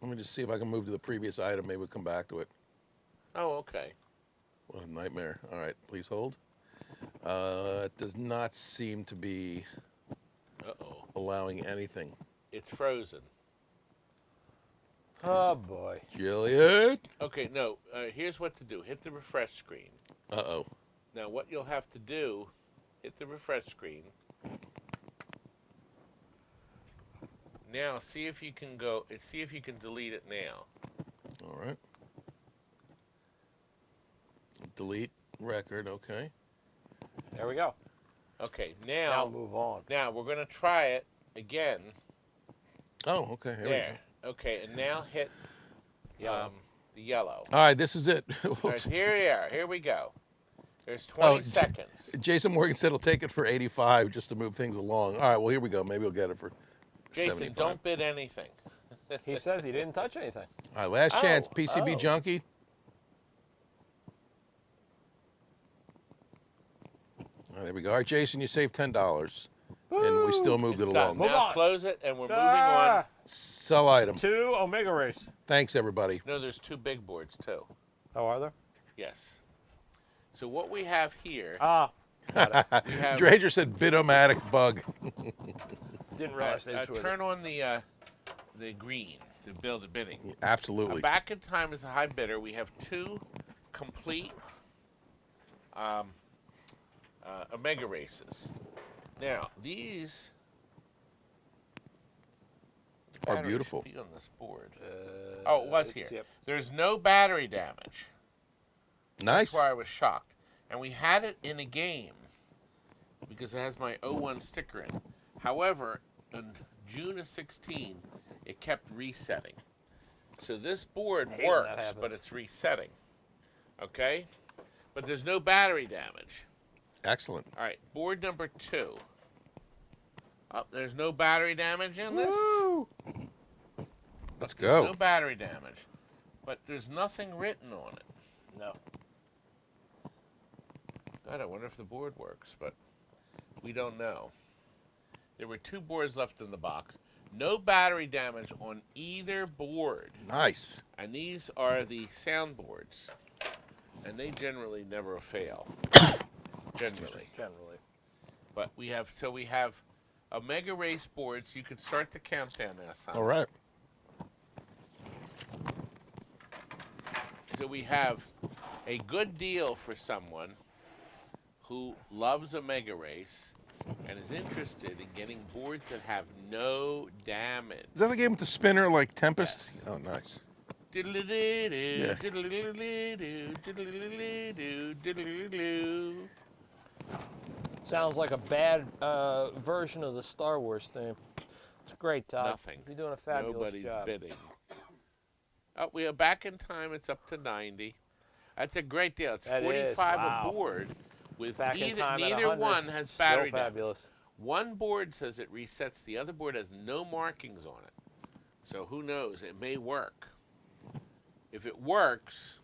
Let me just see if I can move to the previous item. Maybe we'll come back to it. Oh, okay. What a nightmare. All right. Please hold. It does not seem to be Uh-oh. allowing anything. It's frozen. Oh, boy. Jillian? Okay, no. Here's what to do. Hit the refresh screen. Uh-oh. Now, what you'll have to do, hit the refresh screen. Now, see if you can delete it now. All right. Delete record. Okay. There we go. Okay, Now move on. Now we're going to try it again. Oh, okay. Here There. Okay, and now hit the yellow. All right. This is it. All right, here we are. Here we go. There's 20 seconds. Jason Morgan said he'll take it for 85 just to move things along. All right. Well, here we go. Maybe we'll get it for Jason, 75. don't bid anything. He says he didn't touch anything. All right. Last chance. Oh, PCB oh. Junkie. All right, there we go. All right, Jason, you saved $10. and we still moved it It's done. along. Now on. close it, and we're moving on. Ah, Sell item. 2 Omega Race. Thanks, everybody. No, there's 2 big boards, too. Oh, are there? Yes. So what we have here, Ah, we have Drager said Bitomatic bug. didn't realize they switched. turn on the green to build a bidding. Absolutely. Back in time as a high bidder, we have 2 complete Omega races. Now, these Are batteries beautiful. should be on this board. Oh, it was here. Yep. There's no battery damage. Nice. That's why I was shocked. And we had it in a game because it has my 01 sticker in. However, in June of 16, it kept resetting. So this board hate when that works, but happens. it's resetting. Okay? But there's no battery damage. Excellent. All right, board number 2. Oh, there's no battery damage in this? Woo! Let's There's go. no battery damage. But there's nothing written on it. No. God, I wonder if the board works, but we don't know. There were 2 boards left in the box. No battery damage on either board. Nice. And these are the sound boards. And they generally never fail. Generally. Generally. But we have Omega Race boards. You can start the countdown now, son. All right. So we have a good deal for someone who loves Omega Race and is interested in getting boards that have no damage. Is that the game with the spinner like Tempest? Yes. Oh, nice. Diddle-a-doo-doo, Yeah. diddle-a-doo-doo, diddle-a-doo-doo, diddle-a-doo. Sounds like a bad version of the Star Wars theme. It's great, Todd. Nothing. You're doing a fabulous Nobody's job. bidding. Oh, we are back in time. It's up to 90. That's a great deal. It's That is, 45 wow. a board with Back in time at neither 100, one has still battery damage. fabulous. One board says it resets. The other board has no markings on it. So who knows? It may work. If it works,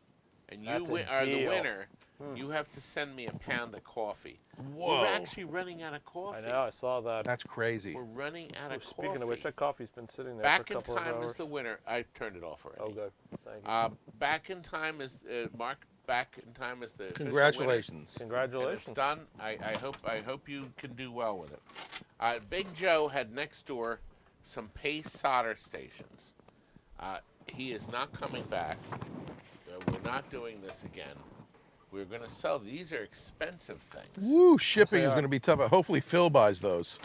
and you That's a are the deal. winner, you have to send me a pound of coffee. Whoa. We're actually running out of coffee. I know, I saw that. That's crazy. We're running out of coffee. Speaking of which, that coffee's been sitting there Back for a in couple of time hours. is the winner. I turned it off already. Oh, good. Thank you. Back in time is Mark. Back in time is the official winner. Congratulations. And Congratulations. it's done. I hope you can do well with it. Big Joe had next door some paste solder stations. He is not coming back. We're not doing this again. We're going to sell. These are expensive things. Woo, shipping they is are. going to be tough. Hopefully Phil buys those.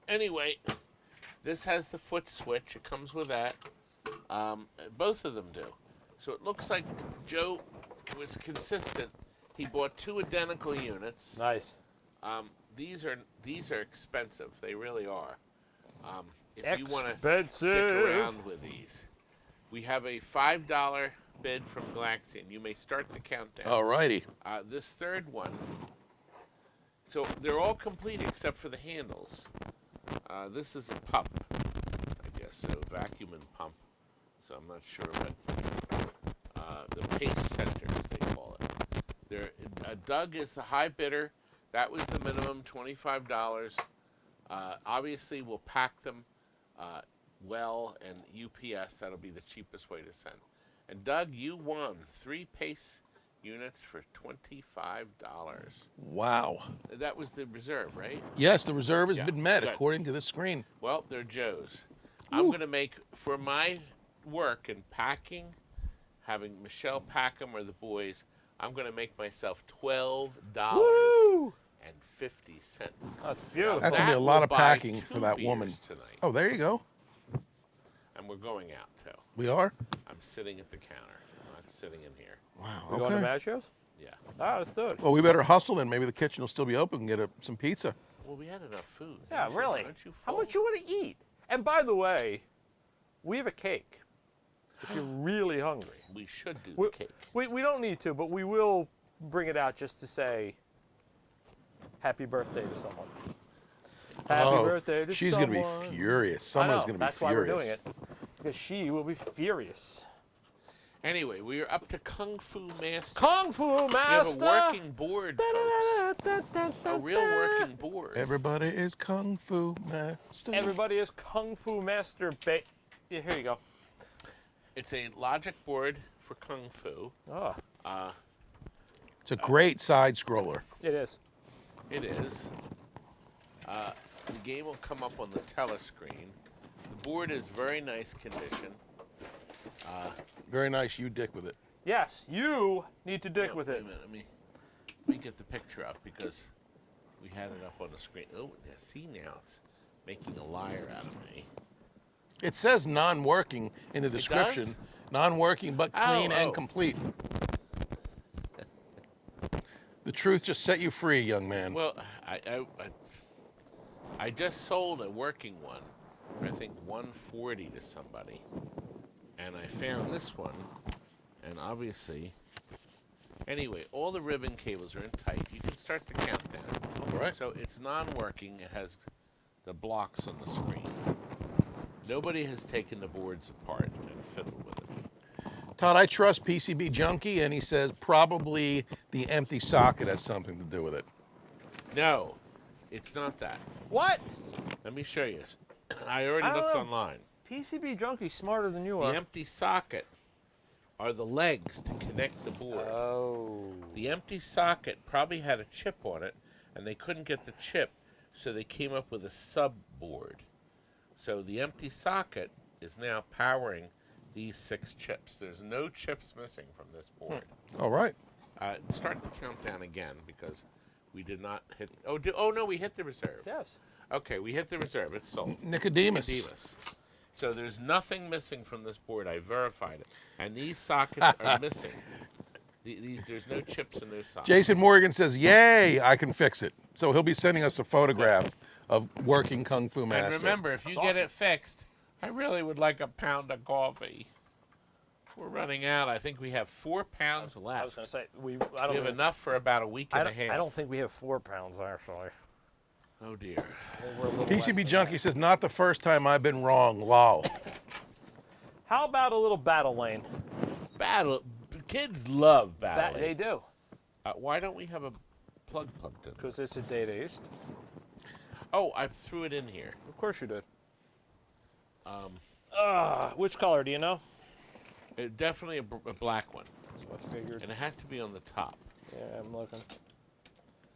Anyway, this has the foot switch. It comes with that. Both of them do. So it looks like Joe was consistent. He bought 2 identical units. Nice. These are expensive. They really are. If you want to Expensive. stick around with these, we have a $5 bid from Galaxian. You may start the countdown. All righty. This third one, so they're all complete except for the handles. This is a pump, I guess, so vacuum and pump. So I'm not sure what the paste centers they call it. Doug is the high bidder. That was the minimum, $25. Obviously, we'll pack them well, and UPS, that'll be the cheapest way to send. And Doug, you won 3 paste units for $25. Wow. That was the reserve, right? Yes, the reserve has Yeah, been met good. according to this screen. Well, they're Joe's. I'm going to make, for my work in packing, having Michelle pack them or the boys, I'm going to make myself $12 Woo! and 50 cents. That's beautiful. That's gonna be a That lot will of buy packing 2 for that beers woman. tonight. Oh, there you go. And we're going out, too. We are? I'm sitting at the counter. I'm not sitting in here. Wow. We going to Okay. Mastro's? Yeah. Ah, let's do it. Well, we better hustle then. Maybe the kitchen will still be open and get some pizza. Well, we had enough food. Yeah, Aren't you- really. aren't you How full? much you want to eat? And by the way, we have a cake. If you're really hungry. We should do We, the cake. we don't need to, but we will bring it out just to say happy birthday to someone. Happy birthday to she's someone. gonna be furious. I know, Someone's gonna be that's furious. why we're doing it. Because she will be furious. Anyway, we are up to Kung Fu Master. Kung Fu We have Master. a working board, folks. A real working board. Everybody is Kung Fu Master. Everybody is Kung Fu Master. Yeah, here you go. It's a logic board for Kung Fu. Oh, It's a great side scroller. it is. It is. The game will come up on the telescreen. The board is very nice condition. Very nice, you dick with it. Yes, you need to dick with Wait it. a minute, let me get the picture up because we had it up on the screen. Oh, yeah, see now it's making a liar out of me. It says non-working in the description. does? Non-working but clean Oh. and complete. The truth just set you free, young man. Well, I just sold a working one for I think $140 to somebody, and I found this one, and obviously, anyway, all the ribbon cables are in tight. You can start the countdown. All right. So it's non-working. It has the blocks on the screen. Nobody has taken the boards apart and fiddled with it. Todd, I trust PCB Junkie, and he says probably the empty socket has something to do with it. No, it's not that. What? Let me show you. I already I don't looked know. online. PCB Junkie's smarter than you The are. empty socket are the legs to connect the board. Oh. The empty socket probably had a chip on it, and they couldn't get the chip, so they came up with a sub-board. So the empty socket is now powering these 6 chips. There's no chips missing from this board. All right. Start the countdown again, because we did not hit... Oh, no, we hit the reserve. Yes. Okay, we hit the reserve. It's sold. Nicodemus. Nicodemus. So there's nothing missing from this board. I verified it. And these sockets are missing. There's no chips in those sockets. Jason Morgan says, yay, I can fix it. So he'll be sending us a photograph of working Kung Fu Master. And remember, if you get it fixed, I really would like a pound of coffee. We're running out. I think we have 4 pounds left. I was going to say, we have enough for about a week and a half. I don't think we have 4 pounds, actually. Oh, dear. We're a little less PCB than Junkie says, not the first time I've been wrong, lol. How about a little battle lane? Battle. Kids love battle. They do. Why don't we have a plug plugged in? Because it's a Data East. Oh, I threw it in here. Of course you did. Which color, do you know? Definitely a black one. That's what I figured. And it has to be on the top. Yeah, I'm looking.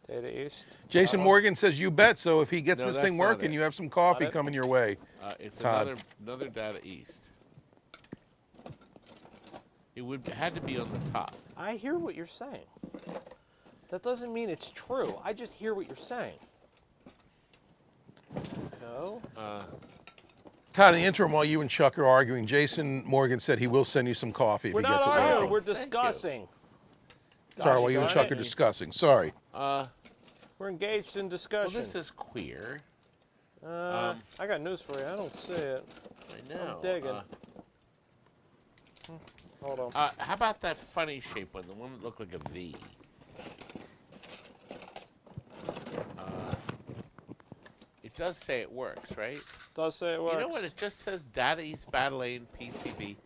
Data East. Jason Morgan says, you bet. So if he gets No, this that's thing not working, it. you have some coffee Not it? coming your way. It's Todd. another Data East. It had to be on the top. I hear what you're saying. That doesn't mean it's true. I just hear what you're saying. No. Todd, in the interim, while you and Chuck are arguing, Jason Morgan said he will send you some coffee if We're he not gets it arguing. working. We're Thank you. discussing. Sorry, Gosh, while you and darn Chuck it. are discussing. Sorry. We're engaged in Well, discussion. this is queer. I got news for you. I don't see it. I know. I'm digging. Hold on. How about that funny shape one, the one that looked like a V? It does say it works, right? Does say it works. You know what? It just says Data East Battle Lane PCB.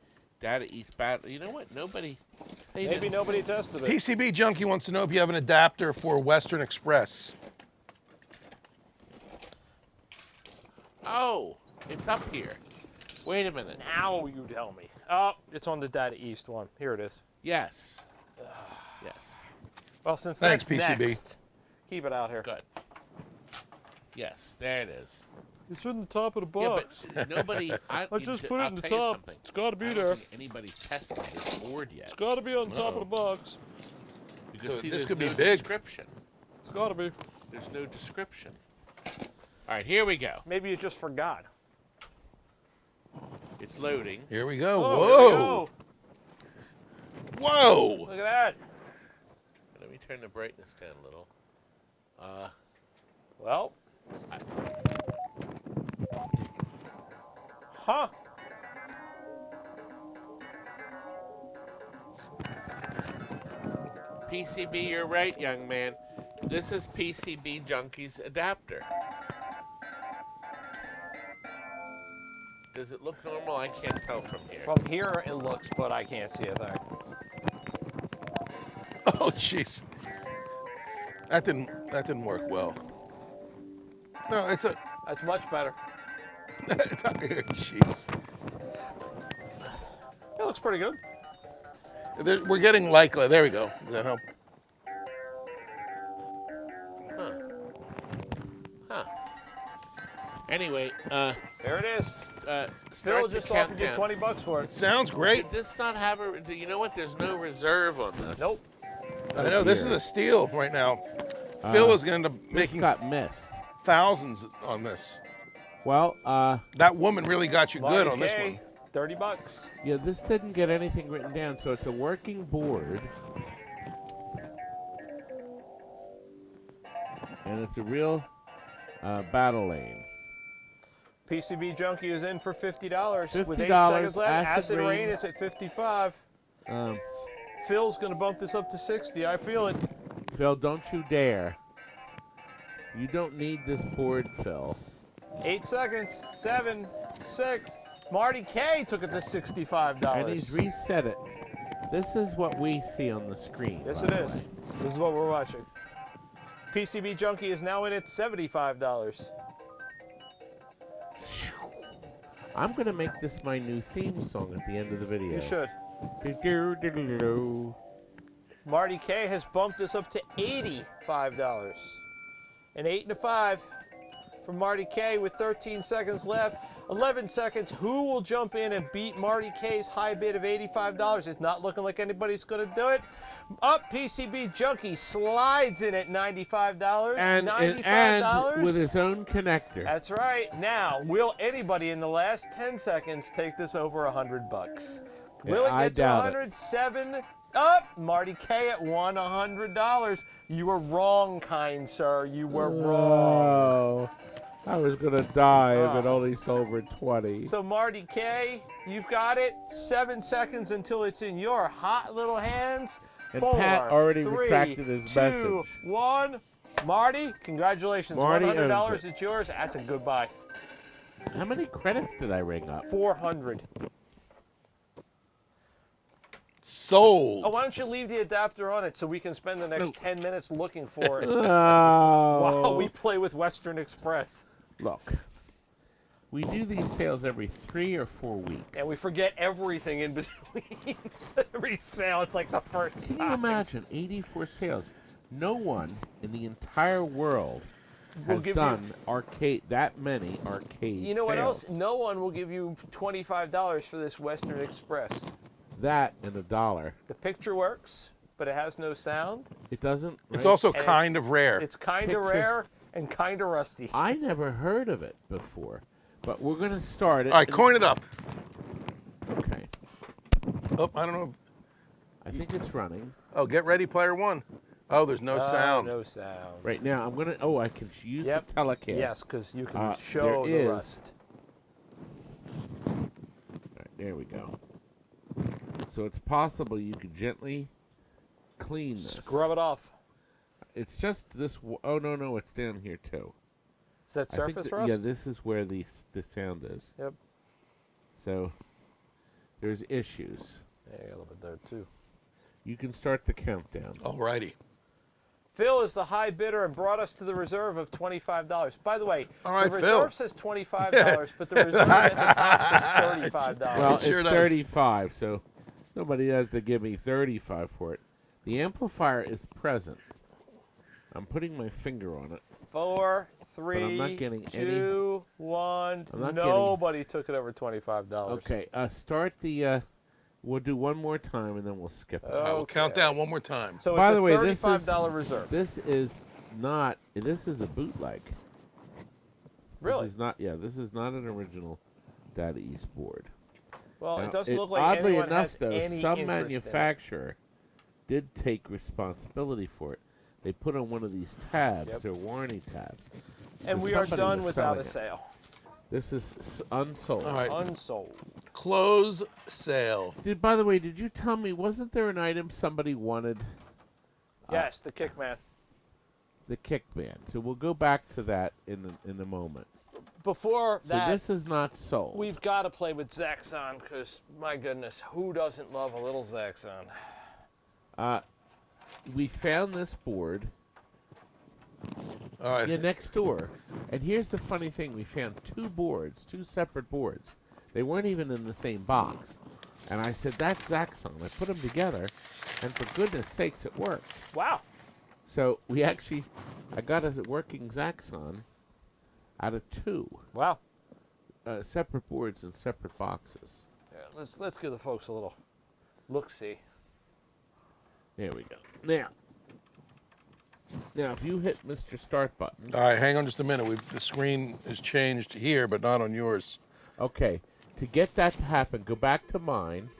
Data East Battle. You know what? Nobody. Maybe nobody tested it. PCB Junkie wants to know if you have an adapter for Western Express. Oh, it's up here. Wait a minute. Now you tell me. Oh, it's on the Data East one. Here it is. Yes. Yes. Well, since Thanks, that's PCB. next, keep it out here. Good. Yes, there it is. It's in the top of the Yeah, box. but nobody. I just put it I'll in the tell you top. something. It's got to be I there. don't think anybody tested this board yet. It's got to be on top of the box. Because So see, this there's could be no big. description. It's got to be. There's no description. All right, here we go. Maybe you just forgot. It's loading. Here we go. Oh, here we Whoa. go. Whoa. Look at that. Let me turn the brightness down a little. Well. Huh. PCB, you're right, young man. This is PCB Junkie's adapter. Does it look normal? I can't tell from here. From here it looks, but I can't see a thing. Oh, jeez. That didn't work well. No, it's a. That's much better. Jeez. It looks pretty good. We're getting likely. There we go. Does that help? Huh. Anyway, There it is. Phil start the just offered you countdown. $20 for it. Sounds great. Did this not have a? You know what? There's no reserve on this. Nope. I know this is a steal right now. Phil is going to end up This making got missed. thousands on this. Well, That woman really got you good Marty on this K, one. $30. yeah, this didn't get anything written down, so it's a working board. And it's a real battle lane. PCB Junkie is in for $50 with 8 $50, seconds left. Acid Rain Rain is at 55. Um, Phil's going to bump this up to 60. I feel it. Phil, don't you dare. You don't need this board, Phil. 8 seconds. 7, 6. Marty K took it to $65. And he's reset it. This is what we see on the screen. Yes, by it the is. way. This is what we're watching. PCB Junkie is now in at $75. I'm going to make this my new theme song at the end of the video. You should. Do-do-do-do-do. Marty K has bumped this up to $85. An 8 and a 5 from Marty K with 13 seconds left. 11 seconds. Who will jump in and beat Marty K's high bid of $85? It's not looking like anybody's going to do it. Up, PCB Junkie slides in at $95. And $95. with his own connector. That's right. Now, will anybody in the last 10 seconds take this over $100? Will Yeah, I it get to doubt it. 107? Up, Marty K at $100. You were wrong, kind sir. You were wrong. Oh, I was going to die if it Oh. only sold for 20. So Marty K, you've got it. 7 seconds until it's in your hot little hands. And 4, Pat already 3, retracted his 2, message. 1. Marty, congratulations. Marty $100 owns it. is yours. That's a good buy. How many credits did I ring up? 400. Sold. Oh, why don't you leave the adapter on it so we can spend the next 10 minutes looking for it Oh. while we play with Western Express. Look, we do these sales every 3 or 4 weeks. And we forget everything in between every sale. It's like the first Can you time. imagine 84 sales? No one in the entire world Will has give done that many arcade You know what else? sales. No one will give you $25 for this Western Express. That and $1. The picture works, but it has no sound. It doesn't. It's right? also And kind of rare. It's kind of Picture- rare and kind of rusty. I never heard of it before, but we're going to start it. All right, coin it up. Okay. Oh, I don't know. I think it's running. Oh, get ready, player one. Oh, there's no sound. No sound. Right now, I'm going to. Oh, I can use Yep. the telecast. Yes, because you can there show the is- rust. All right, there we go. So it's possible you could gently clean this. Scrub it off. It's just this. Oh no, it's down here too. Is that I think surface that- rust? Yeah, this is where the sound is. Yep. So there's issues. Yeah, a little bit there too. You can start the countdown. Alrighty. Phil is the high bidder and brought us to the reserve of $25. By the way, All right, the Phil. reserve says $25, but the reserve at the top says $35. Well, sure it's does. 35, so nobody has to give me 35 for it. The amplifier is present. I'm putting my finger on it. 4, I'm not 3, getting 2, 1. I'm not Nobody took it over $25. Okay, start the. We'll do one more time and then we'll skip it. I will Okay. count down one more time. So By it's the a way, this is- $35 reserve. This is not. This is a bootleg. Really? This is not. Yeah, this is not an original Data East board. Well, Now, it doesn't look like oddly anyone enough, has though, any some interest in it. manufacturer did take responsibility for it. They put on one of these tabs, Yep. their warranty tabs. And So we are somebody done was without a selling sale. This is unsold. All right. Unsold. Close sale. By the way, did you tell me, wasn't there an item somebody wanted? Yes, the Kickman. The Kickman. So we'll go back to that in a moment. before So that, this is not sold. we've got to play with Zackon because, my goodness, who doesn't love a little Zackon? We found this board All right. next door. And here's the funny thing. We found two separate boards. They weren't even in the same box. And I said, that's Zackon. I put them together, and for goodness sakes, it worked. Wow. So I got a working Zackon out of two. Wow. Separate boards and separate boxes. Yeah, let's give the folks a little look-see. There we go. Now, if you hit Mr. Start button. All right, hang on just a minute. The screen is changed here, but not on yours. Okay. To get that to happen, go back to mine.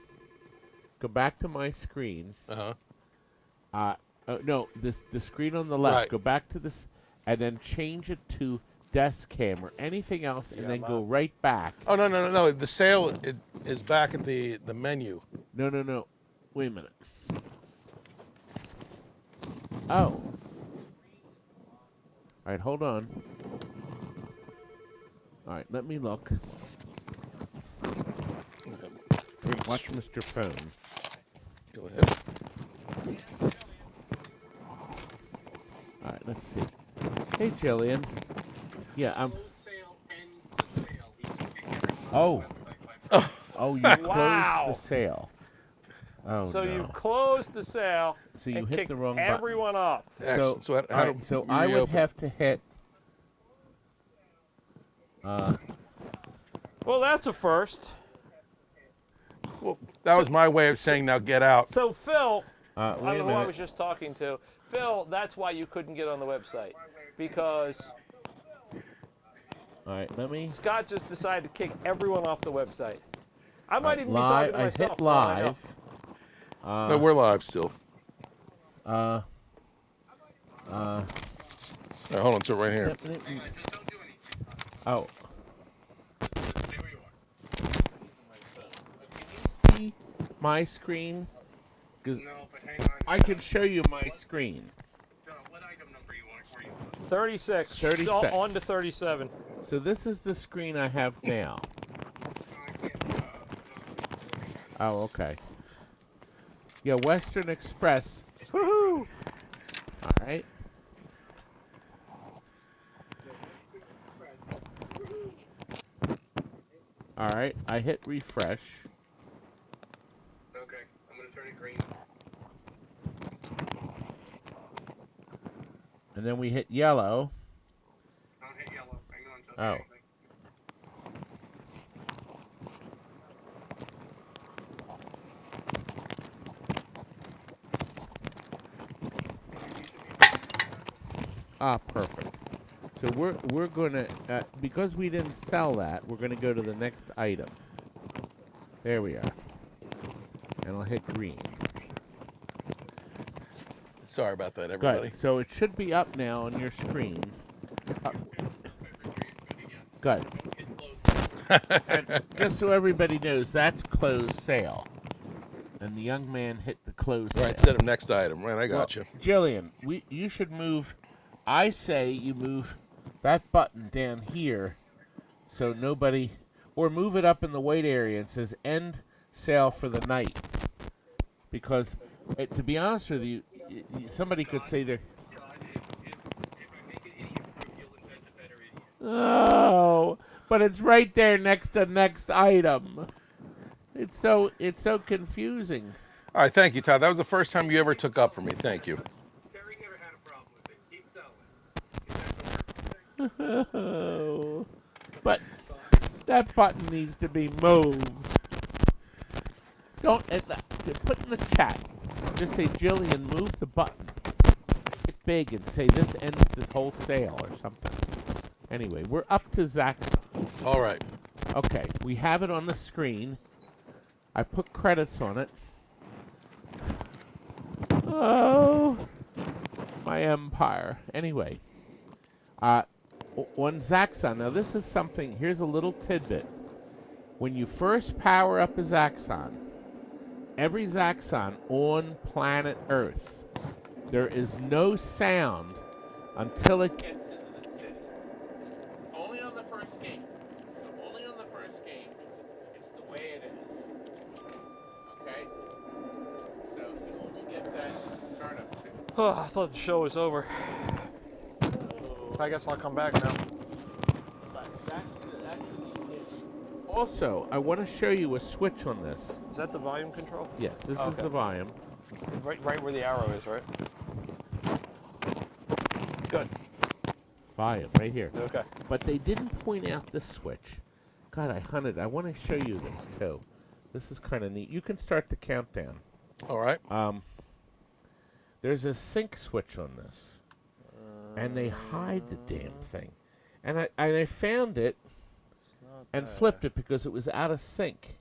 Go back to my screen. No, the screen on the left. Right. Go back to this, and then change it to desk cam or anything else, and then go right back. Oh, no. The sale is back at the menu. No. Wait a minute. Oh. All right, hold on. All right, let me look. Watch Mr. Phone. Go ahead. All right, let's see. Hey, Jillian. Yeah, I'm. Oh. Oh, you Wow. closed the sale. Oh, So no. you closed the sale So you and hit kicked the wrong button. everyone off. Excellent. So, all right, so I would have to hit. Well, that's a first. Well, that was my way of saying now get out. So, Phil, Wait I a don't know who I minute. was just talking to. Phil, that's why you couldn't get on the website. Because All right, let me. Scott just decided to kick everyone off the website. I might even be Live. talking to I myself. hit for all I know. live. No, we're live still. Uh. All right, hold on, so right here. Oh. See my screen? Because I can show you my screen. What item number you want for you? 36. 36. On to 37. So this is the screen I have now. Oh, okay. Yeah, Western Express. Woohoo! All right. All right, I hit refresh. Okay, I'm gonna turn it green. And then we hit yellow. Don't hit yellow. Hang on, don't Oh. hit anything. Ah, perfect. So we're gonna because we didn't sell that, we're gonna go to the next item. There we are. And I'll hit green. Sorry about that, Good. everybody. So it should be up now on your screen. Good. And just so everybody knows, that's closed sale. And the young man hit the closed sale. Right, set of next item. Right, I got you. Jillian, you should move. I say you move that button down here so nobody, or move it up in the white area and says end sale for the night. Because, to be honest with you, somebody could say they're. Todd, if I make it idiot-proof, you'll invent a better idiot. Oh, but it's right there next to next item. It's so confusing. All right, thank you, Todd. That was the first time you ever took up for me. Thank you. Terry never had a problem with it. Keep selling. Is that the worst thing? Oh, but that button needs to be moved. Don't put in the chat. Just say, Jillian, move the button. It's big and say this ends this whole sale or something. Anyway, we're up to Zackon. All right. Okay, we have it on the screen. I put credits on it. Oh, my empire. Anyway, on Zackon, now this is something, here's a little tidbit. When you first power up a Zackon, every Zackon on planet Earth, there is no sound until it gets into the city. Only on the first game. Oh, I thought the show was over. I guess I'll come back now. Also, I want to show you a switch on this. Is that the volume control? Yes, this is Okay. the volume. Right where the arrow is, right? Good. Volume, right here. Okay. But they didn't point out this switch. God, I hunted. I want to show you this, too. This is kind of neat. You can start the countdown. All right. There's a sync switch on this. And they hide the damn thing. And I found it and flipped it because it was out of sync.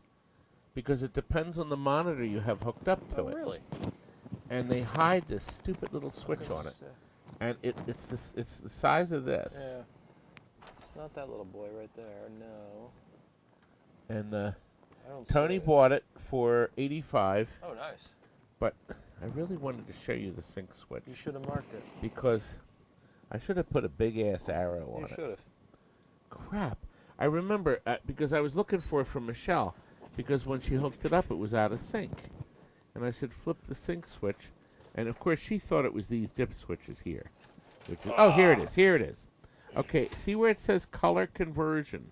Because it depends on the monitor you have hooked up to it. Really? And they hide this stupid little switch on it. And it's the size of this. Yeah. It's not that little boy right there. No. And I don't Tony see it. bought it for $85. Oh, nice. But I really wanted to show you the sync switch. You should have marked it. Because I should have put a big-ass arrow on You it. should have. Crap. I remember, because I was looking for it from Michelle, because when she hooked it up, it was out of sync. And I said, flip the sync switch. And, of course, she thought it was these dip switches here. Which is, oh, here it is. Here it is. Okay, see where it says color conversion?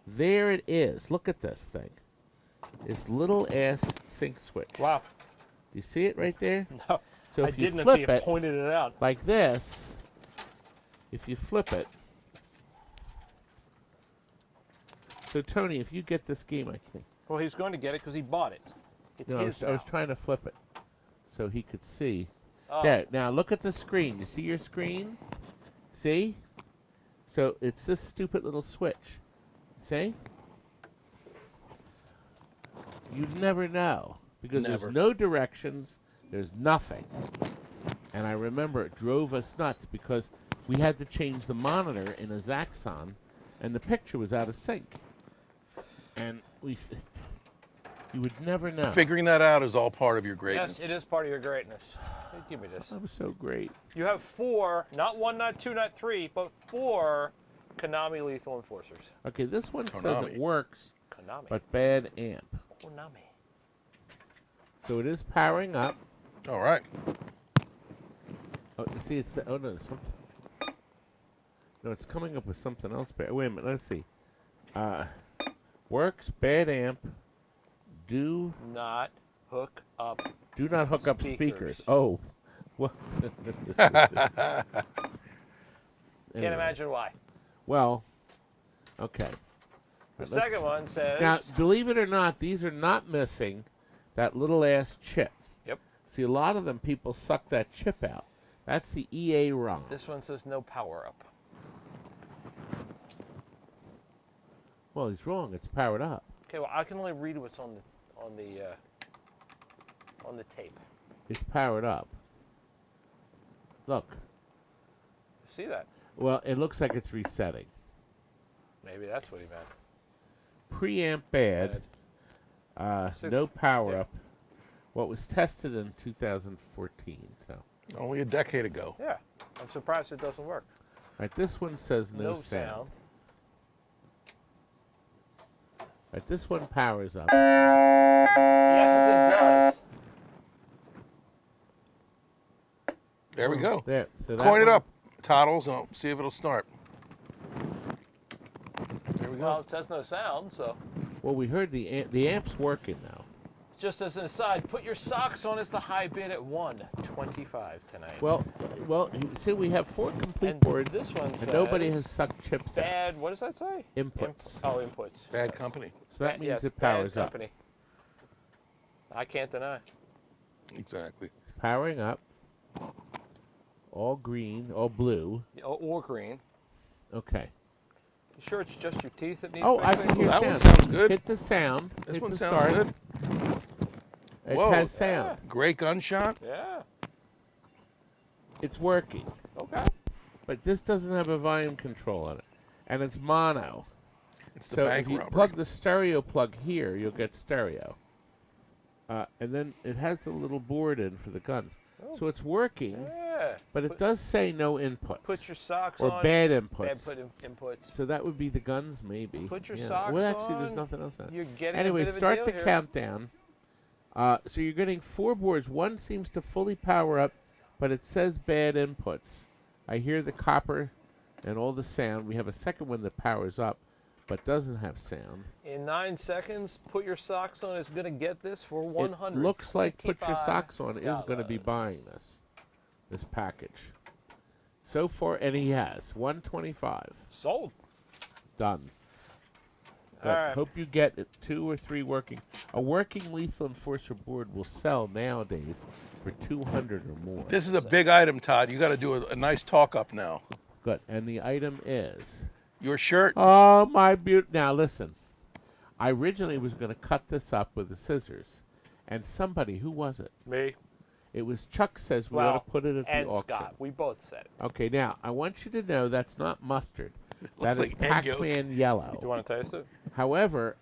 There it is. Look at this thing. This little-ass sync switch. Wow. You see it right there? No. So I if you didn't until flip you it pointed it out. like this, if you flip it. So, Tony, if you get this game, I can. Well, he's going to get it because he bought it. It's No, his I was now. trying to flip it so he could see. Oh. There. Now look at the screen. You see your screen? See? So it's this stupid little switch. See? You'd never know because Never. there's no directions. There's nothing. And I remember it drove us nuts because we had to change the monitor in a Zackon, and the picture was out of sync. And you would never know. Figuring that out is all part of your greatness. Yes, it is part of your greatness. Hey, give me this. That was so great. You have 4, not 1, not 2, not 3, but 4 Konami Lethal Enforcers. Okay, this one says Konami. it works, Konami. but bad amp. Konami. So it is powering up. All right. Oh, you see, it's oh no, something. No, it's coming up with something else. Wait a minute, let's see. Works, bad amp. Do Not hook up. not hook up speakers. Speakers. Oh, what? Can't Anyway. imagine why. Well, okay. The Let's- second one says. Now, believe it or not, these are not missing that little ass chip. Yep. See, a lot of them people suck that chip out. That's the EA ROM. This one says no power up. Well, he's wrong. It's powered up. Okay, well I can only read what's on the tape. It's powered up. Look. See that? Well, it looks like it's resetting. Maybe that's what he meant. Preamp bad. No power yeah. up. What was tested in 2014. So, all Only a decade ago. Yeah. I'm surprised it doesn't work. right, this one says no, No sound. sound. All right, this one powers up. Yes, it does. There we go. There. So that Coin it one- up, Toddles, and I'll see if it'll start. There we go. Well, it says no sound, so. Well, we heard the amp's working now. Just as an aside, put your socks on as the high bid at $125 tonight. Well, see, we have 4 complete and boards, this one and nobody says has sucked chips out. bad. What does that say? Inputs. Inputs. Bad company. So that means yes, it powers bad up. company. I can't deny. Exactly. It's powering up. All green, all blue. Or green. Okay. You sure it's just your teeth that need Oh, I fixing? can hear That sound. one sounds good. Hit the sound. This hit one the sounds start. good. It Whoa. has sound. Great gunshot. Yeah. It's working. Okay. But this doesn't have a volume control on it. And it's mono. It's the So bank if you robbery. plug the stereo plug here, you'll get stereo. And then it has the little board in for the guns. So it's working, Yeah. but it does say no inputs. Put your socks or on. bad Bad inputs. inputs. So that would be the guns, maybe. Put your Yeah. socks Well, actually, there's on. nothing else on it. You're getting Anyway, a bit of a start deal the here. countdown. So you're getting 4 boards. One seems to fully power up. but it says bad inputs. I hear the copper and all the sound. We have a second one that powers up, but doesn't have sound. In 9 seconds, Put Your Socks On is going to get this for $100. It looks like Put Your Socks On is going to be buying this package. So far, and he has 125. Sold. Done. Good. All right. Hope you get it, 2 or 3 working. A working Lethal Enforcer board will sell nowadays for 200 or more. This is a big item, Todd. You got to do a nice talk up now. Good. And the item is Your shirt. oh my beauty. Now listen, I originally was going to cut this up with the scissors, and somebody, who was it? Me. It was Chuck says we ought to put it at the and auction. Scott. We both said it. Okay, now I want you to know that's not mustard. That is like egg yolk. Pac-Man yellow. Do you want to taste it? However,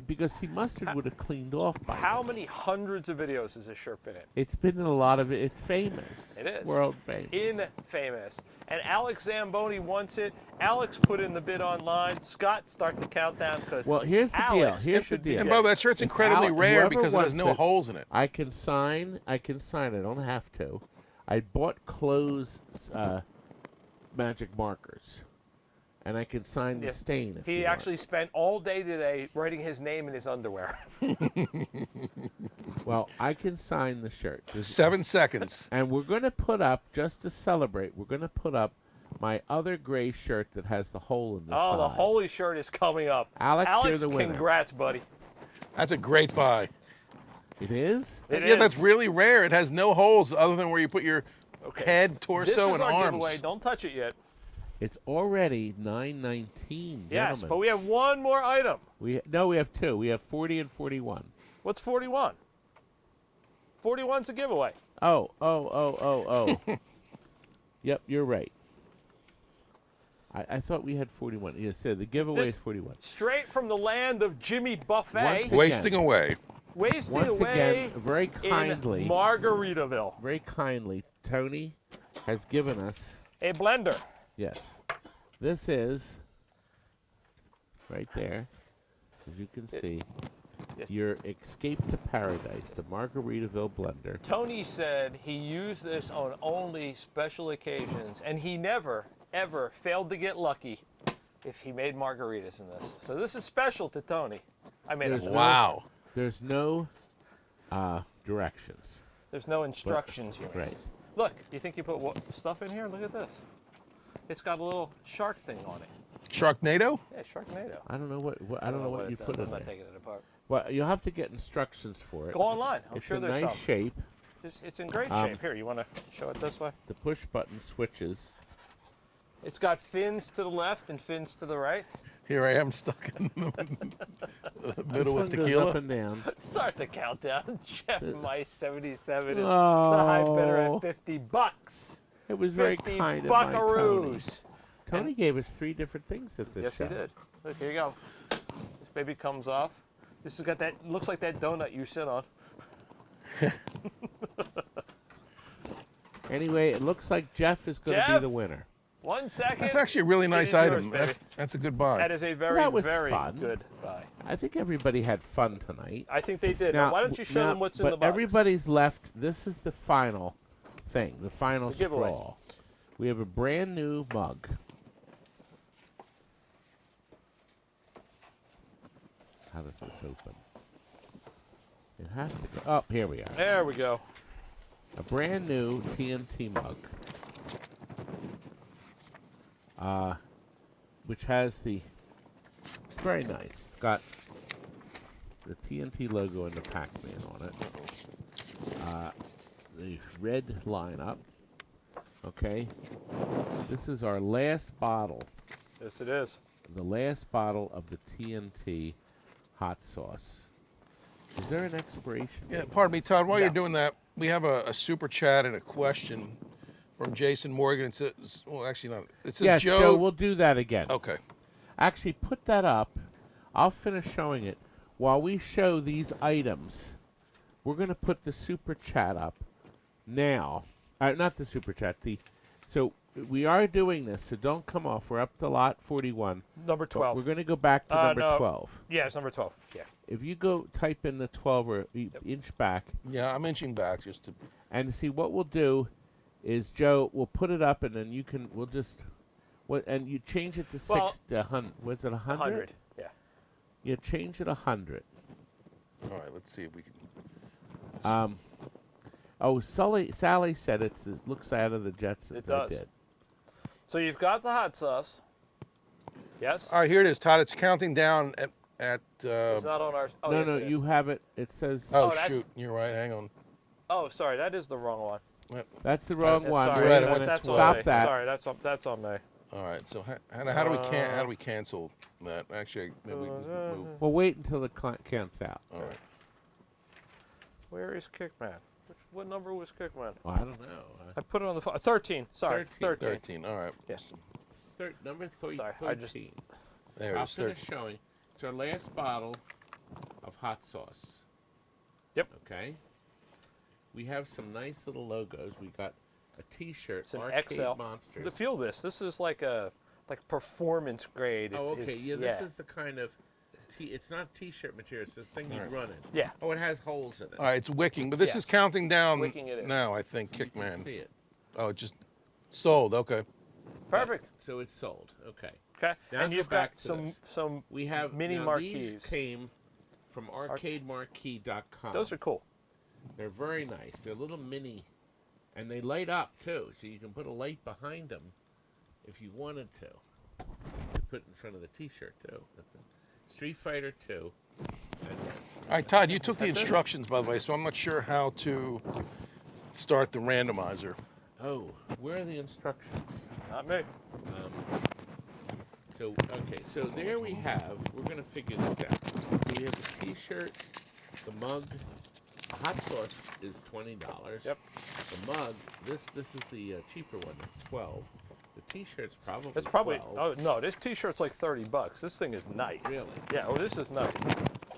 because see, mustard would have cleaned off by How now. many hundreds of videos has this shirt been in? It's been in a lot of it. It's famous. It is. World famous. Infamous. And Alex Zamboni wants it. Alex put in the bid online. Scott, start the countdown because Well, here's the deal. Here's the deal. And by the way, that shirt's incredibly rare whoever because it has wants no it, holes in it. I can sign. I don't have to. I bought clothes magic markers, and I can sign the stain if he you actually spent all day today writing his name in his underwear. Well, I can sign the shirt. 7 seconds. And we're going to put up, just to celebrate, we're going to put up my other gray shirt that has the hole in the side. Oh, the holy shirt is coming up. Alex, you're the winner. Congrats, buddy. That's a great buy. It is? It Yeah, is. that's really rare. It has no holes other than where you put your Okay. head, This torso, is and our arms. giveaway. Don't touch it yet. It's already 9:19, Yes, gentlemen. but we have one more item. we have 2. We have 40 and 41. What's 41? 41's a giveaway. Oh. Yep, you're right. I thought we had 41. You said the giveaway is 41. Straight from the land of Jimmy Buffet. Once Wasting away. Wasting Once away again, very kindly, in Margaritaville. very kindly, Tony has given us, A blender. yes, this is, right there, as you can see, your Escape to Paradise, the Margaritaville blender. Tony said he used this on only special occasions, and he never, ever failed to get lucky if he made margaritas in this. So this is special to Tony. I made There's it. no- Wow. There's no directions. There's no instructions here. Right. Look, you think you put stuff in here? Look at this. It's got a little shark thing on it. Sharknado? Yeah, Sharknado. I don't know what I don't know what you it does. put I'm in not there. taking it apart. Well, you'll have to get instructions for it. Go online. I'm It's sure a there's nice some. shape. It's in great shape. Here, you want to show it this way? The push button switches. It's got fins to the left and fins to the right. Here I am stuck in the middle with This one goes tequila. up and down. Start the countdown. Jeff Mice 77 is the high bidder Oh. at $50. It was very 50 kind of my Tony. buckaroos. Tony gave us 3 different things at this Yes, show. he did. Look, here you go. This baby comes off. This has got that, looks like that donut you sit on. Anyway, it looks like Jeff is going to be Jeff? the winner. 1 second. That's actually a really nice is item. yours, baby. That's a good buy. That is a very, That was very fun. good buy. I think everybody had fun tonight. I think they did. Now, why don't you show them what's in the box? Everybody's left. This is the final thing, the final The giveaway. straw. We have a brand new mug. How does this open? It has to go. Oh, here we are. There we go. A brand new TNT mug. Which has the, it's very nice. It's got the TNT logo and the Pac-Man on it. The red lineup. Okay. This is our last bottle. Yes, it is. The last bottle of the TNT hot sauce. Is there an expiration Yeah, date? pardon me, Todd. While No. you're doing that, we have a super chat and a question from Jason Morgan. It says, well, actually not. It says, Yes, Joe. Joe, we'll do that again. Okay. Actually, put that up. I'll finish showing it. While we show these items, we're going to put the super chat up now. Not the super chat. So we are doing this, so don't come off. We're up to lot 41. Number But 12. we're going to go back to number no. 12. Yeah, it's number 12. Yeah. If you go type in the 12 or inch back, Yeah, I'm inching back just to. and see what we'll do is Joe. We'll put it up, and then we'll just. What? And you change it to Well, 100. Was it 100? 100. Yeah. You change it 100. All right, let's see if we can. Sally said it looks out of the Jetsons. It does. I did. So you've got the hot sauce. Yes. All right, here it is, Todd. It's counting down at. It's not on our. Oh, no, yes, no, it is. you have it. It says. Oh, that's- shoot. You're right. Hang on. Oh, sorry, that is the wrong one. That's the wrong one. Sorry, You're right, it went to that's on 12. me. Stop that. Sorry, that's on me. All right. So how do we cancel that? Actually, maybe we can move. Well, wait until the counts out. All right. Where is Kickman? What number was Kickman? Well, I don't know. I put it on the phone. 13. Sorry, 13. 13. All right. Yes. Number 13. Sorry, I just- There it I'll is. finish showing. It's our last bottle of hot sauce. Yep. Okay. We have some nice little logos. We got a T-shirt. It's an Arcade XL. Monsters. Feel this. This is like a performance grade. Oh, okay. It's, Yeah, this is the kind of. It's not T-shirt material. It's the thing you run in. Yeah. Oh, it has holes in it. All right, it's wicking, but this Yes. is counting down Wicking it is. now, I think, So you can Kickman. see it. Oh, it just sold. Okay. Perfect. So it's sold. Okay. Okay. Now And go you've back got to some this. We have mini now marquees. These came from arcademarquee.com. Those are cool. They're very nice. They're little mini, and they light up too, so you can put a light behind them if you wanted to. You put it in front of the T-shirt too. Street Fighter 2. And this. All right, Todd, you took the That's it. instructions, by the way, so I'm not sure how to start the randomizer. Oh, where are the instructions? Not me. So there we have. We're gonna figure this out. So we have the T-shirt, the mug. The hot sauce is $20. Yep. The mug. This is the cheaper one. It's $12. The T-shirt's probably. It's probably. $12. Oh no, this T-shirt's like $30. This thing is nice. Really? Yeah. Oh, this is nice.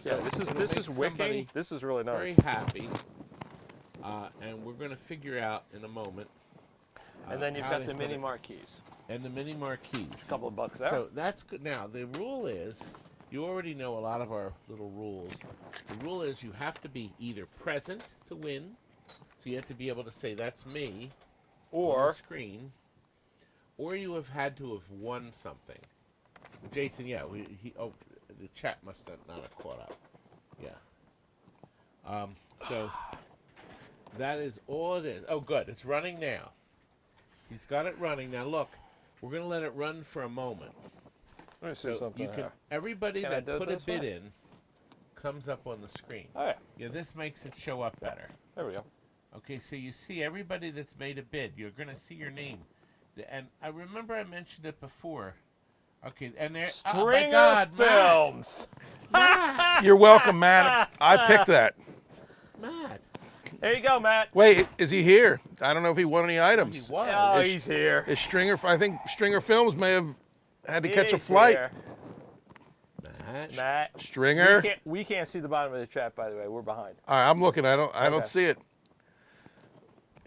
Yeah. This it'll is make wicking. somebody This is really nice. Very happy. And we're gonna figure out in a moment. And then you've how got they the put mini it. marquees. And the mini marquees. A couple of bucks there. So that's good. Now, the rule is, you already know a lot of our little rules. The rule is you have to be either present to win, so you have to be able to say, that's me, on the or screen, or you have had to have won something. Jason, yeah, the chat must not have caught up. Yeah. So, that is all it is. Oh, good. It's running now. He's got it running. Now, look. We're going to let it run for a moment. let me see So something you can, here. everybody Can I that do it put a this bid way? in comes up on the screen. Oh yeah. Yeah, this makes it show up better. There we go. Okay, so you see everybody that's made a bid. You're going to see your name. And I remember I mentioned it before. Okay, and there. Oh my Stringer God, Films. Matt! You're welcome, Matt. I picked that. Matt! There you go, Matt. Wait, is he here? I don't know if he won any He items. was. Oh, Is- he's here. Is Stringer? I think Stringer Films may have had to catch a He's flight. here. Matt. Matt. Stringer. We can't see the bottom of the chat, by the way. We're behind. All right, I'm looking. I don't Okay. see it.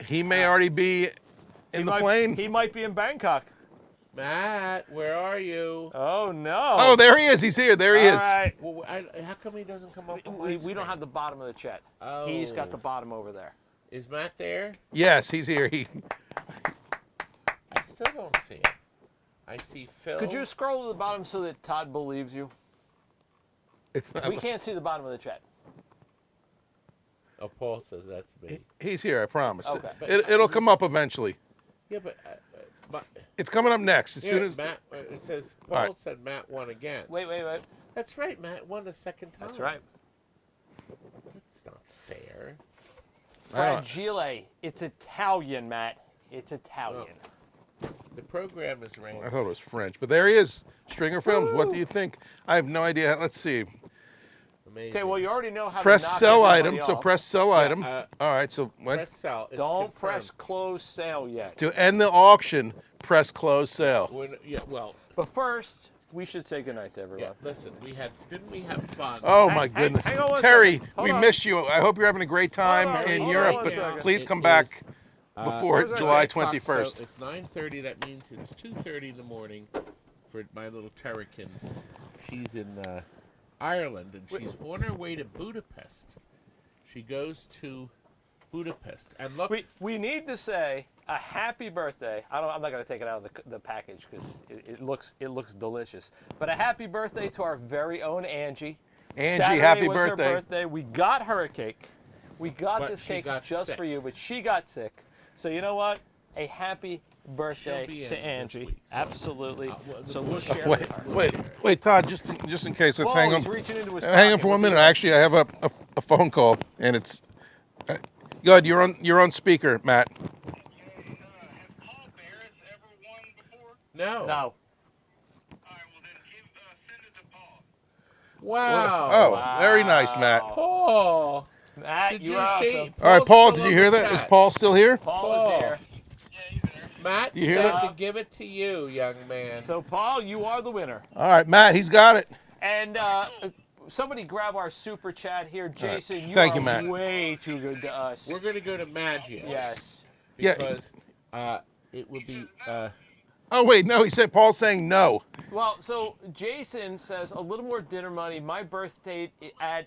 He may already be in the might, plane. He might be in Bangkok. Matt, where are you? Oh no. Oh, there he is. He's here. There he All is. right. Well, how come he doesn't come up on my We don't screen? have the bottom of the chat. He's got the Oh. bottom over there. Is Matt there? Yes, he's here. I still don't see it. I see Phil. Could you scroll to the bottom so that Todd believes you? It's not, We can't see the bottom of the chat. Oh, Paul says that's me. he's here. I promise. Okay. It'll come up eventually. Yeah, but It's coming up next. As here, soon as Matt, it says All Paul right. said Matt won again. Wait. That's right, Matt won the second time. That's right. That's not fair. I don't- Fragile. It's Italian, Matt. It's Italian. The program is I random. thought it was French, but there he is. Stringer Films. What do you think? I have no idea. Let's see. Amazing. Okay, well, you already know how Press to knock sell everybody item. So off. press sell item. uh, All right. So what? press sell. It's Don't press confirmed. close sale yet. To end the auction, press close sale. Yeah, well, But first, we should say goodnight to yeah. everyone. Listen, didn't we have fun? Oh my Hang- goodness, hang on one Terry, second. Hold we on. missed you. I hope you're having a great time Hold on, in hold on Europe, one but second. please It come back is, before Where's July 9 o'clock, 21st. So it's 9:30. That means it's 2:30 in the morning for my little Terrikins. She's in Ireland, and she's on her way to Budapest. She goes to Budapest, and look. We need to say a happy birthday. I'm not going to take it out of the package because it looks delicious. But a happy birthday to our very own Angie. Angie, Saturday happy was birthday. her birthday. We got her a cake. We got But this she cake got just sick. for you, but she got sick. So you know what? A happy She'll birthday be in to this Angie. week, so- Absolutely. well, So we'll we'll share share Wait, with her. wait, Todd. Just in case, let's Whoa, hang on. he's reaching into his Hang on pocket. for 1 What's he minute. got? Actually, I have a phone call, and it's. Good. You're on speaker, Matt. Has Paul Barris ever won before? No. No. All right, well then send it to Paul. Wow. Oh, very nice, Matt. Wow. Paul. Matt, Did you you are see? awesome. All right, Paul. still Did you on hear the that? Is chat. Paul still here? Paul Paul. is here. Yeah, he's there. Matt You hear said that? to give it to you, young man. So, Paul, you are the winner. All right, Matt. He's got it. And somebody grab our super chat here. Jason, Thank you you, are Matt. way too good to us. We're going to go to Magia. Yes. Yeah. Because it would be... Oh wait, no. He said Paul's saying no. Well, so Jason says, a little more dinner money. My birth date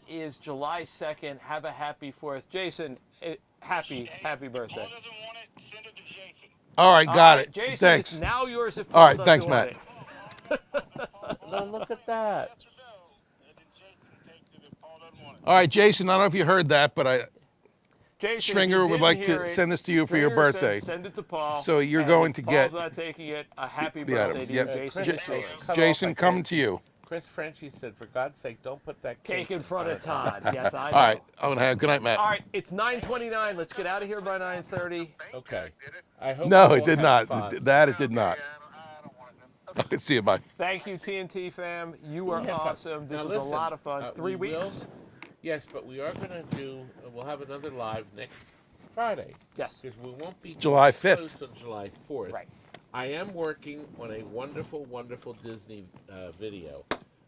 is July 2nd. Have a happy 4th. Jason, happy birthday. Paul doesn't want it. Send it to Jason. All right, All got right, it. Jason, Thanks. it's now yours if Paul All right, doesn't thanks, want Matt. it. No, look at that. Yes or no? And then Jason takes it if Paul doesn't want it. All right, Jason. I don't know if you heard that, but Jason, if Stringer you would didn't like hear to it, send this to you for your Stringer said birthday. Send it to Paul. So you're and going if to Paul's get not taking it. A happy the item. birthday to Yep. you, Jason. Chris, It's yours. cut Jason off, I coming can't to you. Chris Frenchie said, for God's sake, don't put that Cake in front of Todd. Yes, I know. All right. I'm gonna have good night, Matt. All right, it's 9:29. Let's get out of here by 9:30. Okay. I hope No, you it all did had not. fun. That it did not. Yeah, I don't want it then. Okay, see you. Bye. Thank you, TNT fam. You were We had fun. awesome. This Now was listen, a lot of fun. 3 we will- weeks. Yes, but we are going to do, we'll have another live next Friday. Yes. Because we won't be July 5th. closed on July 4th. Right. I am working on a wonderful, wonderful Disney video.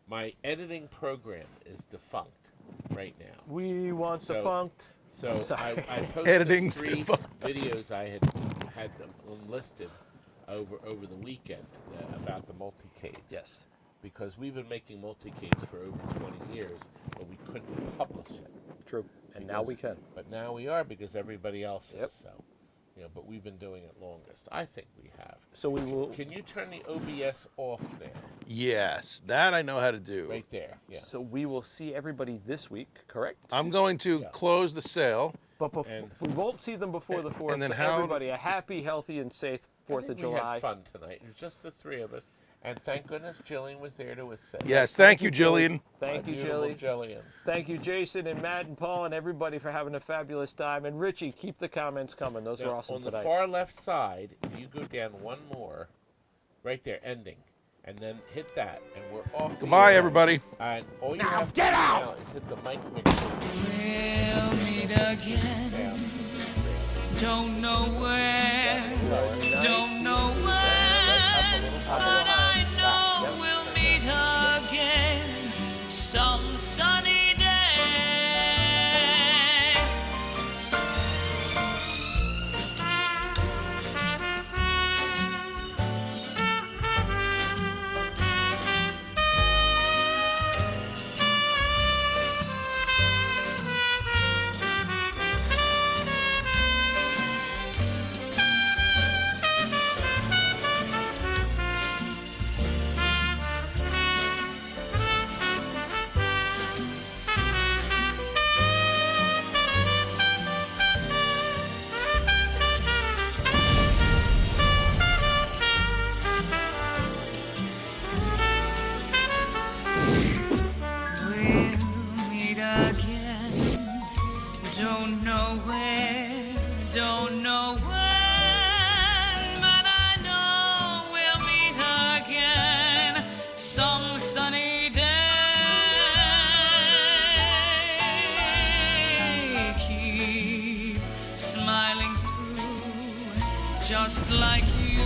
My editing program is defunct right now. We want So- defunct. So Sorry. I posted Editing's 3 defunct. videos I had them enlisted over the weekend about the multicades. Yes. Because we've been making multicades for over 20 years, but we couldn't publish it. True. And now we can. But now we are because everybody else Yep. is. So, but we've been doing it longest. I think we have. So we will. Can you turn the OBS off now? Yes, that I know how to do. Right there. Yeah. So we will see everybody this week, correct? I'm going to Yes. close the sale. But And- we won't see them before the 4th. and then so how- everybody, a happy, healthy, and safe 4th I of think we July. had fun tonight. It was just the 3 of us. And thank goodness Jillian was there to assist. Yes, thank you, Jillian. Thank My you, beautiful Jilly. Jillian. Thank you, Jason and Matt and Paul and everybody for having a fabulous time. And Richie, keep the comments coming. Those were Now, awesome on tonight. the far left side, if you go down one more, right there, ending, and then hit that, and we're off. the Goodbye, air. everybody. And all you have to do now is hit the mic mixer. We'll meet again. Sound. Don't know where, don't know when, but I know we'll meet again some sunny day. We'll meet again. Don't know where, don't know when, but I know we'll meet again some sunny day. Keep smiling through, just like you